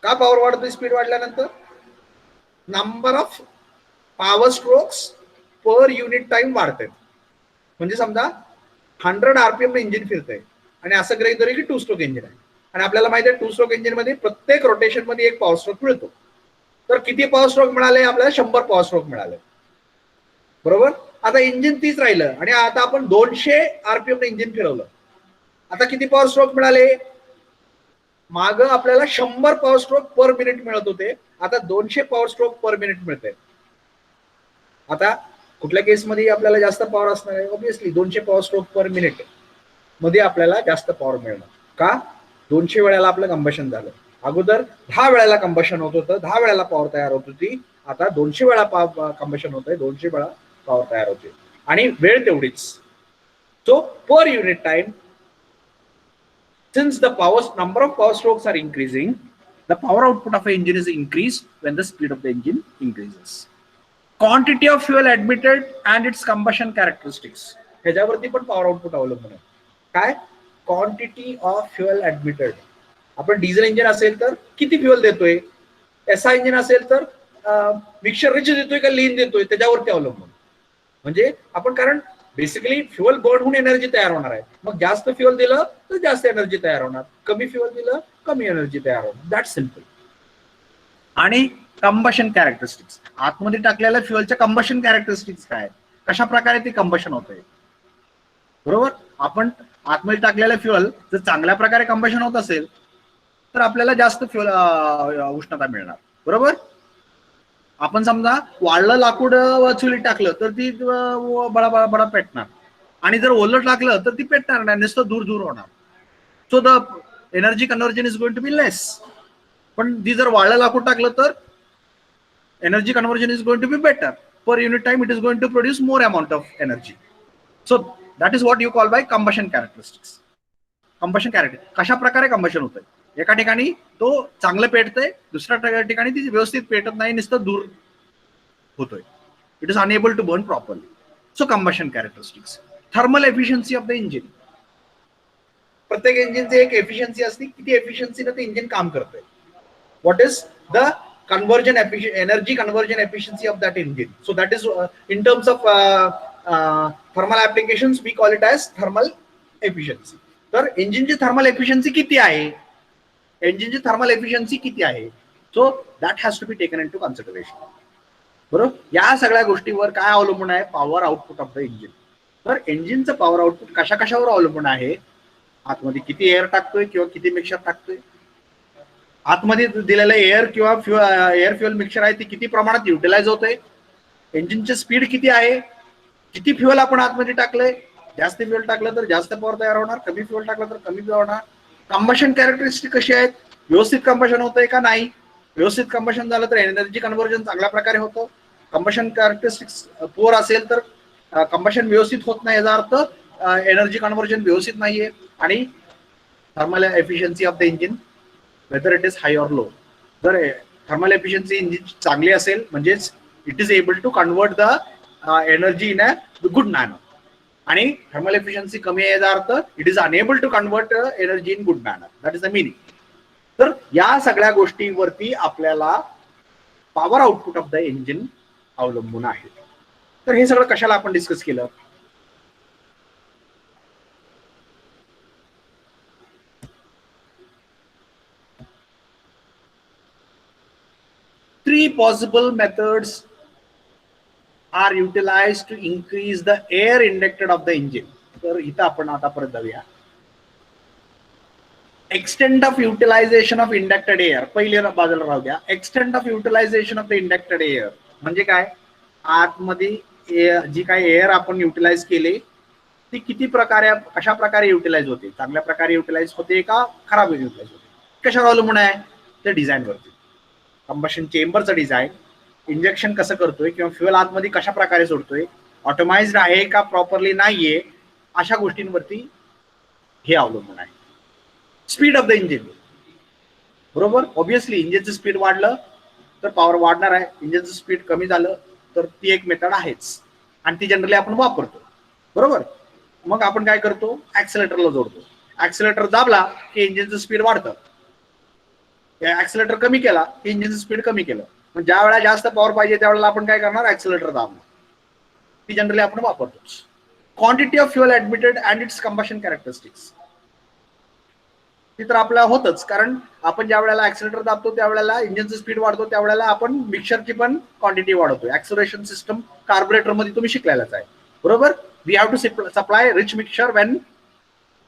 का पॉवर वाढतो स्पीड वाढल्यानंतर? Number of power strokes per unit time वाढतात. म्हणजे समजा 100 RPM इंजिन फिरतंय आणि असं गृहीत धरू की 2 स्ट्रोक इंजिन आहे, आणि आपल्याला माहिती आहे 2 स्ट्रोक इंजिन मध्ये प्रत्येक रोटेशन मध्ये एक पॉवर स्ट्रोक मिळतो. तर किती पॉवर स्ट्रोक मिळाले आपल्याला? 100 पॉवर स्ट्रोक मिळाले, बरोबर. आता इंजिन तीच राहिलं आणि आता आपण 200 RPM इंजिन फिरवलं. आता किती पॉवर स्ट्रोक मिळाले? माग आपल्याला 100 पॉवर स्ट्रोक पर मिनिट मिळत होते, आता 200 पॉवर स्ट्रोक पर मिनिट मिळते. आता कुठल्या केसमध्ये आपल्याला जास्त पॉवर असणार आहे? Obviously 200 power stroke per minute मध्ये आपल्याला जास्त पॉवर मिळणार. का? 200 वेळेला आपलं कंबशन झालं. अगोदर 10 वेळेला कंबशन होत होतं, 10 वेळेला पॉवर तयार होत होती. आता 200 वेळा कंबशन होत आहे, 200 वेळा पॉवर तयार होते, आणि वेळ तेवढीच. So per unit time, since the number of power strokes are increasing, the power output of an engine is increased when the speed of the engine increases. Quantity of fuel admitted and its combustion characteristics, ह्याच्यावरती पण power output अवलंबून आहे. काय? Quantity of fuel admitted. आपण diesel engine असेल तर किती fuel देतोय, एसआय इंजिन असेल तर मिक्सचर रिच देतोय का लीन देतोय, त्याच्यावरती अवलंबून. म्हणजे आपण, कारण बेसिकली फ्युएल बर्न होऊन एनर्जी तयार होणार आहे, मग जास्त फ्युएल दिलं तर जास्त एनर्जी तयार होणार, कमी फ्युएल दिलं कमी एनर्जी तयार होणार, दॅट सिम्पल. आणि कंबशन कॅरेक्टरिस्टिक्स, आतमध्ये टाकलेल्या फ्युएलच्या कंबशन कॅरेक्टरिस्टिक्स काय, कशा प्रकारे ते कंबशन होत आहे, बरोबर. आपण आतमध्ये टाकलेलं फ्युएल जर चांगल्या प्रकारे कंबशन होत असेल तर आपल्याला जास्त फ्युएल उष्णता मिळणार, बरोबर. आपण समजा वाळलं लाकूड चुलीत टाकलं तर ती बडा बडा बडा पेटणार, आणि जर ओलं टाकलं तर ती पेटणार नाही, नुसतं दूर दूर होणार. So the energy conversion is going to be less. पण ती जर वाळलं लाकूड टाकलं तर energy conversion is going to be better. Per unit time it is going to produce more amount of energy. So that is what you call by combustion characteristics. Combustion character कशा प्रकारे combustion होतंय, एका ठिकाणी तो चांगलं पेटतंय, दुसऱ्या ठिकाणी ती व्यवस्थित पेटत नाही, नुसतं दूर होतोय, it is unable to burn properly. So combustion characteristics. Thermal efficiency of the engine. प्रत्येक इंजिनची एक एफिशियन्सी असते, किती एफिशियन्सीने ते इंजिन काम करतंय. What is the conversion energy conversion efficiency of that engine? So that is in terms of thermal applications we call it as thermal efficiency. तर इंजिनची thermal efficiency किती आहे, इंजिनची थर्मल एफिशियन्सी किती आहे, so that has to be taken in to consideration, बरोबर. या सगळ्या गोष्टीवर काय अवलंबून आहे? Power output of the engine. तर इंजिनचं पॉवर आउटपुट कशा कशावर अवलंबून आहे? आतमध्ये किती एअर टाकतोय किंवा किती मिक्सचर टाकतोय, आतमध्ये दिलेलं एअर किंवा एअर फ्युएल मिक्सचर आहे ते किती प्रमाणात युटिलाइज होतंय, इंजिनची स्पीड किती आहे, किती फ्युएल आपण आतमध्ये टाकलंय, जास्त फ्युएल टाकलं तर जास्त पॉवर तयार होणार, कमी फ्युएल टाकलं तर कमी पॉवर होणार. कंबशन कॅरेक्टरिस्टिक कशी आहेत, व्यवस्थित कंबशन होतंय का नाही, व्यवस्थित कंबशन झालं तर एनर्जी कन्व्हर्जन चांगल्या प्रकारे होतं. कंबशन कॅरेक्टरिस्टिक्स पुअर असेल तर कंबशन व्यवस्थित होत नाही, याचा अर्थ एनर्जी कन्व्हर्जन व्यवस्थित नाहीये. आणि thermal efficiency of the engine whether it is high or low. जर थर्मल एफिशियन्सी इंजिन चांगली असेल म्हणजेच it is able to convert the energy in a good manner, आणि थर्मल एफिशियन्सी कमी आहे याचा अर्थ it is unable to convert energy in good manner, that is the meaning. तर या सगळ्या गोष्टींवरती आपल्याला power output of the engine अवलंबून आहे. तर हे सगळं कशाला आपण डिस्कस केलं? Three possible methods are utilized to increase the air injected of the engine. तर इथं आपण आता परत जाऊया. Extent of utilisation of inducted air पहिले बाजूला राहू द्या. Extent of utilisation of the inducted air म्हणजे काय? आतमध्ये जी काही एअर आपण युटिलाइज केली ती किती प्रकारे कशा प्रकारे युटिलाइज होते, चांगल्या प्रकारे युटिलाइज होते का खराब युटिलाइज होते, कशावर अवलंबून आहे? ते डिझाईनवरती. कंबशन चेंबरचं डिझाईन, इंजेक्शन कसं करतोय किंवा फ्युएल आतमध्ये कशा प्रकारे सोडतोय, ऑटोमाइज्ड आहे का प्रॉपरली नाहीये, अशा गोष्टींवरती हे अवलंबून आहे. स्पीड ऑफ द इंजिन, बरोबर. ऑब्विसली इंजिनचं स्पीड वाढलं तर पॉवर वाढणार आहे, इंजिनचं स्पीड कमी झालं तर ती एक मेथड आहेच. आणि ती जनरली आपण वापरतो, बरोबर. मग आपण काय करतो, ऍक्सिलेटरला जोडतो. ऍक्सिलेटर दाबला की इंजिनचं स्पीड वाढतं, ऍक्सिलेटर कमी केला की इंजिनचं स्पीड कमी केलं. मग ज्या वेळेला जास्त पॉवर पाहिजे त्यावेळेला आपण काय करणार, ऍक्सिलेटर दाबणार. ती जनरली आपण वापरतो. Quantity of fuel admitted and it's combustion characteristics, ती तर आपल्याला होतच, कारण आपण ज्या वेळेला ऍक्सिलेटर दाबतो त्यावेळेला इंजिनचं स्पीड वाढतो, त्यावेळेला आपण मिक्सरची पण क्वांटिटी वाढवतो. ऍक्सिलरेशन सिस्टम कार्बोरेटर मध्ये तुम्ही शिकलेलाच आहे, बरोबर. We have to supply rich mixture when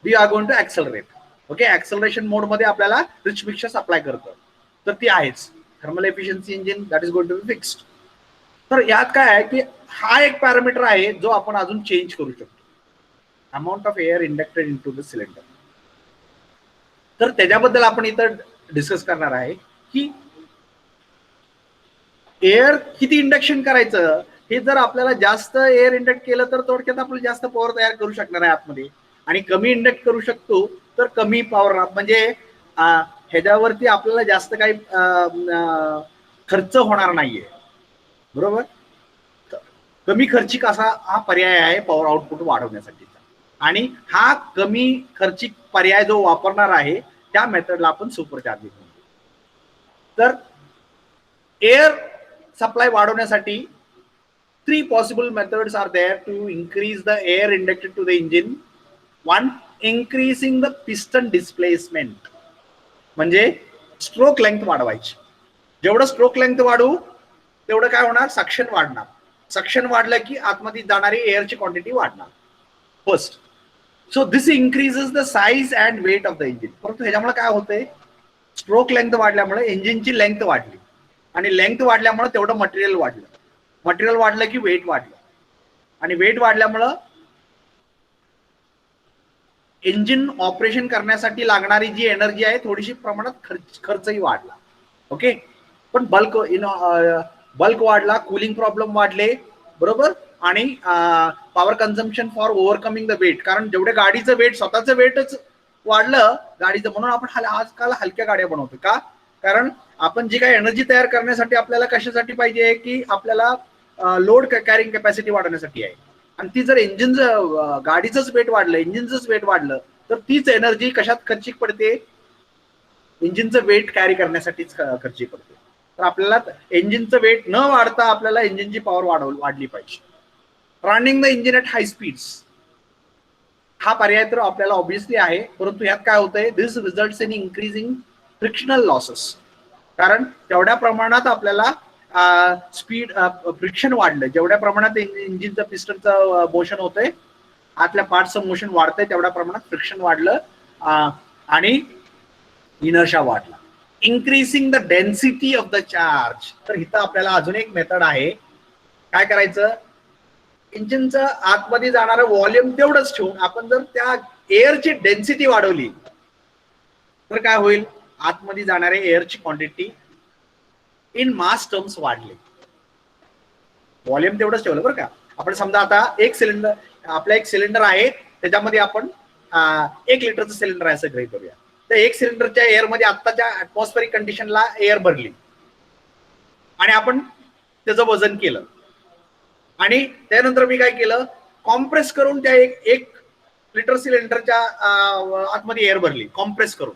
we are going to accelerate. Okay, acceleration mode मध्ये आपल्याला रिच मिक्सचर सप्लाय करतं, तर ती आहेच. Thermal efficiency engine that is going to be fixed. तर यात काय आहे की हा एक पॅरामीटर आहे जो आपण अजून चेंज करू शकतो, amount of air inducted into the cylinder. तर त्याच्याबद्दल आपण इथं डिस्कस करणार आहे की एअर किती इंडक्शन करायचं. हे जर आपल्याला जास्त एअर इंडक्ट केलं तर थोडक्यात आपल्याला जास्त पॉवर तयार करू शकणार आहे आतमध्ये, आणि कमी इंडक्ट करू शकतो तर कमी पॉवर, म्हणजे ह्याच्यावरती आपल्याला जास्त काही खर्च होणार नाहीये, बरोबर. कमी खर्चिक असा हा पर्याय आहे पॉवर आउटपुट वाढवण्यासाठी, आणि हा कमी खर्चिक पर्याय जो वापरणार आहे त्या मेथडला आपण सुपर चार्जिंग म्हणतो. तर एअर सप्लाय वाढवण्यासाठी 3 possible methods are there to increase the air inducted to the engine. 1, increasing the piston displacement, म्हणजे स्ट्रोक लेंथ वाढवायची. जेवढं स्ट्रोक लेंथ वाढवू तेवढं काय होणार, सक्शन वाढणार. सक्शन वाढलं की आतमध्ये जाणारी एअरची क्वांटिटी वाढणार, first. So this increases the size and weight of the engine. परंतु ह्याच्यामुळे काय होतंय, स्ट्रोक लेंथ वाढल्यामुळे इंजिनची लेंथ वाढली, आणि लेंथ वाढल्यामुळे तेवढं मटेरियल वाढलं. मटेरियल वाढलं की वेट वाढलं, आणि वेट वाढल्यामुळं इंजिन ऑपरेशन करण्यासाठी लागणारी जी एनर्जी आहे थोडीशी प्रमाणात खर्चही वाढला. ओके, पण बल्क वाढला, कूलिंग प्रॉब्लेम वाढले, बरोबर, आणि power consumption for overcoming the weight. कारण जेवढे गाडीचं वेट, स्वतःचं वेटच वाढलं गाडीचं, म्हणून आपण आजकाल हलक्या गाड्या बनवतो. का, कारण आपण जी काही एनर्जी तयार करण्यासाठी आपल्याला कशासाठी पाहिजे, की आपल्याला लोड कॅरिंग कॅपॅसिटी वाढवण्यासाठी आहे. आणि ती जर इंजिनचं गाडीचंच वेट वाढलं, इंजिनचंच वेट वाढलं, तर तीच एनर्जी कशात खर्चिक पडते, इंजिनचं वेट कॅरी करण्यासाठीच खर्चिक पडते. तर आपल्याला इंजिनचं वेट न वाढता आपल्याला इंजिनची पॉवर वाढली पाहिजे. Running the engine at high speeds, हा पर्याय तर आपल्याला ऑब्व्हियसली आहे, परंतु यात काय होतंय, this results in increasing frictional losses. कारण तेवढ्या प्रमाणात आपल्याला स्पीड फ्रिक्शन वाढलं, जेवढ्या प्रमाणात इंजिनचं पिस्टनचं मोशन होतंय, आतल्या पार्टचं मोशन वाढतंय, तेवढ्या प्रमाणात फ्रिक्शन वाढलं आणि इनर्शिया वाढला. Increasing the density of the charge. तर इथं आपल्याला अजून एक मेथड आहे. काय करायचं, इंजिनचं आतमध्ये जाणारं व्हॉल्यूम तेवढंच ठेवून आपण जर त्या एअरची डेन्सिटी वाढवली तर काय होईल, आतमध्ये जाणाऱ्या एअरची क्वांटिटी इन मास टर्म्स वाढली. व्हॉल्यूम तेवढंच ठेवलं बरं का. आपण समजा आता एक सिलेंडर आहे, त्याच्यामध्ये आपण 1 लिटरचं सिलेंडर आहे असं गृहीत करूया. तर 1 सिलेंडरच्या एअरमध्ये आत्ताच्या ऍटमॉस्फेरिक कंडिशनला एअर भरली, आणि आपण त्याचं वजन केलं, आणि त्यानंतर मी काय केलं, कॉम्प्रेस करून त्या 1 लिटर सिलेंडरच्या आतमध्ये एअर भरली, कॉम्प्रेस करून,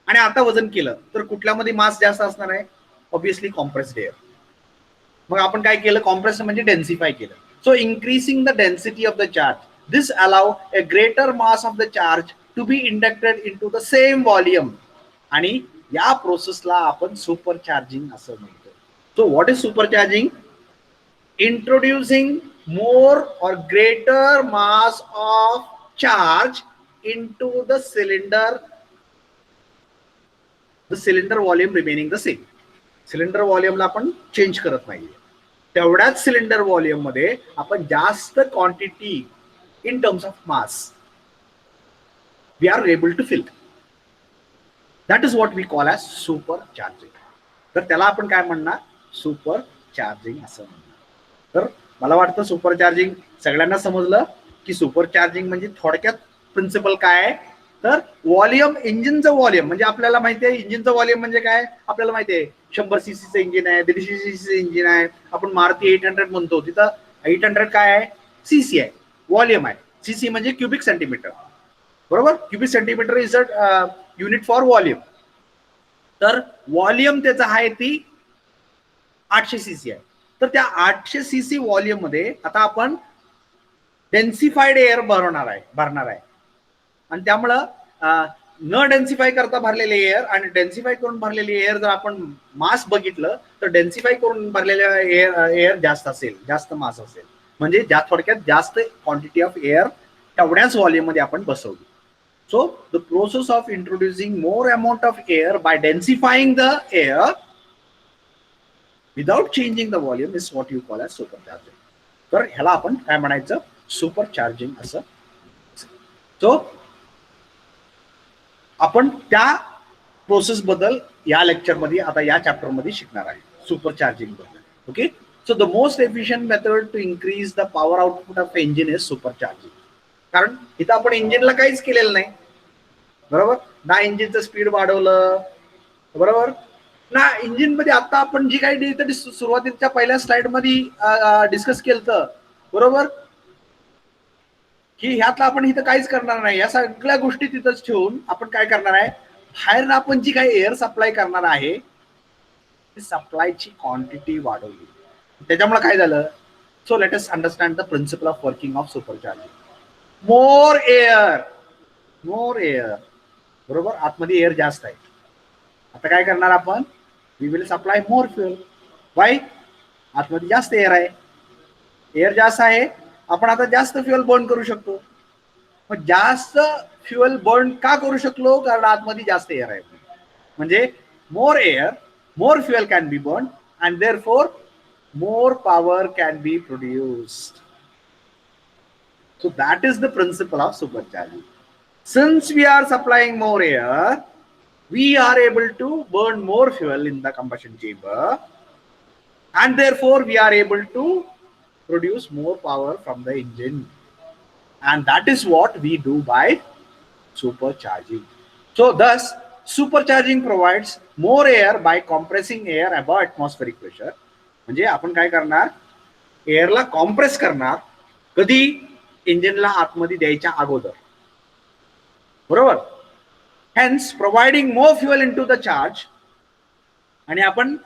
आणि आता वजन केलं, तर कुठल्यामध्ये मास जास्त असणार आहे, ऑब्व्हियसली कॉम्प्रेस्ड एअर. मग आपण काय केलं, कॉम्प्रेस म्हणजे डेन्सिफाय केलं. So increasing the density of the charge, this allow a greater mass of the charge to be inducted into the same volume, आणि या प्रोसेसला आपण सुपर चार्जिंग असं म्हणतो. So what is supercharging? Introducing more or greater mass of charge into the cylinder volume remaining the same. Cylinder व्हॉल्यूमला आपण change करत नाहीये, तेवढ्याच सिलेंडर व्हॉल्यूम मध्ये आपण जास्त quantity in terms of mass we are able to fill. That is what we call as supercharging. तर त्याला आपण काय म्हणणार, सुपर चार्जिंग असं म्हणणार. तर मला वाटतं सुपर चार्जिंग सगळ्यांना समजलं की सुपर चार्जिंग म्हणजे थोडक्यात प्रिन्सिपल काय आहे, तर व्हॉल्यूम, इंजिनचं व्हॉल्यूम, म्हणजे आपल्याला माहिती आहे इंजिनचं व्हॉल्यूम म्हणजे काय, आपल्याला माहिती आहे 100 सीसीचं इंजिन आहे, 150 सीसीचं इंजिन आहे, आपण मारुती 800 म्हणतो, तिथं 800 काय आहे, सीसी आहे, व्हॉल्यूम आहे. सीसी म्हणजे क्युबिक सेंटीमीटर, बरोबर. Cubic centimetre is a unit for volume. तर व्हॉल्यूम त्याचा आहे ती 800 सीसी आहे. तर त्या 800 सीसी व्हॉल्यूम मध्ये आता आपण डेन्सिफाईड एअर भरणार आहे. आणि त्यामुळं न डेन्सिफाय करता भरलेले एअर आणि डेन्सिफाय करून भरलेली एअर जर आपण मास बघितलं तर डेन्सिफाय करून भरलेल्या एअर जास्त असेल, जास्त मास असेल. म्हणजे थोडक्यात जास्त क्वांटिटी ऑफ एअर तेवढ्याच व्हॉल्यूम मध्ये आपण बसवली. So the process of introducing more amount of air by densifying the air without changing the volume is what you call as supercharging. तर ह्याला आपण काय म्हणायचं, सुपरचार्जिंग असं. सो आपण त्या प्रोसेस बद्दल या लेक्चर मध्ये, आता या चॅप्टर मध्ये शिकणार आहे, सुपरचार्जिंग बद्दल. Okay. So the most efficient method to increase the power output of engine is supercharging. कारण इथं आपण इंजिनला काहीच केलेलं नाही, बरोबर. ना इंजिनचं स्पीड वाढवलं, बरोबर ना. इंजिन मध्ये आता आपण जी काही सुरुवातीच्या पहिल्या स्लाइड मध्ये डिस्कस केलं, बरोबर, की ह्यातलं आपण इथं काहीच करणार नाही. या सगळ्या गोष्टी तिथंच ठेवून आपण काय करणार आहे, बाहेर आपण जी काही एअर सप्लाय करणार आहे सप्लायची क्वांटिटी वाढवली. त्याच्यामुळे काय झालं, so let us understand the principle of working of supercharging. More air, बरोबर. आतमध्ये एअर जास्त आहे. आता काय करणार आपण, we will supply more fuel. Why, आतमध्ये जास्त एअर आहे, एअर जास्त आहे, आपण आता जास्त फ्युएल बर्न करू शकतो. मग जास्त फ्युएल बर्न का करू शकलो, कारण आतमध्ये जास्त एअर आहे. म्हणजे more air, more fuel can be burn and therefore more power can be produced. So that is the principle of supercharging. Since we are supplying more air, we are able to burn more fuel in the combustion chamber, and therefore we are able to produce more power from the engine. And that is what we do by supercharging. So thus, supercharging provides more air by compressing air above atmospheric pressure. म्हणजे आपण काय करणार, एअरला compress करणार. कधी, इंजिनला आतमध्ये द्यायच्या अगोदर, बरोबर. Hence providing more fuel into the charge. आणि आपण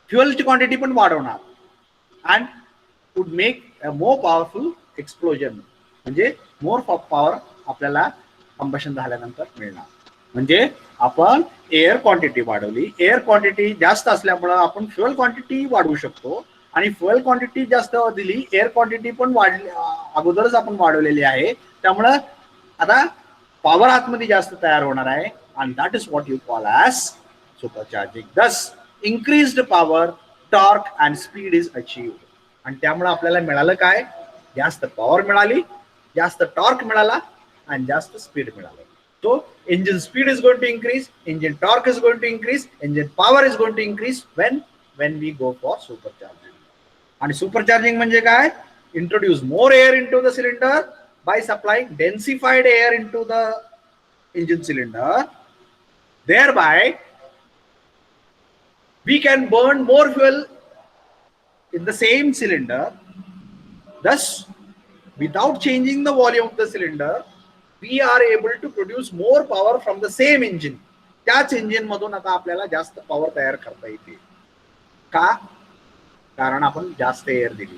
फ्युएलची क्वांटिटी पण वाढवणार and would make a more powerful explosion. म्हणजे मोर पॉवर आपल्याला कंबशन झाल्यानंतर मिळणार. म्हणजे आपण एअर क्वांटिटी वाढवली, एअर क्वांटिटी जास्त असल्यामुळे आपण फ्युएल क्वांटिटी वाढवू शकतो. आणि फ्युएल क्वांटिटी जास्त दिली, एअर क्वांटिटी पण वाढली, अगोदरच आपण वाढवलेली आहे. त्यामुळं आता पॉवर आतमध्ये जास्त तयार होणार आहे. आणि that is what you call as supercharging. Thus increased power, torque and speed is achieved. आणि त्यामुळे आपल्याला मिळालं काय, जास्त पॉवर मिळाली, जास्त टॉर्क मिळाला आणि जास्त स्पीड मिळालं. So engine speed is going to increase, engine torque is going to increase, engine power is going to increase when we go for supercharging. And supercharging म्हणजे काय, introduce more air into the cylinder by supplying densified air into the engine cylinder. Thereby we can burn more fuel in the same cylinder. Thus, without changing the volume of the cylinder, we are able to produce more power from the same engine. त्याच engine मधून आता आपल्याला जास्त power तयार करता येते. का, कारण आपण जास्त एअर दिली.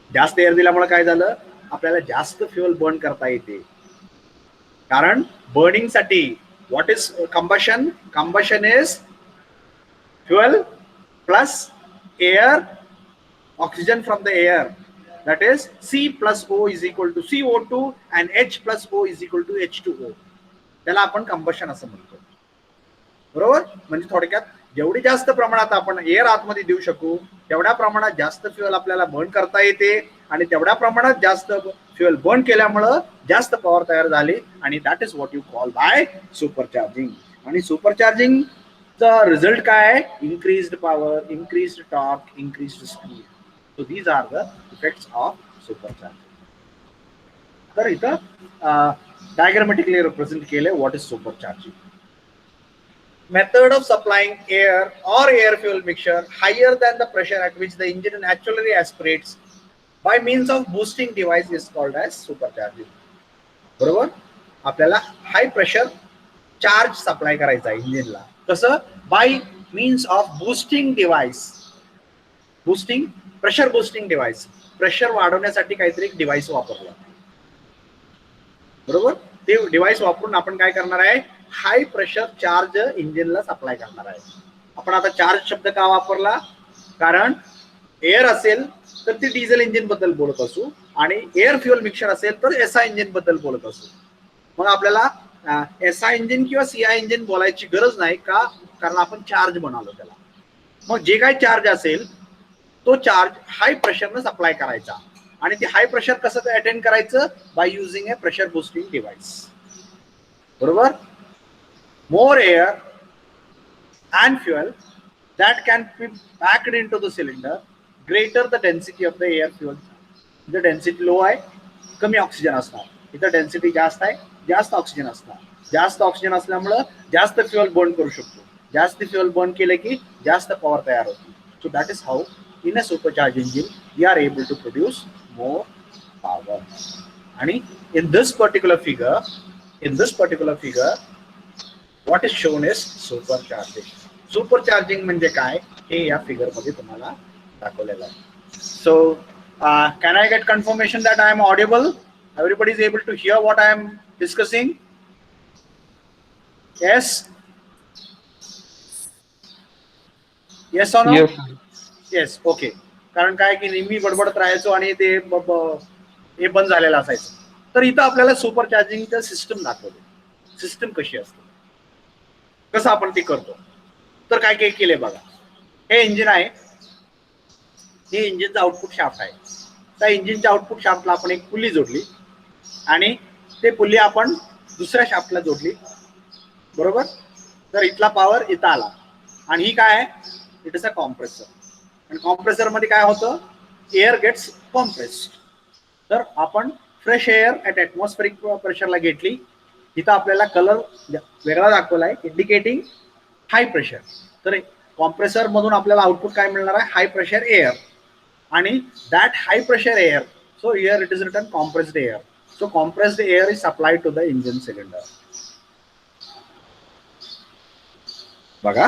जास्त एअर दिल्यामुळे काय झालं, आपल्याला जास्त फ्युएल बर्न करता येते. कारण बर्निंग साठी what is combustion, combustion is fuel plus air, oxygen from the air. That is C plus O is equal to CO2 and H plus O is equal to H2O. त्याला आपण combustion असं म्हणतो, बरोबर. म्हणजे थोडक्यात जेवढी जास्त प्रमाणात आपण एअर आतमध्ये देऊ शकू तेवढ्या प्रमाणात जास्त फ्युएल आपल्याला बर्न करता येते. आणि तेवढ्या प्रमाणात जास्त फ्युएल बर्न केल्यामुळं जास्त पॉवर तयार झाली. आणि that is what you call by supercharging. आणि सुपरचार्जिंगचा रिझल्ट काय आहे, increased power, increased torque, increased speed. So these are the effects of supercharging. तर इथं diagrammatically represent केले what is supercharging. Method of supplying air or air fuel mixture higher than the pressure at which the engine naturally aspirates bye means of boosting device is called as supercharging. बरोबर. आपल्याला high pressure charge supply करायचा आहे इंजिनला. कसं? Bye means of boosting device. Boosting, pressure boosting device. Pressure वाढवण्यासाठी काहीतरी एक device वापरलं. बरोबर. ते डिव्हाइस वापरून आपण काय करणार आहे? हाय प्रेशर चार्ज इंजिनला सप्लाय करणार आहे. आपण आता चार्ज शब्द का वापरला? कारण एअर असेल तर ती डिझेल इंजिन बद्दल बोलत असू आणि एअर फ्युअल मिक्सर असेल तर एसआय इंजिन बद्दल बोलत असू. मग आपल्याला एसआय इंजिन किंवा सीआय इंजिन बोलायची गरज नाही का? कारण आपण चार्ज म्हणालो त्याला. मग जे काही चार्ज असेल तो चार्ज हाय प्रेशरनं सप्लाय करायचा आणि ते हाय प्रेशर कसं अटेंड करायचं? By using A pressure boosting device. बरोबर. मोर air and fuel that can be packed into the cylinder, greater the density of the air fuel. इथं डेन्सिटी लो आहे, कमी ऑक्सिजन असणार. इथं डेन्सिटी जास्त आहे, जास्त ऑक्सिजन असणार. जास्त ऑक्सिजन असल्यामुळं जास्त फ्युअल बर्न करू शकतो. जास्त फ्युअल बर्न केले की जास्त पॉवर तयार होते. So that is how in a supercharge engine we are able to produce more power. आणि in this particular figure what is shown is supercharging. Supercharging म्हणजे काय हे या फिगर मध्ये तुम्हाला दाखवलेलं आहे. So can I get confirmation that I am audible? Everybody is able to hear what I am discussing? Yes? Yes or no? Yes, sir. Yes. Okay. कारण काय की नेहमी बडबडत राहायचो आणि ते हे बंद झालेलं असायचं. तर इथं आपल्याला सुपरचार्जिंगचं सिस्टम दाखवलं. सिस्टम कशी असते, कसं आपण ते करतो. तर काय काय केले बघा. हे इंजिन आहे, हे इंजिनचं आउटपुट शाफ्ट आहे. त्या इंजिनच्या आउटपुट शाफ्टला आपण एक पुल्ली जोडली आणि ते पुल्ली आपण दुसऱ्या शाफ्टला जोडली. बरोबर. तर इथला पॉवर इथं आला आणि ही काय आहे? It is a compressor. आणि कॉम्प्रेसर मध्ये काय होतं? Air gets compressed. तर आपण फ्रेश एअर ॲट ॲटमॉस्फेरिक प्रेशरला घेतली. इथं आपल्याला कलर वेगळा दाखवला आहे, इंडिकेटिंग हाय प्रेशर. तर कॉम्प्रेसर मधून आपल्याला आउटपुट काय मिळणार आहे? High pressure air. आणि that high pressure air, so here it is written compressed air. So compressed air is supplied to the engine cylinder. बघा,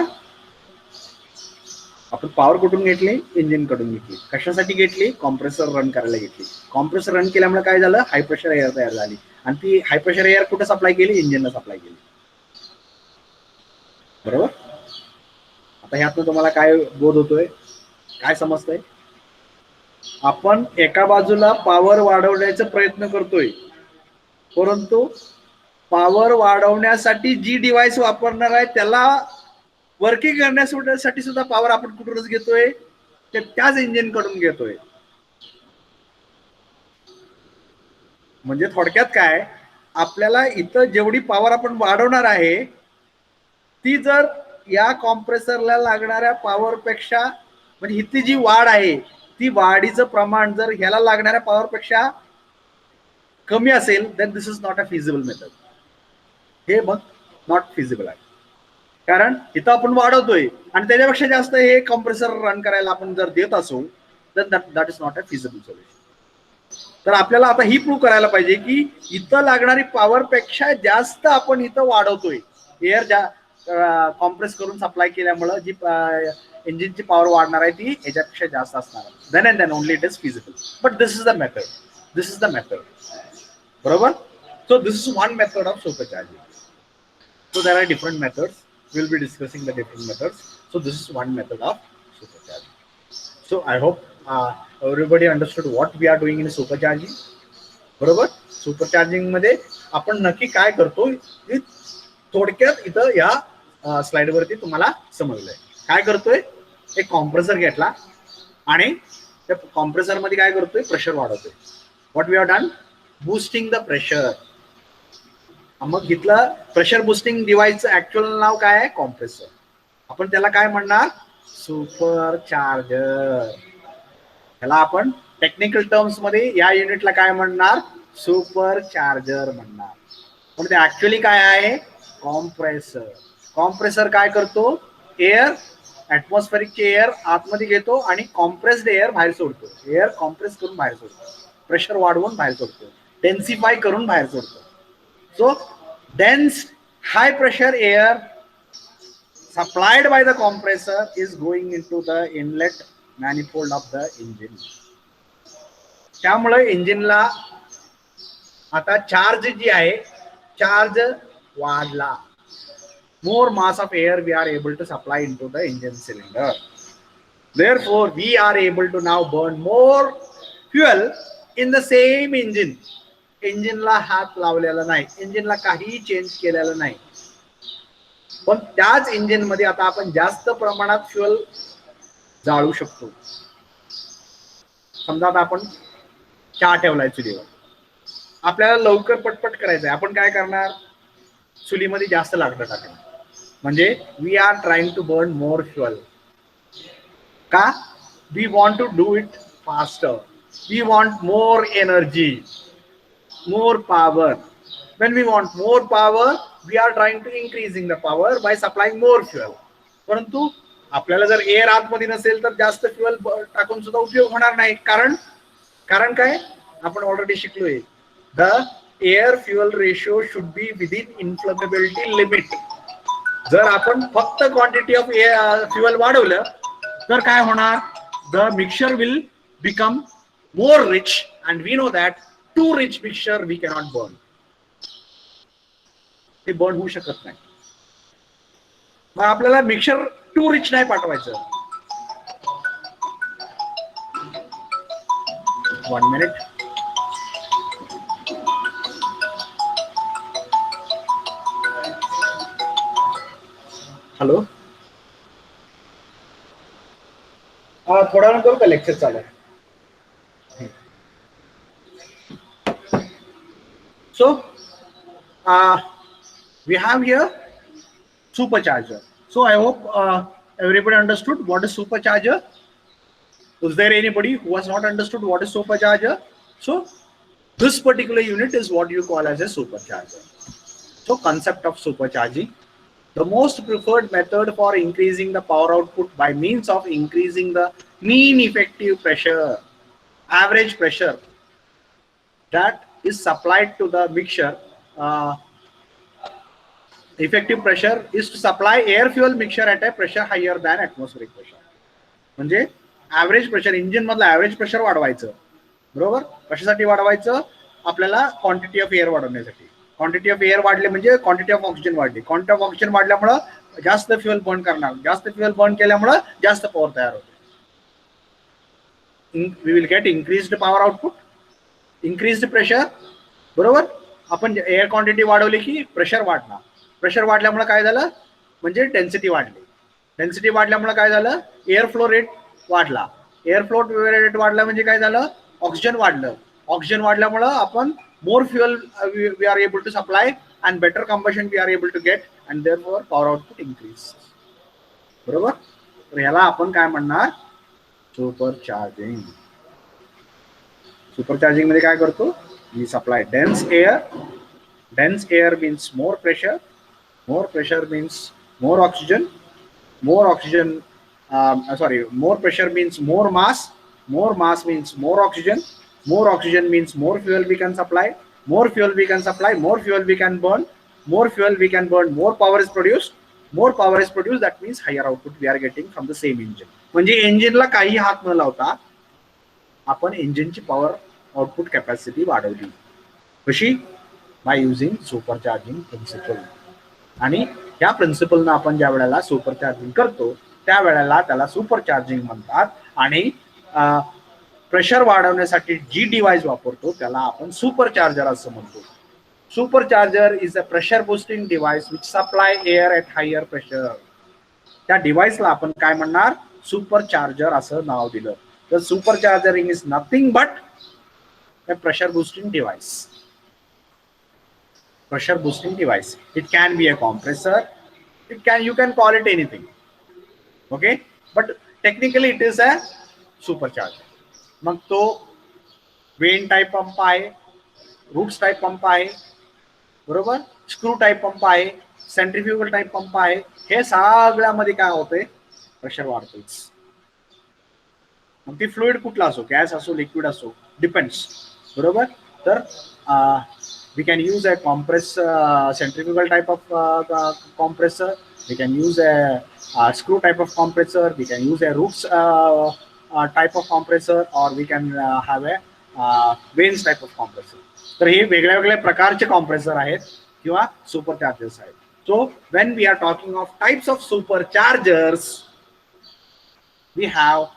आपण पॉवर कुठून घेतली? इंजिन कडून घेतली. कशासाठी घेतली? कॉम्प्रेसर रन करायला घेतली. कॉम्प्रेसर रन केल्यामुळे काय झालं? हाय प्रेशर एअर तयार झाली आणि ती हाय प्रेशर एअर कुठे सप्लाय केली? इंजिनला सप्लाय केली. बरोबर. आता ह्यातनं तुम्हाला काय बोध होतोय? काय समजतंय? आपण एका बाजूला पॉवर वाढवण्याचा प्रयत्न करतोय, परंतु पॉवर वाढवण्यासाठी जी डिव्हाइस वापरणार आहे त्याला वर्किंग करण्यासाठी सुद्धा पॉवर आपण कुठूनच घेतोय? त्याच इंजिन कडून घेतोय. म्हणजे थोडक्यात काय, आपल्याला इथं जेवढी पॉवर आपण वाढवणार आहे ती जर या कॉम्प्रेसरला लागणाऱ्या पॉवर पेक्षा, म्हणजे इथली जी वाढ आहे ती वाढीचं प्रमाण जर ह्याला लागणाऱ्या पॉवर पेक्षा कमी असेल then this is not a feasible method. हे मग नॉट फिजिबल आहे. कारण इथं आपण वाढवतोय आणि त्याच्यापेक्षा जास्त हे कॉम्प्रेसर रन करायला आपण जर देत असू तर that is not a feasible solution. तर आपल्याला आता ही प्रूव्ह करायला पाहिजे की इथं लागणारी पॉवर पेक्षा जास्त आपण इथं वाढवतोय. एअर कॉम्प्रेस करून सप्लाय केल्यामुळे जी इंजिनची पॉवर वाढणार आहे ती याच्यापेक्षा जास्त असणार. Then and then only it is feasible. But this is the method. बरोबर. So this is one method of supercharging. So there are different methods. We'll be discussing the different methods. So this is one method of supercharging. So I hope everybody understood what we are doing in supercharging. बरोबर. Supercharging मध्ये आपण नक्की काय करतो हे थोडक्यात इथं या स्लाइड वरती तुम्हाला समजलंय. काय करतोय? एक कॉम्प्रेसर घेतला आणि त्या कॉम्प्रेसर मध्ये काय करतोय? प्रेशर वाढवतोय. What we have done? Boosting the pressure. मग घेतलं प्रेशर बुस्टिंग डिव्हाइसचं ऍक्च्युअल नाव काय आहे? कॉम्प्रेसर. आपण त्याला काय म्हणणार? सुपरचार्जर. त्याला आपण टेक्निकल टर्म्स मध्ये या युनिटला काय म्हणणार? सुपरचार्जर म्हणणार. पण ते ऍक्च्युअली काय आहे? कॉम्प्रेसर. कॉम्प्रेसर काय करतो? एअर ऍटमॉस्फेरिक एअर आतमध्ये घेतो आणि कॉम्प्रेस्ड एअर बाहेर सोडतो. एअर कॉम्प्रेस करून बाहेर सोडतो, प्रेशर वाढवून बाहेर सोडतो, डेन्सिफाय करून बाहेर सोडतो. So dense high pressure air supplied by the compressor is going into the inlet manifold of the engine. त्यामुळे इंजिनला आता चार्ज जी आहे, चार्ज वाढला. more mass of air we are able to supply into the engine cylinder. Therefore we are able to now burn more fuel in the same engine. इंजिनला हात लावलेला नाही, इंजिनला काही change केलेलं नाही, पण त्याच इंजिन मध्ये आता आपण जास्त प्रमाणात फ्युएल जाळू शकतो. समजा आता आपण चहा ठेवलाय चुलीवर, आपल्याला लवकर पटपट करायचंय, आपण काय करणार, चुलीमध्ये जास्त लाकडं टाकणार. म्हणजे we are trying to burn more fuel. का? We want to do it faster, we want more energy, more power. When we want more power, we are trying to increasing the power by supplying more fuel. परंतु आपल्याला जर air आतमध्ये नसेल तर जास्त fuel टाकून सुद्धा उपयोग होणार नाही. कारण काय, आपण ऑलरेडी शिकलोय, the air fuel ratio should be within inflammability limit. जर आपण फक्त क्वांटिटी ऑफ फ्युएल वाढवलं तर काय होणार, the mixture will become more rich and we know that too rich mixture we cannot burn. ते बर्न होऊ शकत नाही. मग आपल्याला मिक्सचर टू रिच नाही पाठवायचं. 1 minute. हॅलो, थोड्या वेळ करू का, लेक्चर चालू आहे. So we have here supercharger. So I hope everybody understood what is supercharger. Was there anybody who has not understood what is supercharger? So this particular unit is what you call as a supercharger. So concept of supercharging: the most preferred method for increasing the power output by means of increasing the mean effective pressure, average pressure that is supplied to the mixture. Effective pressure is to supply air fuel mixture at a pressure higher than atmospheric pressure. म्हणजे average pressure, engine मधलं average pressure वाढवायचं. बरोबर, कशासाठी वाढवायचं, आपल्याला quantity of air वाढवण्यासाठी. Quantity of air वाढले म्हणजे क्वांटिटी ऑफ ऑक्सिजन वाढली. क्वांटिटी ऑफ ऑक्सिजन वाढल्यामुळं जास्त फ्युएल बर्न करणार, जास्त फ्युएल बर्न केल्यामुळं जास्त पॉवर तयार होते. We will get increased power output, increased pressure. बरोबर, आपण एअर क्वांटिटी वाढवली की प्रेशर वाढणार. प्रेशर वाढल्यामुळे काय झालं, म्हणजे डेन्सिटी वाढली. डेन्सिटी वाढल्यामुळे काय झालं, एअर फ्लो रेट वाढला. एअर फ्लो रेट वाढला म्हणजे काय झालं, ऑक्सिजन वाढलं. ऑक्सिजन वाढल्यामुळे आपण more fuel we are able to supply and better combustion we are able to get and therefore power output increase. बरोबर, तर ह्याला आपण काय म्हणणार, सुपरचार्जिंग. सुपरचार्जिंग मध्ये काय करतो, we supply dense air. Dense air means more pressure. More pressure means more oxygen. More oxygen, more pressure means more mass. More mass means more oxygen. More oxygen means more fuel we can supply. More fuel we can supply, more fuel we can burn. More fuel we can burn, more power is produced. More power is produced, that means higher output we are getting from the same engine. म्हणजे इंजिनला काही हात न लावता आपण इंजिनची power output capacity वाढवली. कशी? By using supercharging principle. आणि या प्रिन्सिपलनं आपण ज्या वेळेला सुपरचार्जिंग करतो त्या वेळेला त्याला सुपरचार्जिंग म्हणतात. आणि प्रेशर वाढवण्यासाठी जी डिव्हाइस वापरतो त्याला आपण सुपरचार्जर असं म्हणतो. Supercharger is a pressure boosting device which supply air at higher pressure. त्या डिव्हाइसला आपण काय म्हणणार, सुपरचार्जर असं नाव दिलं. तर supercharging is nothing but a pressure boosting device. Pressure boosting device. It can be a compressor. You can call it anything. Okay, but technically it is a supercharger. मग तो वेन टाइप पंप आहे, roots type pump आहे, बरोबर, screw type pump आहे, centrifugal type pump आहे. हे सगळ्यामध्ये काय होते, प्रेशर वाढतोच. मग ती फ्लुइड कुठला असो, गॅस असो, लिक्विड असो, डिपेंड्स. बरोबर. तर we can use a centrifugal type of compressor. We can use a screw type of compressor. We can use a roots type of compressor, or we can have a vanes type of compressor. तर हे वेगळ्या वेगळ्या प्रकारचे compressor आहेत किंवा Superchargers आहेत. So when we are talking of types of superchargers, we have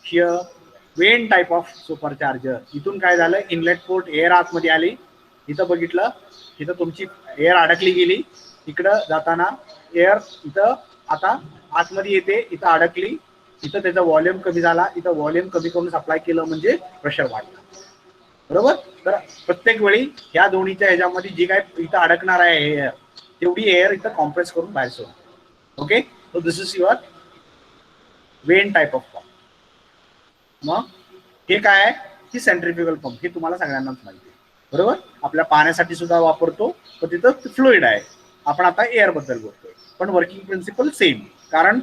here Wien type of supercharger. इथून काय झालं, इनलेट पोर्ट एअर आतमध्ये आली, इथं बघितलं, इथं तुमची एअर अडकली गेली, इकडं जाताना एअर इथं आता आतमध्ये येते, इथं अडकली, इथं त्याचा व्हॉल्यूम कमी झाला, इथं व्हॉल्यूम कमी करून सप्लाय केलं म्हणजे प्रेशर वाढलं. बरोबर. तर प्रत्येक वेळी या दोन्हीच्या ह्याच्यामध्ये जी काय इथं अडकणार आहे एअर, तेवढी एअर इथं कॉम्प्रेस करून बाहेर सोडतो. Okay. So this is your Wien type of pump. मग हे काय आहे की सेंट्रिफ्युगल पंप, हे तुम्हाला सगळ्यांनाच माहिती आहे. बरोबर. आपल्या पाण्यासाठी सुद्धा वापरतो, पण तिथं फ्लुइड आहे. आपण आता एअर बद्दल बोलतोय, पण वर्किंग प्रिन्सिपल सेम, कारण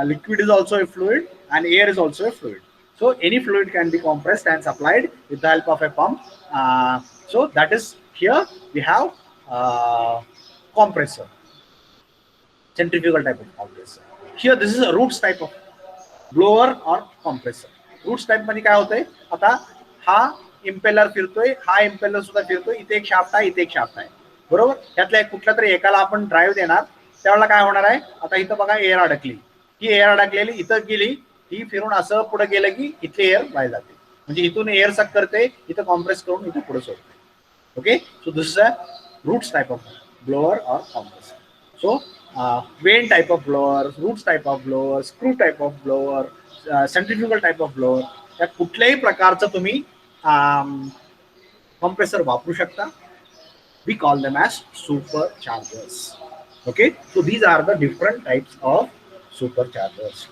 liquid is also a fluid and air is also a fluid. So any fluid can be compressed and supplied with the help of a pump. So that is, here we have compressor, centrifugal type of compressor. Here this is a roots type of blower or compressor. Roots type मध्ये काय होतंय, आता हा impeller फिरतोय, हा impeller सुद्धा फिरतोय, इथे एक शाफ्ट आहे, इथे एक शाफ्ट आहे. बरोबर. त्यातल्या कुठल्या तरी एकाला आपण ड्राईव्ह देणार, त्यावेळेला काय होणार आहे, आता इथं बघा एअर अडकली, ही एअर अडकलेली इथं गेली, ही फिरून असं पुढे गेलं की इथली एअर बाहेर जाते, म्हणजे इथून एअर सक करते, इथं कॉम्प्रेस करून इथं पुढे सोडते. Okay. So this is a roots type of blower or compressor. So vane type of blower, roots type of blower, screw type of blower, centrifugal type of blower, या कुठल्याही प्रकारचं तुम्ही कॉम्प्रेसर वापरू शकता. We call them as superchargers. Okay. So these are the different types of superchargers.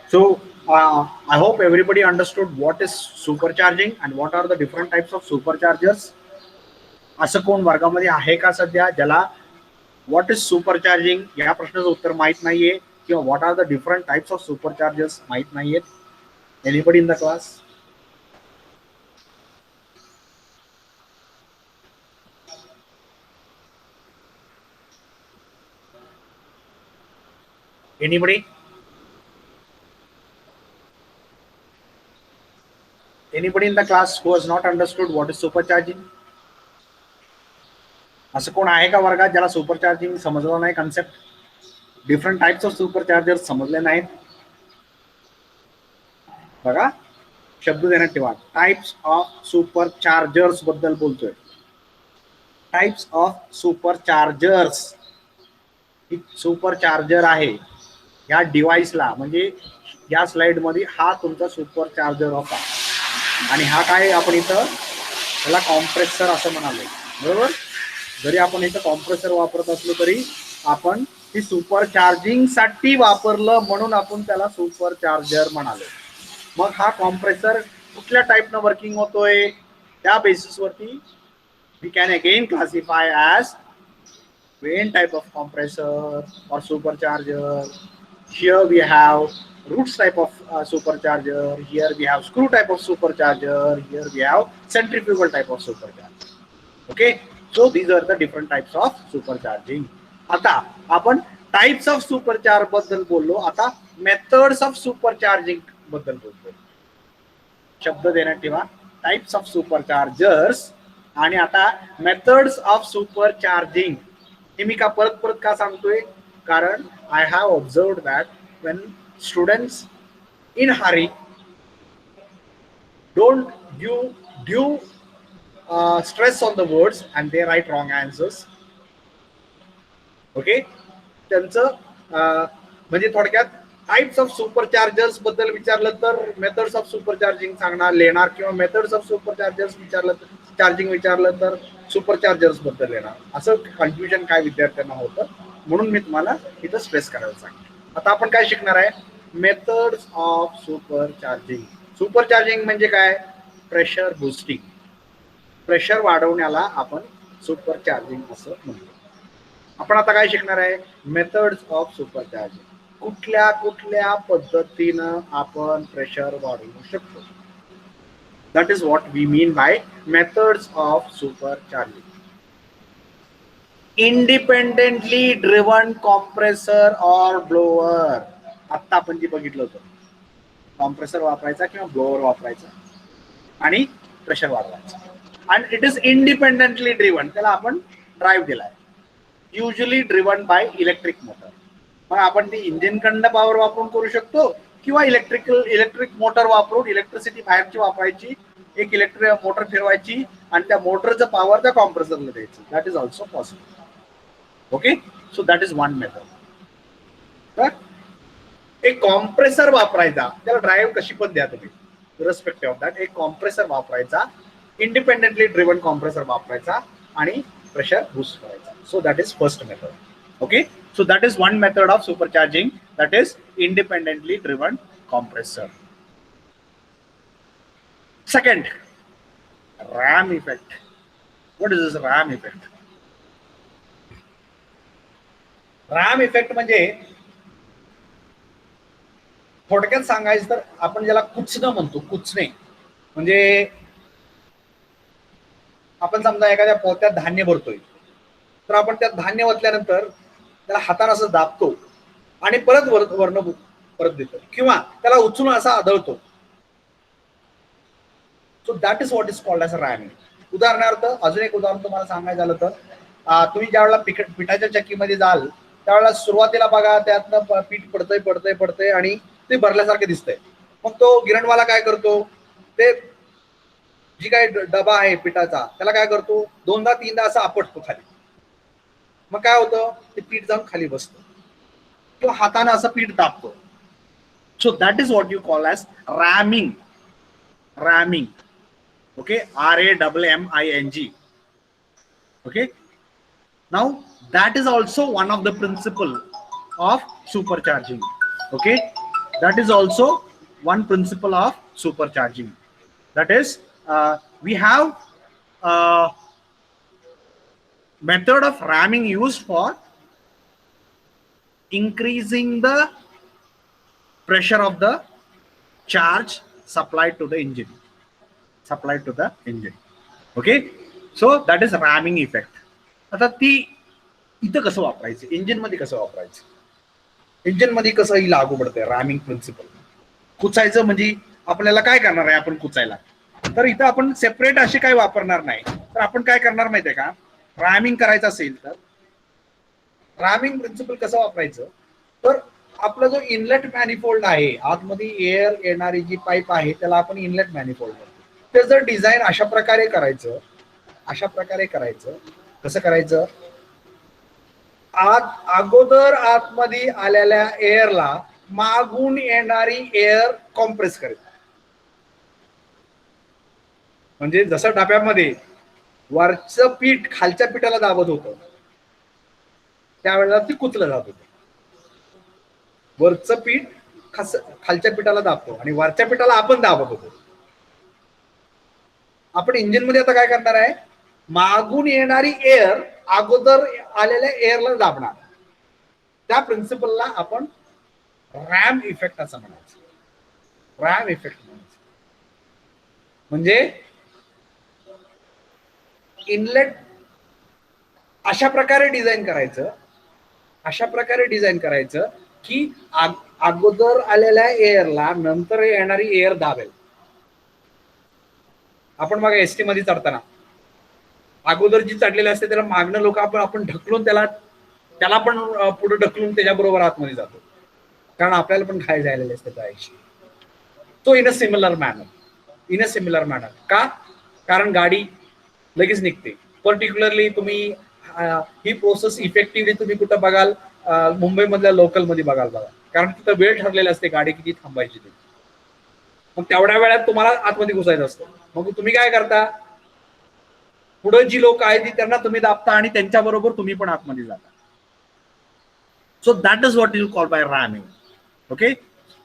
So I hope everybody understood what is supercharging and what are the different types of superchargers. असं कोण वर्गामध्ये आहे का सध्या ज्याला what is supercharging या प्रश्नाचं उत्तर माहित नाहीये, किंवा what are the different types of superchargers माहित नाहीयेत? Anybody in the class? Anybody? Anybody in the class who has not understood what is supercharging? असं कोण आहे का वर्गात ज्याला सुपरचार्जिंग समजलं नाही, concept, different types of Superchargers समजले नाहीत? बघा, शब्द देण्यात ठेवा. टाइप्स ऑफ सुपरचार्जर्स बद्दल बोलतोय. Types of Superchargers. सुपरचार्जर आहे या डिव्हाइसला, म्हणजे या स्लाइड मध्ये हा तुमचा सुपरचार्जर होता, आणि हा काय आपण इथं त्याला कॉम्प्रेसर असं म्हणालो. बरोबर. जरी आपण इथं कॉम्प्रेसर वापरत असलो तरी आपण ती सुपरचार्जिंग साठी वापरलं म्हणून आपण त्याला सुपरचार्जर म्हणालो. मग हा कॉम्प्रेसर कुठल्या टाईपनं वर्किंग होतोय त्या बेसिसवरती we can again classify as vane type of compressor or supercharger. Here we have roots type of supercharger. Here we have screw type of supercharger. Here we have centrifugal type of supercharger. Okay. So these are the different types of supercharging. आता आपण types of supercharge बद्दल बोललो, आता methods of supercharging बद्दल बोलतो. शब्द देण्यात ठेवा. टाइप्स ऑफ सुपरचार्जर्स आणि आता मेथड्स ऑफ सुपरचार्जिंग. हे मी का परत परत का सांगतोय, कारण I have observed that when students in hurry don't do stress on the words and they write wrong answers. Okay. त्यांचं म्हणजे थोडक्यात टाइप्स ऑफ सुपरचार्जर्स बद्दल विचारलं तर मेथड्स ऑफ सुपरचार्जिंग सांगणार लिहिणार, किंवा मेथड्स ऑफ सुपरचार्जर्स विचारलं तर चार्जिंग विचारलं तर सुपरचार्जर्स बद्दल येणार. असं कन्फ्युजन काय विद्यार्थ्यांना होतं, म्हणून मी तुम्हाला इथं स्ट्रेस करायला सांगितलं. आता आपण काय शिकणार आहे, मेथड्स ऑफ सुपरचार्जिंग. सुपरचार्जिंग म्हणजे काय, प्रेशर बुस्टिंग. प्रेशर वाढवण्याला आपण सुपरचार्जिंग असं म्हणतो. आपण आता काय शिकणार आहे, मेथड्स ऑफ सुपरचार्जिंग. कुठल्या कुठल्या पद्धतीनं आपण प्रेशर वाढवू शकतो. That is what we mean by methods of supercharging. Independently driven compressor or blower. आत्ता आपण जे बघितलं होतं, कॉम्प्रेसर वापरायचा किंवा ब्लोअर वापरायचा आणि प्रेशर वाढवायचा. And it is independently driven, त्याला आपण ड्राईव्ह दिलाय. Usually driven by electric motor. मग आपण ती इंजिन कडनं पॉवर वापरून करू शकतो किंवा इलेक्ट्रिक मोटर वापरून इलेक्ट्रिसिटी बाहेरची वापरायची, एक इलेक्ट्रिक मोटर फिरवायची आणि त्या मोटरचं पॉवर त्या कॉम्प्रेसरला द्यायचं. That is also possible. Okay, so that is one method. तर एक कॉम्प्रेसर वापरायचा, त्याला ड्राईव्ह कशी पण द्या तुम्ही, रिस्पेक्टिव्ह ऑफ दॅट. एक कॉम्प्रेसर वापरायचा, इंडिपेंडेंटली ड्रिव्हन कॉम्प्रेसर वापरायचा आणि प्रेशर बूस्ट करायचा. So that is first method. Okay, so that is one method of supercharging, that is independently driven compressor. Second, ram effect. What is this ram effect? ram effect म्हणजे थोडक्यात सांगायचं तर आपण ज्याला कुचणं म्हणतो, कुचणे म्हणजे आपण समजा एखाद्या पोत्यात धान्य भरतोय, तर आपण त्यात धान्य ओतल्यानंतर त्याला हाताने असं दाबतो आणि परत वर्ण परत देतो किंवा त्याला उचलून असा आदळतो. So that is what is called as ramming. उदाहरणार्थ अजून एक उदाहरण तुम्हाला सांगायचं झालं तर तुम्ही ज्यावेळेला पिठाच्या चक्कीमध्ये जाल त्यावेळेला सुरुवातीला बघा त्यातनं पीठ पडतंय आणि ते भरल्यासारखं दिसतंय. मग तो गिरणवाला काय करतो, ते जी काही डबा आहे पिठाचा त्याला काय करतो, दोनदा तीनदा असं आपटतो खाली. मग काय होतं, ते पीठ जाऊन खाली बसतं किंवा हाताने असं पीठ दाबतो. So that is what you call as ramming. Ramming. Okay, RAMMING. Okay, now that is also one of the principle of supercharging. Okay, that is also one principle of supercharging. That is we have method of ramming used for increasing the pressure of the charge supplied to the engine. Okay, so that is ramming effect. आता ती इथं कसं वापरायचं, engine मध्ये कसं वापरायचं, engine मध्ये कसं ही लागू पडतंय रॅमिंग प्रिन्सिपल. कुचायचं म्हणजे आपल्याला काय करणार आहे आपण कुचायला, तर इथं आपण सेपरेट अशी काही वापरणार नाही. तर आपण काय करणार माहितीये का, रॅमिंग करायचं असेल तर रॅमिंग प्रिन्सिपल कसं वापरायचं, तर आपला जो इनलेट मॅनिफोल्ड आहे, आतमध्ये एअर येणारी जी पाईप आहे त्याला आपण इनलेट मॅनिफोल्ड म्हणतो. त्याचं डिझाईन अशा प्रकारे करायचं. कसं करायचं, अगोदर आतमध्ये आलेल्या एअरला मागून येणारी एअर कॉम्प्रेस करायची. म्हणजे जसं डब्यामध्ये वरचं पीठ खालच्या पिठाला दाबत होतं त्यावेळेला ती कुचलं जात होतं. वरचं पीठ खालच्या पिठाला दाबतो आणि वरच्या पिठाला आपण दाबत होतो. आपण इंजिन मध्ये आता काय करणार आहे, मागून येणारी एअर अगोदर आलेल्या एअरला दाबणार. त्या प्रिन्सिपलला आपण रॅम इफेक्ट असं म्हणायचं. रॅम इफेक्ट म्हणायचं म्हणजे इनलेट अशा प्रकारे डिझाईन करायचं की अगोदर आलेल्या एअरला नंतर येणारी एअर दाबेल. आपण बघा एसटी मध्ये चढताना अगोदर जी चढलेली असते त्याला मागणं लोक आपण ढकलून त्याला पण पुढे ढकलून त्याच्याबरोबर आतमध्ये जातो, कारण आपल्याला पण खाय जायला असते त्याशी. तो इन अ सिमिलर मॅनर का, कारण गाडी लगेच निघते. पर्टिक्युलरली तुम्ही ही प्रोसेस इफेक्टिव्हली तुम्ही कुठं बघाल, मुंबई मधल्या लोकल मध्ये बघा, कारण तिथं वेळ ठरलेला असते गाडी किती थांबायची ती. मग तेवढ्या वेळात तुम्हाला आतमध्ये घुसायचं असतं. मग तुम्ही काय करता, पुढे जी लोक आहेत त्यांना तुम्ही दाबता आणि त्यांच्या बरोबर तुम्ही पण आतमध्ये जाता. So that is what you call by ramming. Okay,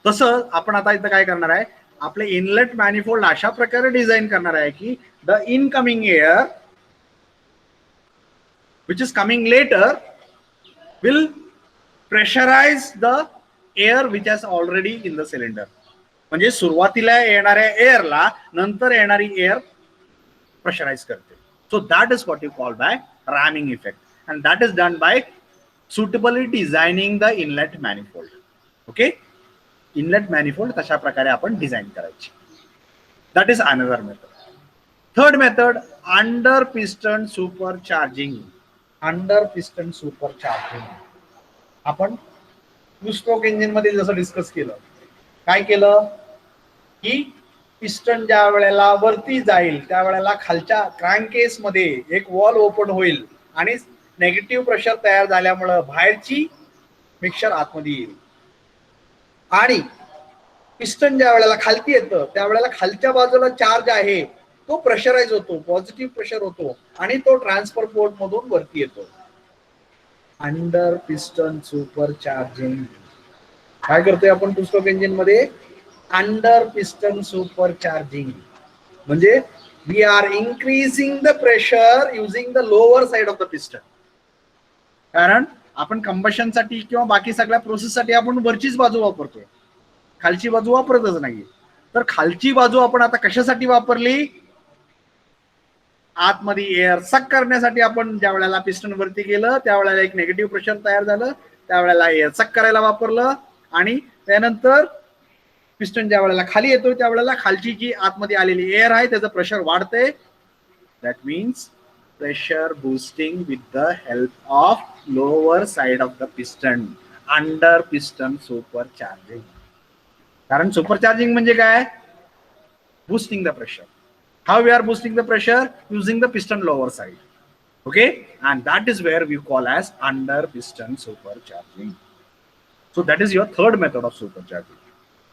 तसं आपण आता इथं काय करणार आहे, आपले इनलेट मॅनिफोल्ड अशा प्रकारे डिझाईन करणार आहे की the incoming air which is coming later will pressurise the air which has already in the cylinder. म्हणजे सुरुवातीला येणाऱ्या एअरला नंतर येणारी एअर प्रेशराइज करते. So that is what you call by ramming effect, and that is done by suitably designing the inlet manifold. Okay, inlet manifold तशा प्रकारे आपण डिझाईन करायची. That is another method. Third method, under piston supercharging. Under piston supercharging आपण two stroke engine मध्ये जसं discuss केलं, काय केलं की पिस्टन ज्या वेळेला वरती जाईल त्यावेळेला खालच्या क्रँकेस मध्ये एक वॉल ओपन होईल आणि नेगेटिव्ह प्रेशर तयार झाल्यामुळं बाहेरची मिक्सचर आतमध्ये येईल, आणि पिस्टन ज्या वेळेला खालती येतं त्यावेळेला खालच्या बाजूला चार्ज आहे तो प्रेशराइज होतो, पॉझिटिव्ह प्रेशर होतो आणि तो ट्रान्सफर पोर्ट मधून वरती येतो. अंडर पिस्टन सुपरचार्जिंग काय करतोय आपण टू स्ट्रोक इंजिन मध्ये? अंडर पिस्टन सुपरचार्जिंग म्हणजे we are increasing the pressure using the lower side of the piston. कारण आपण कंबशनसाठी किंवा बाकी सगळ्या प्रोसेससाठी आपण वरचीच बाजू वापरतोय, खालची बाजू वापरतच नाही. तर खालची बाजू आपण आता कशासाठी वापरली? आतमध्ये एअर सक करण्यासाठी. आपण ज्या वेळेला पिस्टन वरती गेलं त्यावेळेला एक नेगेटिव्ह प्रेशर तयार झालं, त्यावेळेला एअर सक करायला वापरलं, आणि त्यानंतर पिस्टन ज्या वेळेला खाली येतो त्यावेळेला खालची जी आतमध्ये आलेली एअर आहे त्याचं प्रेशर वाढते. That means pressure boosting with the help of lower side of the piston, under piston supercharging. कारण सुपरचार्जिंग म्हणजे काय? boosting the pressure. How we are boosting the pressure? Using the piston lower side. Okay, and that is where we call as under piston supercharging. So that is your third method of supercharging.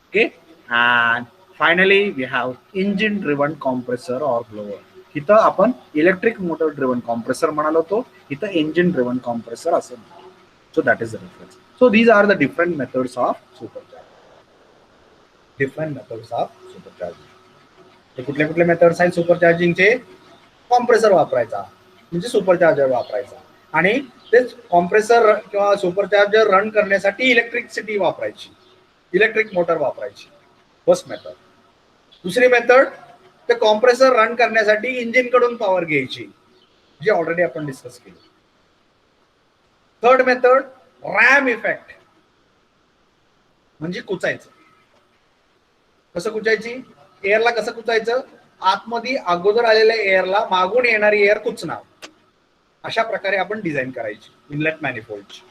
Okay, and finally we have engine driven compressor or blower. इथं आपण electric motor driven compressor म्हणालो होतो, इथं engine driven compressor असं. So that is the difference. So these are the different methods of supercharging. Different methods of supercharging. कुठले कुठले methods आहेत सुपरचार्जिंगचे? Compressor वापरायचा म्हणजे सुपरचार्जर वापरायचा, आणि तेच कॉम्प्रेसर किंवा सुपरचार्जर रन करण्यासाठी इलेक्ट्रिसिटी वापरायची, इलेक्ट्रिक मोटर वापरायची. First method. दुसरी मेथड, ते कॉम्प्रेसर रन करण्यासाठी इंजिन कडून पॉवर घ्यायची, जी ऑलरेडी आपण डिस्कस केली. थर्ड मेथड, रॅम इफेक्ट म्हणजे कुचायचं. कसं कुचायची? एअरला कसं कुचायचं? आतमध्ये अगोदर आलेल्या एअरला मागून येणारी एअर कुचणार, अशा प्रकारे आपण डिझाईन करायची इनलेट मॅनिफोल्डची.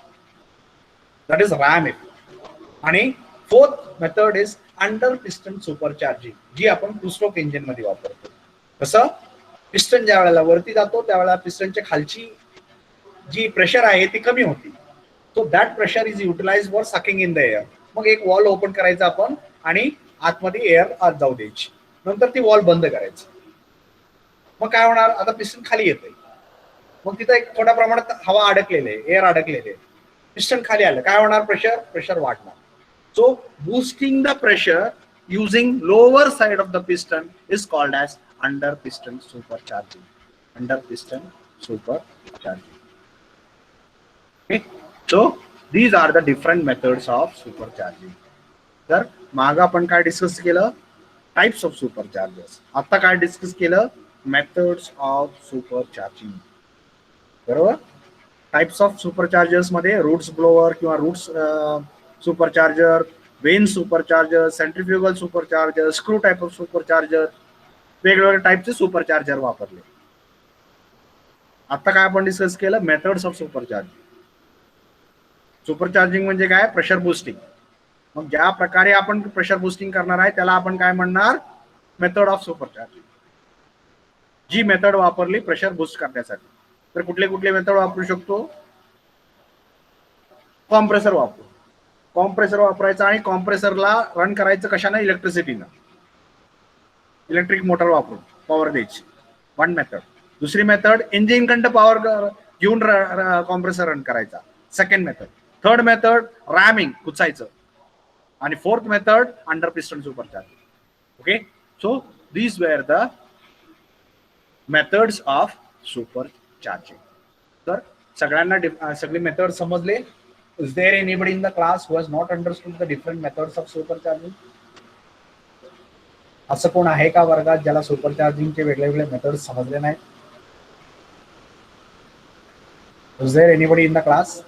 That is ram effect. आणि fourth method is under piston supercharging, जी आपण टू स्ट्रोक इंजिन मध्ये वापरतो. कसं? पिस्टन ज्या वेळेला वरती जातो त्यावेळेला पिस्टनच्या खालची जी प्रेशर आहे ती कमी होती. So that pressure is utilize for sucking in the air. मग एक वॉल ओपन करायचा आपण आणि आतमध्ये एअर आत जाऊ द्यायची, नंतर ती वॉल बंद करायची. मग काय होणार? आता पिस्टन खाली येते, मग तिथं एक थोड्या प्रमाणात हवा अडकलेली आहे, एअर अडकलेले, पिस्टन खाली आलं, काय होणार? प्रेशर वाढणार. So boosting the pressure using lower side of the piston is called as under piston supercharging. Under piston supercharging. Okay, so these are the different methods of supercharging. तर माग आपण काय डिस्कस केलं? Types of superchargers. आता काय discuss केलं? Methods of supercharging. बरोबर. Types of superchargers मध्ये रूट्स ब्लोअर किंवा roots supercharger, vane supercharger, centrifugal supercharger, screw type of supercharger, वेगवेगळ्या टाइपचे सुपरचार्जर वापरले. आता काय आपण डिस्कस केलं? Methods of supercharging. सुपरचार्जिंग म्हणजे काय? Pressure boosting. मग ज्या प्रकारे आपण प्रेशर बुस्टिंग करणार आहे त्याला आपण काय म्हणणार? Method of supercharging. जी मेथड वापरली प्रेशर बुस्ट करण्यासाठी. तर कुठले कुठले मेथड वापरू शकतो? कॉम्प्रेसर वापरू. कॉम्प्रेसर वापरायचा आणि कॉम्प्रेसरला रन करायचं कशाने? इलेक्ट्रिसिटीनं. इलेक्ट्रिक मोटर वापरून पॉवर द्यायची. One method. दुसरी मेथड, इंजिन कंट पॉवर घेऊन कॉम्प्रेसर रन करायचा. Second method. Third method, ramming, कुचायचं. आणि fourth method, under piston supercharging. Okay, so these were the methods of supercharging. तर सगळ्यांना सगळे मेथड समजले? Is there anybody in the class who has not understood the different methods of supercharging? असं कोण आहे का वर्गात ज्याला सुपरचार्जिंगचे वेगवेगळे मेथड्स समजले नाहीत? Is there anybody in the class?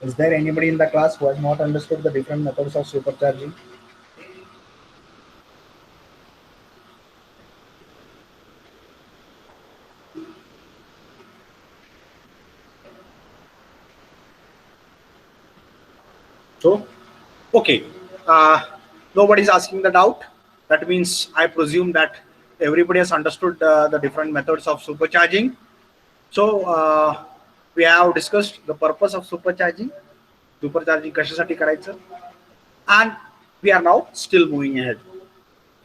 Is there anybody in the class who has not understood the different methods of supercharging? So, okay, nobody is asking the doubt. That means I presume that everybody has understood the different methods of supercharging. So, we have discussed the purpose of supercharging. Supercharging कशासाठी करायचं, and we are now still moving ahead.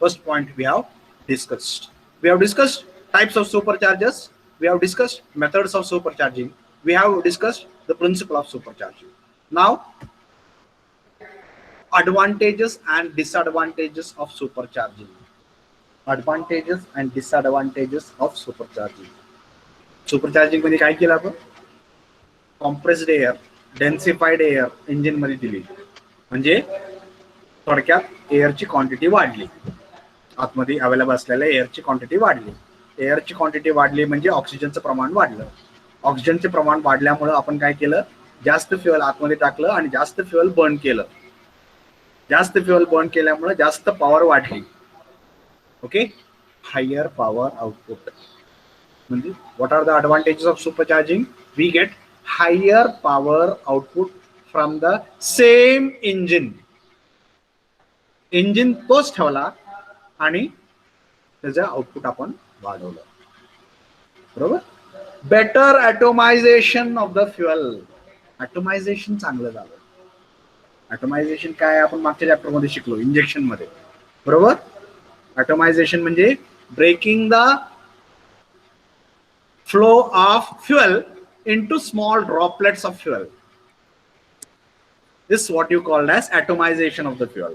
First point we have discussed. We have discussed types of superchargers. We have discussed methods of supercharging. We have discussed the principle of supercharging. Now, advantages and disadvantages of supercharging. Advantages and disadvantages of supercharging. Supercharging मध्ये काय केलं आपण? Compressed air, डेन्सिफाईड air engine मध्ये दिली, म्हणजे थोडक्यात एअरची quantity वाढली, आतमध्ये अवेलेबल असलेल्या एअरची क्वांटिटी वाढली. एअरची क्वांटिटी वाढली म्हणजे ऑक्सिजनचं प्रमाण वाढलं. ऑक्सिजनचे प्रमाण वाढल्यामुळे आपण काय केलं, जास्त फ्युएल आतमध्ये टाकलं आणि जास्त फ्युएल बर्न केलं. जास्त फ्युएल बर्न केल्यामुळे जास्त पॉवर वाढली. Okay, higher power output. म्हणजे what are the advantages of supercharging? We get higher power output from the same engine. Engine तोच ठेवला आणि त्याचं आउटपुट आपण वाढवलं. बरोबर. Better ॲटोमायझेशन of the fuel. Atomisation चांगलं झालं. ॲटोमायझेशन काय आपण मागच्या चॅप्टर मध्ये शिकलो, इंजेक्शन मध्ये. बरोबर. ॲटोमायझेशन म्हणजे breaking the flow of fuel into small droplets of fuel. This is what you called as atomization of the fuel.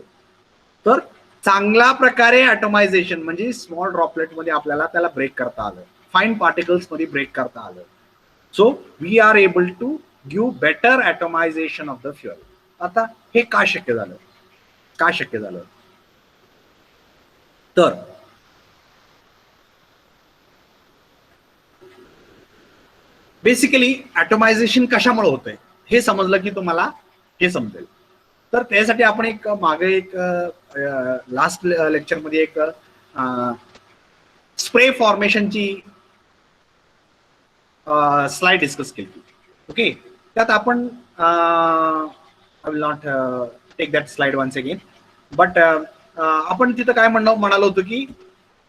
तर चांगल्या प्रकारे ॲटोमायझेशन म्हणजे स्मॉल ड्रॉपलेट मध्ये आपल्याला त्याला ब्रेक करता आलं, फाईन पार्टिकल्स मध्ये ब्रेक करता आलं. So we are able to give better ॲटोमायझेशन of the fuel. आता हे का शक्य झालं? का शक्य झालं? तर बेसिकली ॲटोमायझेशन कशामुळे होतंय हे समजलं की तुम्हाला हे समजेल. तर त्यासाठी आपण एक मागे एक लास्ट लेक्चर मध्ये एक स्प्रे फॉर्मेशनची स्लाइड डिस्कस केली. ओके, त्यात आपण I will not take that slide once again, but आपण तिथं काय म्हणालो होतो की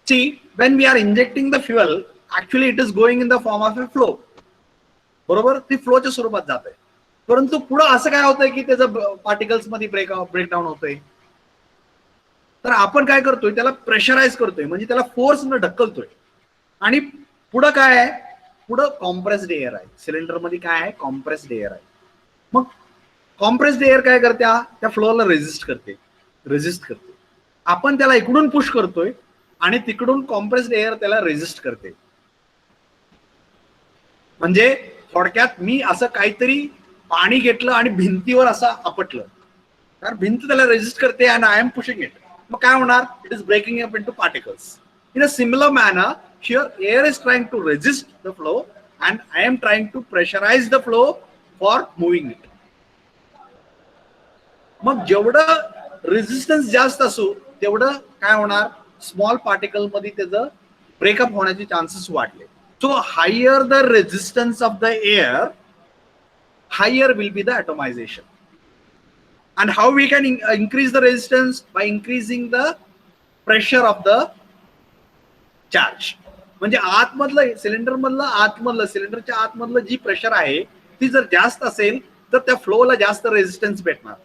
see when we are injecting the fuel actually it is going in the form of a flow. बरोबर, ती फ्लोच्या स्वरूपात जात आहे. परंतु पुढे असं काय होतंय की त्याचं पार्टिकल्स मध्ये ब्रेकडाऊन होतोय. तर आपण काय करतोय, त्याला प्रेशराइज करतोय, म्हणजे त्याला फोर्स न ढकलतोय. आणि पुढं काय आहे, पुढं कॉम्प्रेस्ड एअर आहे. सिलेंडर मध्ये काय आहे, कॉम्प्रेस्ड एअर आहे. मग कॉम्प्रेस्ड एअर काय करते, त्या फ्लोला रेजिस्ट करते. आपण त्याला इकडून पुश करतोय आणि तिकडून कॉम्प्रेस्ड एअर त्याला रेजिस्ट करते. म्हणजे थोडक्यात मी असं काहीतरी पाणी घेतलं आणि भिंतीवर असं आपटलं, तर भिंत त्याला रेजिस्ट करते आणि आय एम पुशिंग इट. मग काय होणार, it is breaking up into particles. In a similar manner here air is trying to resist the flow and I am trying to pressurize the flow for moving it. मग जेवढं resistance जास्त असू तेवढं काय होणार, स्मॉल पार्टिकल मध्ये त्याचं breakup होण्याचे चान्सेस वाढले. So higher the resistance of the air, higher will be the atomization. And how we can increase the resistance? By increasing the pressure of the charge. म्हणजे आतमधलं सिलेंडरच्या आतमधलं जी प्रेशर आहे ती जर जास्त असेल तर त्या फ्लोला जास्त रेजिस्टन्स भेटणार.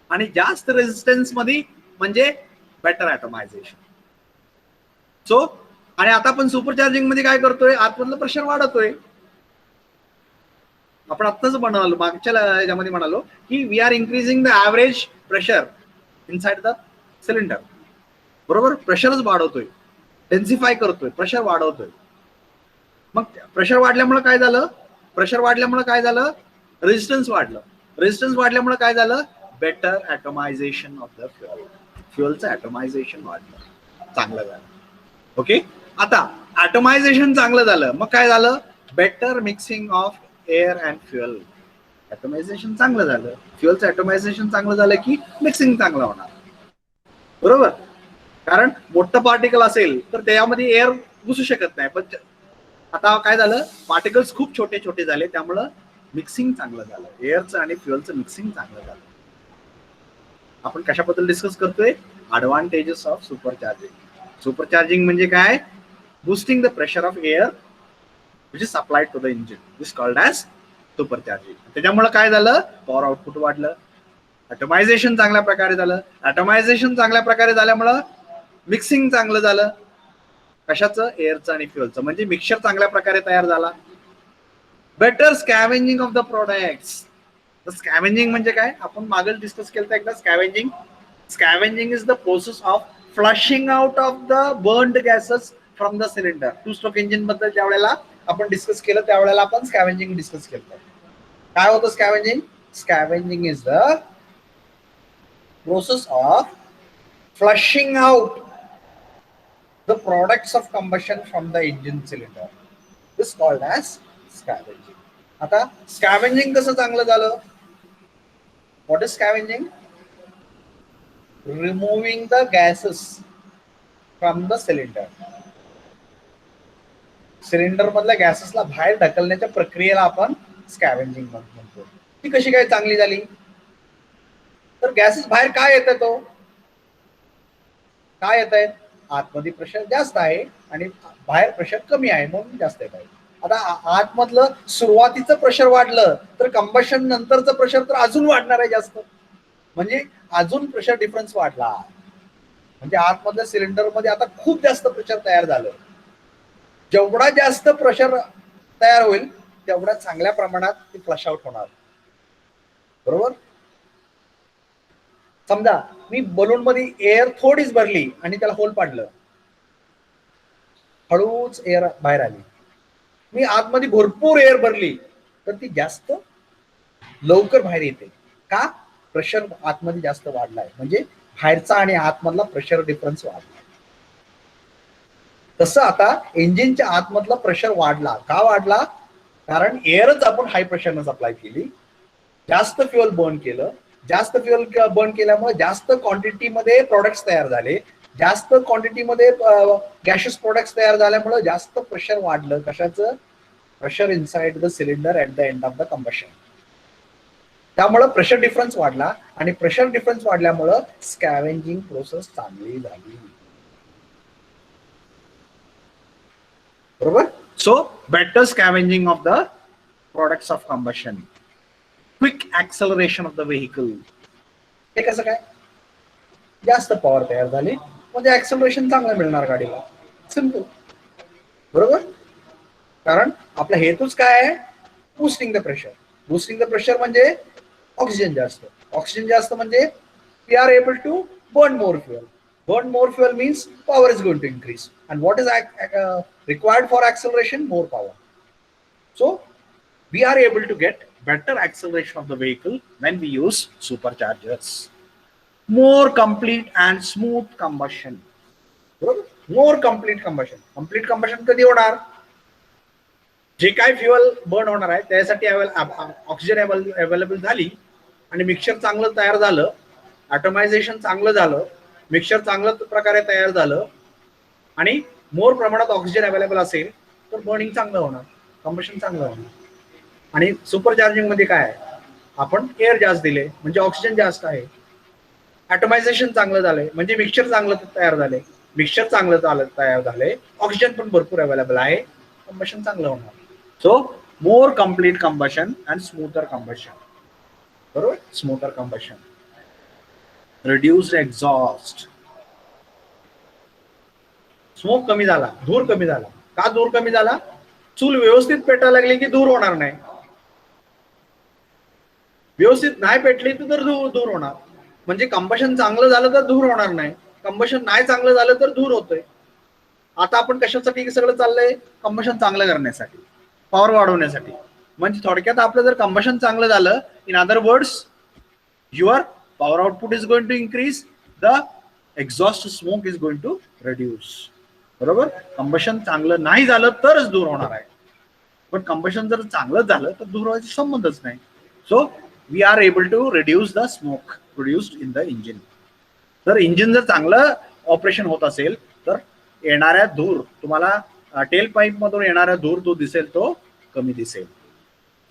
आणि जास्त रेजिस्टन्स मध्ये म्हणजे बेटर ॲटोमायझेशन. सो आणि आता आपण सुपरचार्जिंग मध्ये काय करतोय, आतमधलं प्रेशर वाढवतोय. आपण आत्ताच म्हणालो, मागच्या याच्यामध्ये म्हणालो की we are increasing the average pressure inside the cylinder. बरोबर, प्रेशरच वाढवतोय, डेन्सिफाय करतोय, प्रेशर वाढवतोय. मग प्रेशर वाढल्यामुळे काय झालं, प्रेशर वाढल्यामुळे काय झालं, रेजिस्टन्स वाढलं. रेजिस्टन्स वाढल्यामुळे काय झालं, बेटर ॲटोमायझेशन ऑफ द फ्युअल. फ्युअलचं ॲटोमायझेशन वाढलं, चांगलं झालं. ओके, आता ॲटोमायझेशन चांगलं झालं, मग काय झालं, better mixing of air and fuel. ॲटोमायझेशन चांगलं झालं, फ्युअलचं ॲटोमायझेशन चांगलं झालं की मिक्सिंग चांगलं होणार, बरोबर. कारण मोठं पार्टिकल असेल तर त्यामध्ये एअर घुसू शकत नाही, पण आता काय झालं, पार्टिकल्स खूप छोटे छोटे झाले, त्यामुळं मिक्सिंग चांगलं झालं, एअरचं आणि फ्युअलचं मिक्सिंग चांगलं झालं. आपण कशाबद्दल डिस्कस करतोय, ऍडव्हान्टेजेस ऑफ सुपरचार्जिंग. सुपरचार्जिंग म्हणजे काय, boosting the pressure of air which is supplied to the engine is called as supercharging. त्याच्यामुळे काय झालं, पॉवर आउटपुट वाढलं, ॲटोमायझेशन चांगल्या प्रकारे झालं. ॲटोमायझेशन चांगल्या प्रकारे झाल्यामुळं मिक्सिंग चांगलं झालं, कशाचं, एअरचं आणि फ्युअलचं, म्हणजे मिक्सचर चांगल्या प्रकारे तयार झाला. Better scavenging of the products. Scavenging म्हणजे काय, आपण मागेच डिस्कस केलं एकदा. Scavenging is the process of flushing out of the burned gases from the cylinder. Two stroke engine बद्दल ज्या वेळेला आपण डिस्कस केलं त्यावेळेला आपण स्कॅव्हेंजिंग डिस्कस केलं. काय होतं scavenging? Scavenging is the process of flushing out the products of combustion from the engine cylinder. This called as scavenging. आता स्कॅव्हेंजिंग कसं चांगलं झालं? What is scavenging? Removing the gases from the cylinder. Cylinder मधल्या गॅसेसला बाहेर ढकलण्याच्या प्रक्रियेला आपण स्कॅव्हेंजिंग म्हणतो. ती कशी काय चांगली झाली? तर गॅसेस बाहेर काय येत आहे, तो काय येत आहे, आतमध्ये प्रेशर जास्त आहे आणि बाहेर प्रेशर कमी आहे म्हणून जास्त येत आहे. आता आतमधलं सुरुवातीचं प्रेशर वाढलं तर कंबशन नंतरचं प्रेशर तर अजून वाढणार आहे जास्त, म्हणजे अजून प्रेशर डिफरन्स वाढला. म्हणजे आतमधल्या सिलेंडर मध्ये आता खूप जास्त प्रेशर तयार झालं. जेवढा जास्त प्रेशर तयार होईल तेवढा चांगल्या प्रमाणात ती फ्लश आउट होणार, बरोबर. समजा मी बलून मध्ये एअर थोडीच भरली आणि त्याला होल पाडलं, हळूच एअर बाहेर आली. मी आतमध्ये भरपूर एअर भरली तर ती जास्त लवकर बाहेर येते. का? प्रेशर आतमध्ये जास्त वाढलाय, म्हणजे बाहेरचा आणि आतमधला प्रेशर डिफरन्स वाढला. तसं आता इंजिनच्या आतमधला प्रेशर वाढला. का वाढला? कारण एअरच आपण हाय प्रेशरनं सप्लाय केली, जास्त फ्युअल बर्न केलं. जास्त फ्युअल बर्न केल्यामुळे जास्त क्वांटिटीमध्ये प्रोडक्ट्स तयार झाले. जास्त क्वांटिटीमध्ये गॅशियस प्रोडक्ट्स तयार झाल्यामुळे जास्त प्रेशर वाढलं. कशाचं? Pressure inside the cylinder at the end of the combustion. त्यामुळे प्रेशर डिफरन्स वाढला आणि प्रेशर डिफरन्स वाढल्यामुळे स्कॅव्हेंजिंग प्रोसेस चांगली झाली, बरोबर. So better scavenging of the products of combustion. Quick acceleration of the vehicle. हे कसं काय? जास्त पॉवर तयार झाली म्हणजे ऍक्सलरेशन चांगलं मिळणार गाडीला, सिंपल, बरोबर. कारण आपला हेतूच काय आहे? Boosting the pressure. Boosting the pressure म्हणजे ऑक्सिजन जास्त. ऑक्सिजन जास्त म्हणजे we are able to burn more fuel. Burn more fuel means power is going to increase. And what is required for acceleration? More power. So we are able to get better acceleration of the vehicle when we use superchargers. More complete and smooth combustion. More complete combustion. Complete combustion कधी होणार? जे काय fuel burn होणार आहे त्यासाठी oxygen available झाली आणि mixture चांगलं तयार झालं, ॲटोमायझेशन चांगलं झालं, मिक्सचर चांगल्या प्रकारे तयार झालं आणि मोर प्रमाणात ऑक्सिजन अवेलेबल असेल तर बर्निंग चांगलं होणार, कंबशन चांगलं होणार. आणि सुपरचार्जिंग मध्ये काय आहे? आपण एअर जास्त दिले म्हणजे ऑक्सिजन जास्त आहे, ॲटोमायझेशन चांगलं झालंय म्हणजे मिक्सचर चांगलं तयार झाले, मिक्सचर चांगलं तयार झालंय, ऑक्सिजन पण भरपूर अवेलेबल आहे, कंबशन चांगलं होणार. So more complete combustion and smoother combustion, बरोबर. Smoother combustion. Reduced exhaust. Smoke कमी झाला, धूर कमी झाला. का धूर कमी झाला? चूल व्यवस्थित पेटायला लागली की धूर होणार नाही, व्यवस्थित नाही पेटली तर धूर होणार. म्हणजे कंबशन चांगलं झालं तर धूर होणार नाही, कंबशन नाही चांगलं झालं तर धूर होतोय. आता आपण कशासाठी सगळं चाललंय? कंबशन चांगलं करण्यासाठी, पॉवर वाढवण्यासाठी. म्हणजे थोडक्यात आपलं जर कंबशन चांगलं झालं, in other words your power output is going to increase, the exhaust smoke is going to reduce. बरोबर. कंबशन चांगलं नाही झालं तरच दूर होणार आहे, पण कंबशन जर चांगलं झालं तर दूर व्हायचा संबंधच नाही. So we are able to reduce the smoke produced in the engine. जर इंजिन जर चांगलं ऑपरेशन होत असेल तर येणाऱ्या धूर, तुम्हाला टेल पाईप मधून येणाऱ्या धूर तो दिसेल तो कमी दिसेल.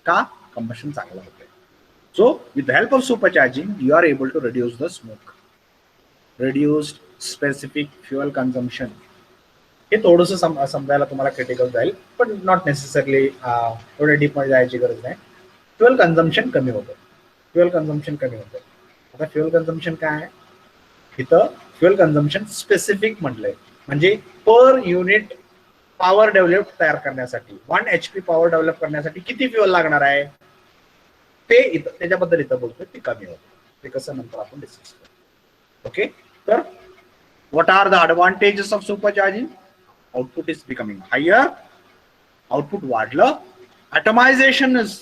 का? कंबशन चांगलं होते. So with the help of supercharging you are able to reduce the smoke. Reduced specific fuel consumption, हे थोडंसं समजायला तुम्हाला क्रिटिकल जाईल, पण नॉट नेसेसरली एवढ्या डीपमध्ये जायची गरज नाही. फ्युएल कन्झम्पशन कमी होतं. फ्युएल कन्झम्पशन कमी होतं. आता फ्युएल कन्झम्पशन काय आहे? इथं फ्युएल कन्झम्पशन स्पेसिफिक म्हटलंय, म्हणजे पर युनिट पॉवर डेव्हलप तयार करण्यासाठी 1 HP पॉवर डेव्हलप करण्यासाठी किती फ्युएल लागणार आहे ते इथं, त्याच्याबद्दल इथं बोलतोय, ते कमी होतं. ते कसं नंतर आपण डिस्कस करू. ओके. तर what are the advantages of supercharging? Output is becoming higher, output वाढलं, atomisation is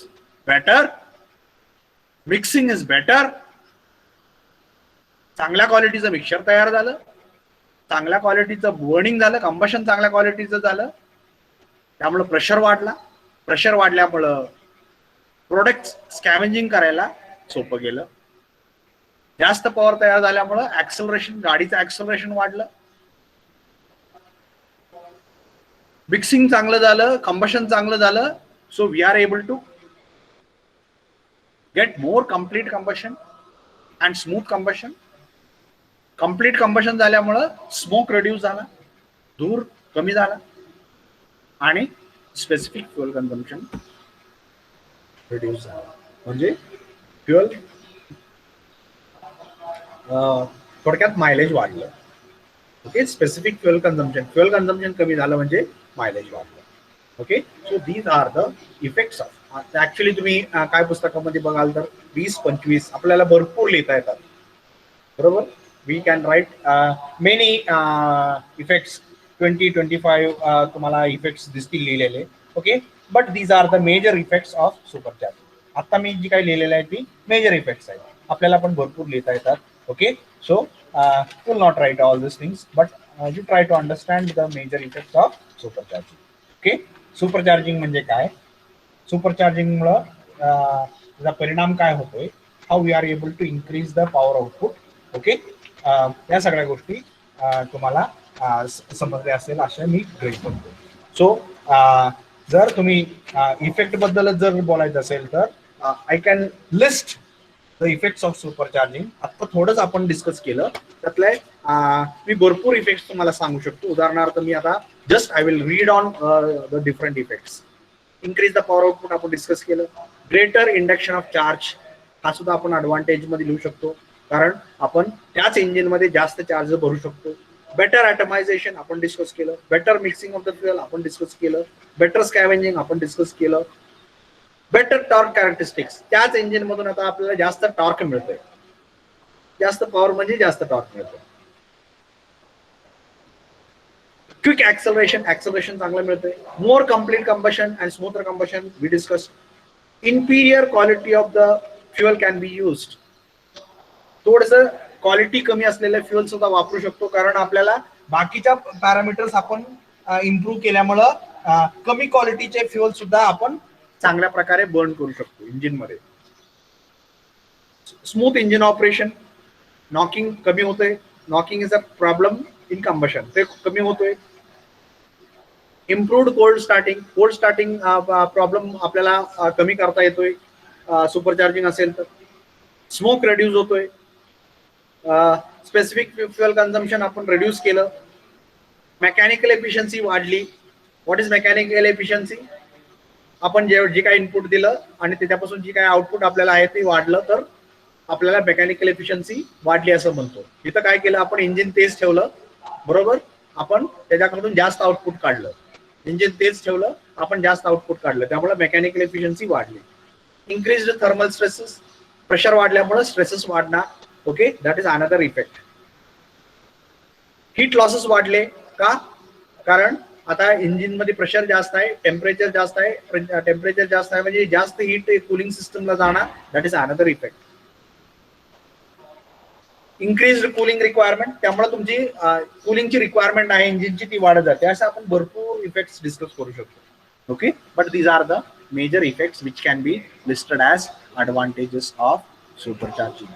better, mixing is better, चांगल्या क्वालिटीचं मिक्सर तयार झालं, चांगल्या क्वालिटीचं बर्निंग झालं, कंबशन चांगल्या क्वालिटीचं झालं, त्यामुळे प्रेशर वाढला. प्रेशर वाढल्यामुळं प्रोडक्ट स्कॅव्हेंजिंग करायला सोपं गेलं. जास्त पॉवर तयार झाल्यामुळं ऍक्सलरेशन, गाडीचं ऍक्सलरेशन वाढलं, मिक्सिंग चांगलं झालं, कंबशन चांगलं झालं. So we are able to get more complete combustion and smooth combustion. Complete combustion झाल्यामुळं स्मोक रिड्यूस झाला, धूर कमी झाला, आणि स्पेसिफिक फ्युएल कन्झम्पशन रिड्यूस झाला. म्हणजे फ्युएल थोडक्यात मायलेज वाढलं. ओके. स्पेसिफिक फ्युएल कन्झम्पशन कमी झालं म्हणजे मायलेज वाढलं. Okay. So these are the effects of. Actually तुम्ही काय पुस्तकामध्ये बघाल तर 20-25 आपल्याला भरपूर लिहिता येतात. बरोबर. We can write many effects, 20-25 तुम्हाला इफेक्ट्स दिसतील लिहिलेले. Okay. But these are the major effects of supercharging. आता मी जी काही लिहिलेलं आहे ती मेजर इफेक्ट्स आहेत. आपल्याला पण भरपूर लिहिता येतात. Okay. So will not write all this things, but you try to understand the major effects of supercharging. Okay. Supercharging म्हणजे काय? सुपरचार्जिंगमुळं त्याचा परिणाम काय होतोय? How we are able to increase the power output. Okay. या सगळ्या गोष्टी तुम्हाला समजल्या असेल अशा मी गृहीत करतो. सो जर तुम्ही इफेक्ट बद्दलच जर बोलायचं असेल तर I can list the effects of supercharging. आता थोडंच आपण डिस्कस केलं, त्यातले मी भरपूर इफेक्ट्स तुम्हाला सांगू शकतो. उदाहरणार्थ मी आता just I will read on the different effects. Increase the power output आपण डिस्कस केलं. ग्रेटर इंडक्शन ऑफ चार्ज, हा सुद्धा आपण ॲडव्हान्टेज मध्ये लिहू शकतो, कारण आपण त्याच इंजिन मध्ये जास्त चार्ज भरू शकतो. बेटर ॲटमायझेशन आपण डिस्कस केलं. Better mixing of the fuel आपण डिस्कस केलं. बेटर स्कॅव्हेंजिंग आपण डिस्कस केलं. बेटर टॉर्क कॅरेक्टरिस्टिक्स, त्याच इंजिन मधून आता आपल्याला जास्त टॉर्क मिळतोय, जास्त पॉवर म्हणजे जास्त टॉर्क मिळतोय. क्विक ऍक्सलरेशन चांगलं मिळतंय. More complete combustion and smoother combustion we discuss. Inferior quality of the fuel can be used. थोडंसं क्वालिटी कमी असलेलं फ्युएल सुद्धा वापरू शकतो, कारण आपल्याला बाकीच्या पॅरामीटर्स आपण इम्प्रूव्ह केल्यामुळं कमी क्वालिटीचे फ्युएल सुद्धा आपण चांगल्या प्रकारे बर्न करू शकतो इंजिन मध्ये. स्मूथ इंजिन ऑपरेशन, नॉकिंग कमी होतोय. Knocking is a problem in combustion, ते कमी होतोय. इम्प्रूव्ड कोल्ड स्टार्टिंग प्रॉब्लेम आपल्याला कमी करता येतोय सुपरचार्जिंग असेल तर. स्मोक रिड्यूस होतोय. स्पेसिफिक फ्युएल कन्झम्पशन आपण रिड्यूस केलं. मेकॅनिकल एफिशियन्सी वाढली. What is mechanical efficiency? आपण जे काही इनपुट दिलं आणि त्याच्यापासून जी काही आउटपुट आपल्याला आहे ते वाढलं तर आपल्याला मेकॅनिकल एफिशियन्सी वाढली असं म्हणतो. इथं काय केलं आपण? इंजिन तेच ठेवलं. बरोबर. आपण त्याच्याकडून जास्त आउटपुट काढलं. इंजिन तेच ठेवलं, आपण जास्त आउटपुट काढलं, त्यामुळे मेकॅनिकल एफिशियन्सी वाढली. इन्क्रीज थर्मल स्ट्रेसेस, प्रेशर वाढल्यामुळे स्ट्रेसेस वाढणार. Okay. That is another effect. Heat losses वाढले का? कारण आता इंजिन मध्ये प्रेशर जास्त आहे, टेम्परेचर जास्त आहे, टेम्परेचर जास्त आहे म्हणजे जास्त हीट कूलिंग सिस्टमला जाणार, that is another effect. Increase cooling requirement, त्यामुळे तुमची कूलिंगची रिक्वायरमेंट आहे इंजिनची ती वाढत जाते. असं आपण भरपूर इफेक्ट्स डिस्कस करू शकतो. Okay, but these are the major effects which can be listed as advantages of supercharging.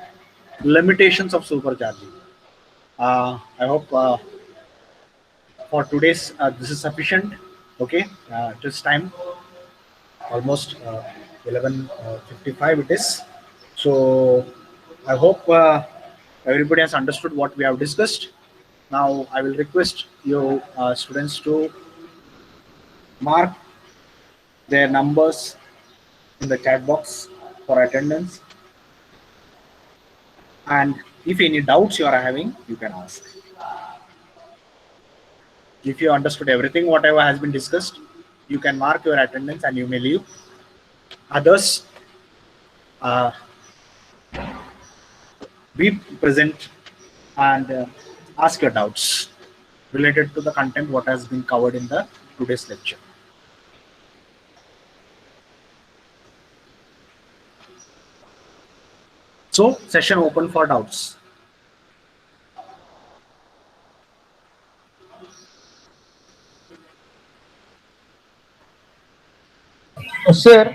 Limitations of supercharging. I hope for today's this is sufficient. Okay, this time almost 11:55 it is. So I hope everybody has understood what we have discussed. Now I will request you students to mark their numbers in the chat box for attendance, and if any doubts you are having, you can ask. If you understood everything whatever has been discussed, you can mark your attendance and you may leave. Others, be present and ask your doubts related to the content what has been covered in the today's lecture. So session open for doubts. Sir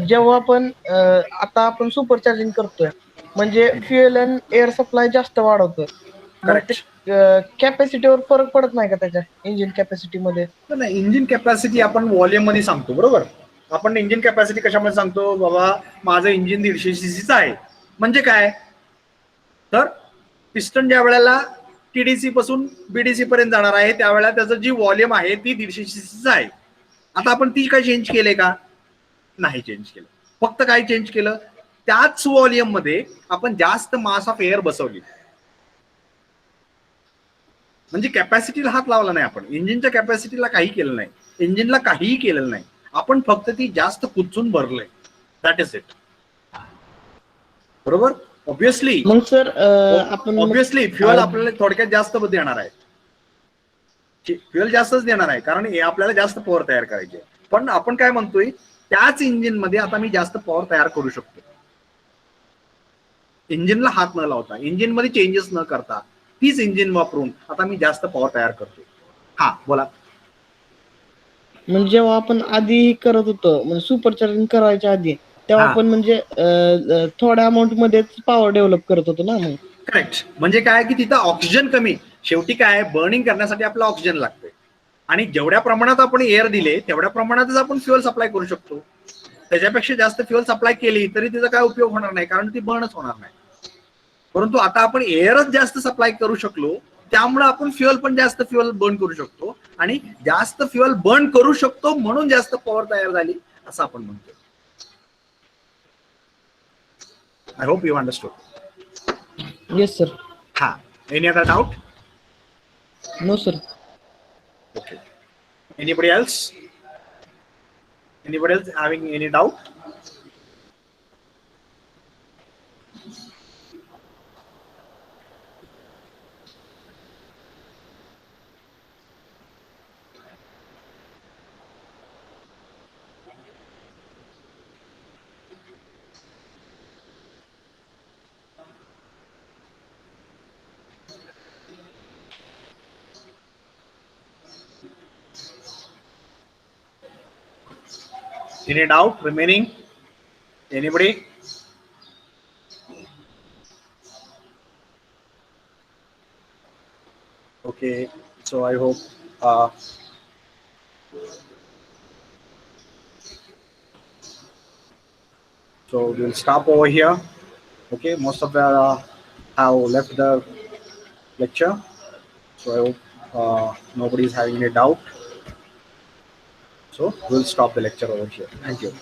जेव्हा आपण आता आपण super charging करतोय म्हणजे fuel आणि air supply जास्त वाढवतोय, Correct. कॅपॅसिटीवर फरक पडत नाही का त्याच्या इंजिन कॅपॅसिटी मध्ये? नाही, इंजिन कॅपॅसिटी आपण व्हॉल्यूम मध्ये सांगतो, बरोबर. आपण इंजिन कॅपॅसिटी कशामध्ये सांगतो, बाबा माझं इंजिन 150 सीसीचं आहे म्हणजे काय, तर पिस्टन ज्या वेळेला टीडीसी पासून बीडीसी पर्यंत जाणार आहे त्यावेळेला त्याचं जी व्हॉल्यूम आहे ती 150 सीसीचं आहे. आता आपण ती काय चेंज केले का, नाही चेंज केलं, फक्त काय चेंज केलं, त्याच व्हॉल्यूम मध्ये आपण जास्त मास ऑफ एअर बसवली, म्हणजे कॅपॅसिटीला हात लावला नाही आपण, इंजिनच्या कॅपॅसिटीला काही केलं नाही, इंजिनला काहीही केलेलं नाही, आपण फक्त ती जास्त कुचून भरलंय, दॅट इज इट. बरोबर. ऑब्विसली मग सर आपण ऑब्विसली फ्युएल आपल्याला थोडक्यात जास्त देणार आहे, फ्युएल जास्तच देणार आहे कारण हे आपल्याला जास्त पॉवर तयार करायची, पण आपण काय म्हणतोय त्याच इंजिन मध्ये आता मी जास्त पॉवर तयार करू शकतो, इंजिनला हात न लावता, इंजिन मध्ये चेंजेस न करता, तीच इंजिन वापरून आता मी जास्त पॉवर तयार करतो. हा बोला. म्हणजे जेव्हा आपण आधी करत होतो म्हणजे सुपर चार्जिंग करायच्या आधी तेव्हा आपण म्हणजे थोड्या अमाऊंट मध्येच पॉवर डेव्हलप करत होतो ना. मग करेक्ट. म्हणजे काय की तिथं ऑक्सिजन कमी, शेवटी काय बर्निंग करण्यासाठी आपल्याला ऑक्सिजन लागते आणि जेवढ्या प्रमाणात आपण एअर दिले तेवढ्या प्रमाणातच आपण फ्युएल सप्लाय करू शकतो, त्याच्यापेक्षा जास्त फ्युएल सप्लाय केली तरी तिचा काय उपयोग होणार नाही कारण ती बर्नच होणार नाही. परंतु आता आपण एअरच जास्त सप्लाय करू शकलो त्यामुळे आपण फ्युएल पण जास्त फ्युएल बर्न करू शकतो आणि जास्त फ्युएल बर्न करू शकतो म्हणून जास्त पॉवर तयार झाली असं आपण म्हणतो. I hope you understood. Yes sir. हा, any other doubt? No sir. Okay. Anybody else? Anybody else having any doubt? Any doubt remaining? Anybody? Okay, so I hope so we'll stop over here. Okay, most of the have left the lecture, so I hope nobody is having any doubt. So we'll stop the lecture over here. Thank you.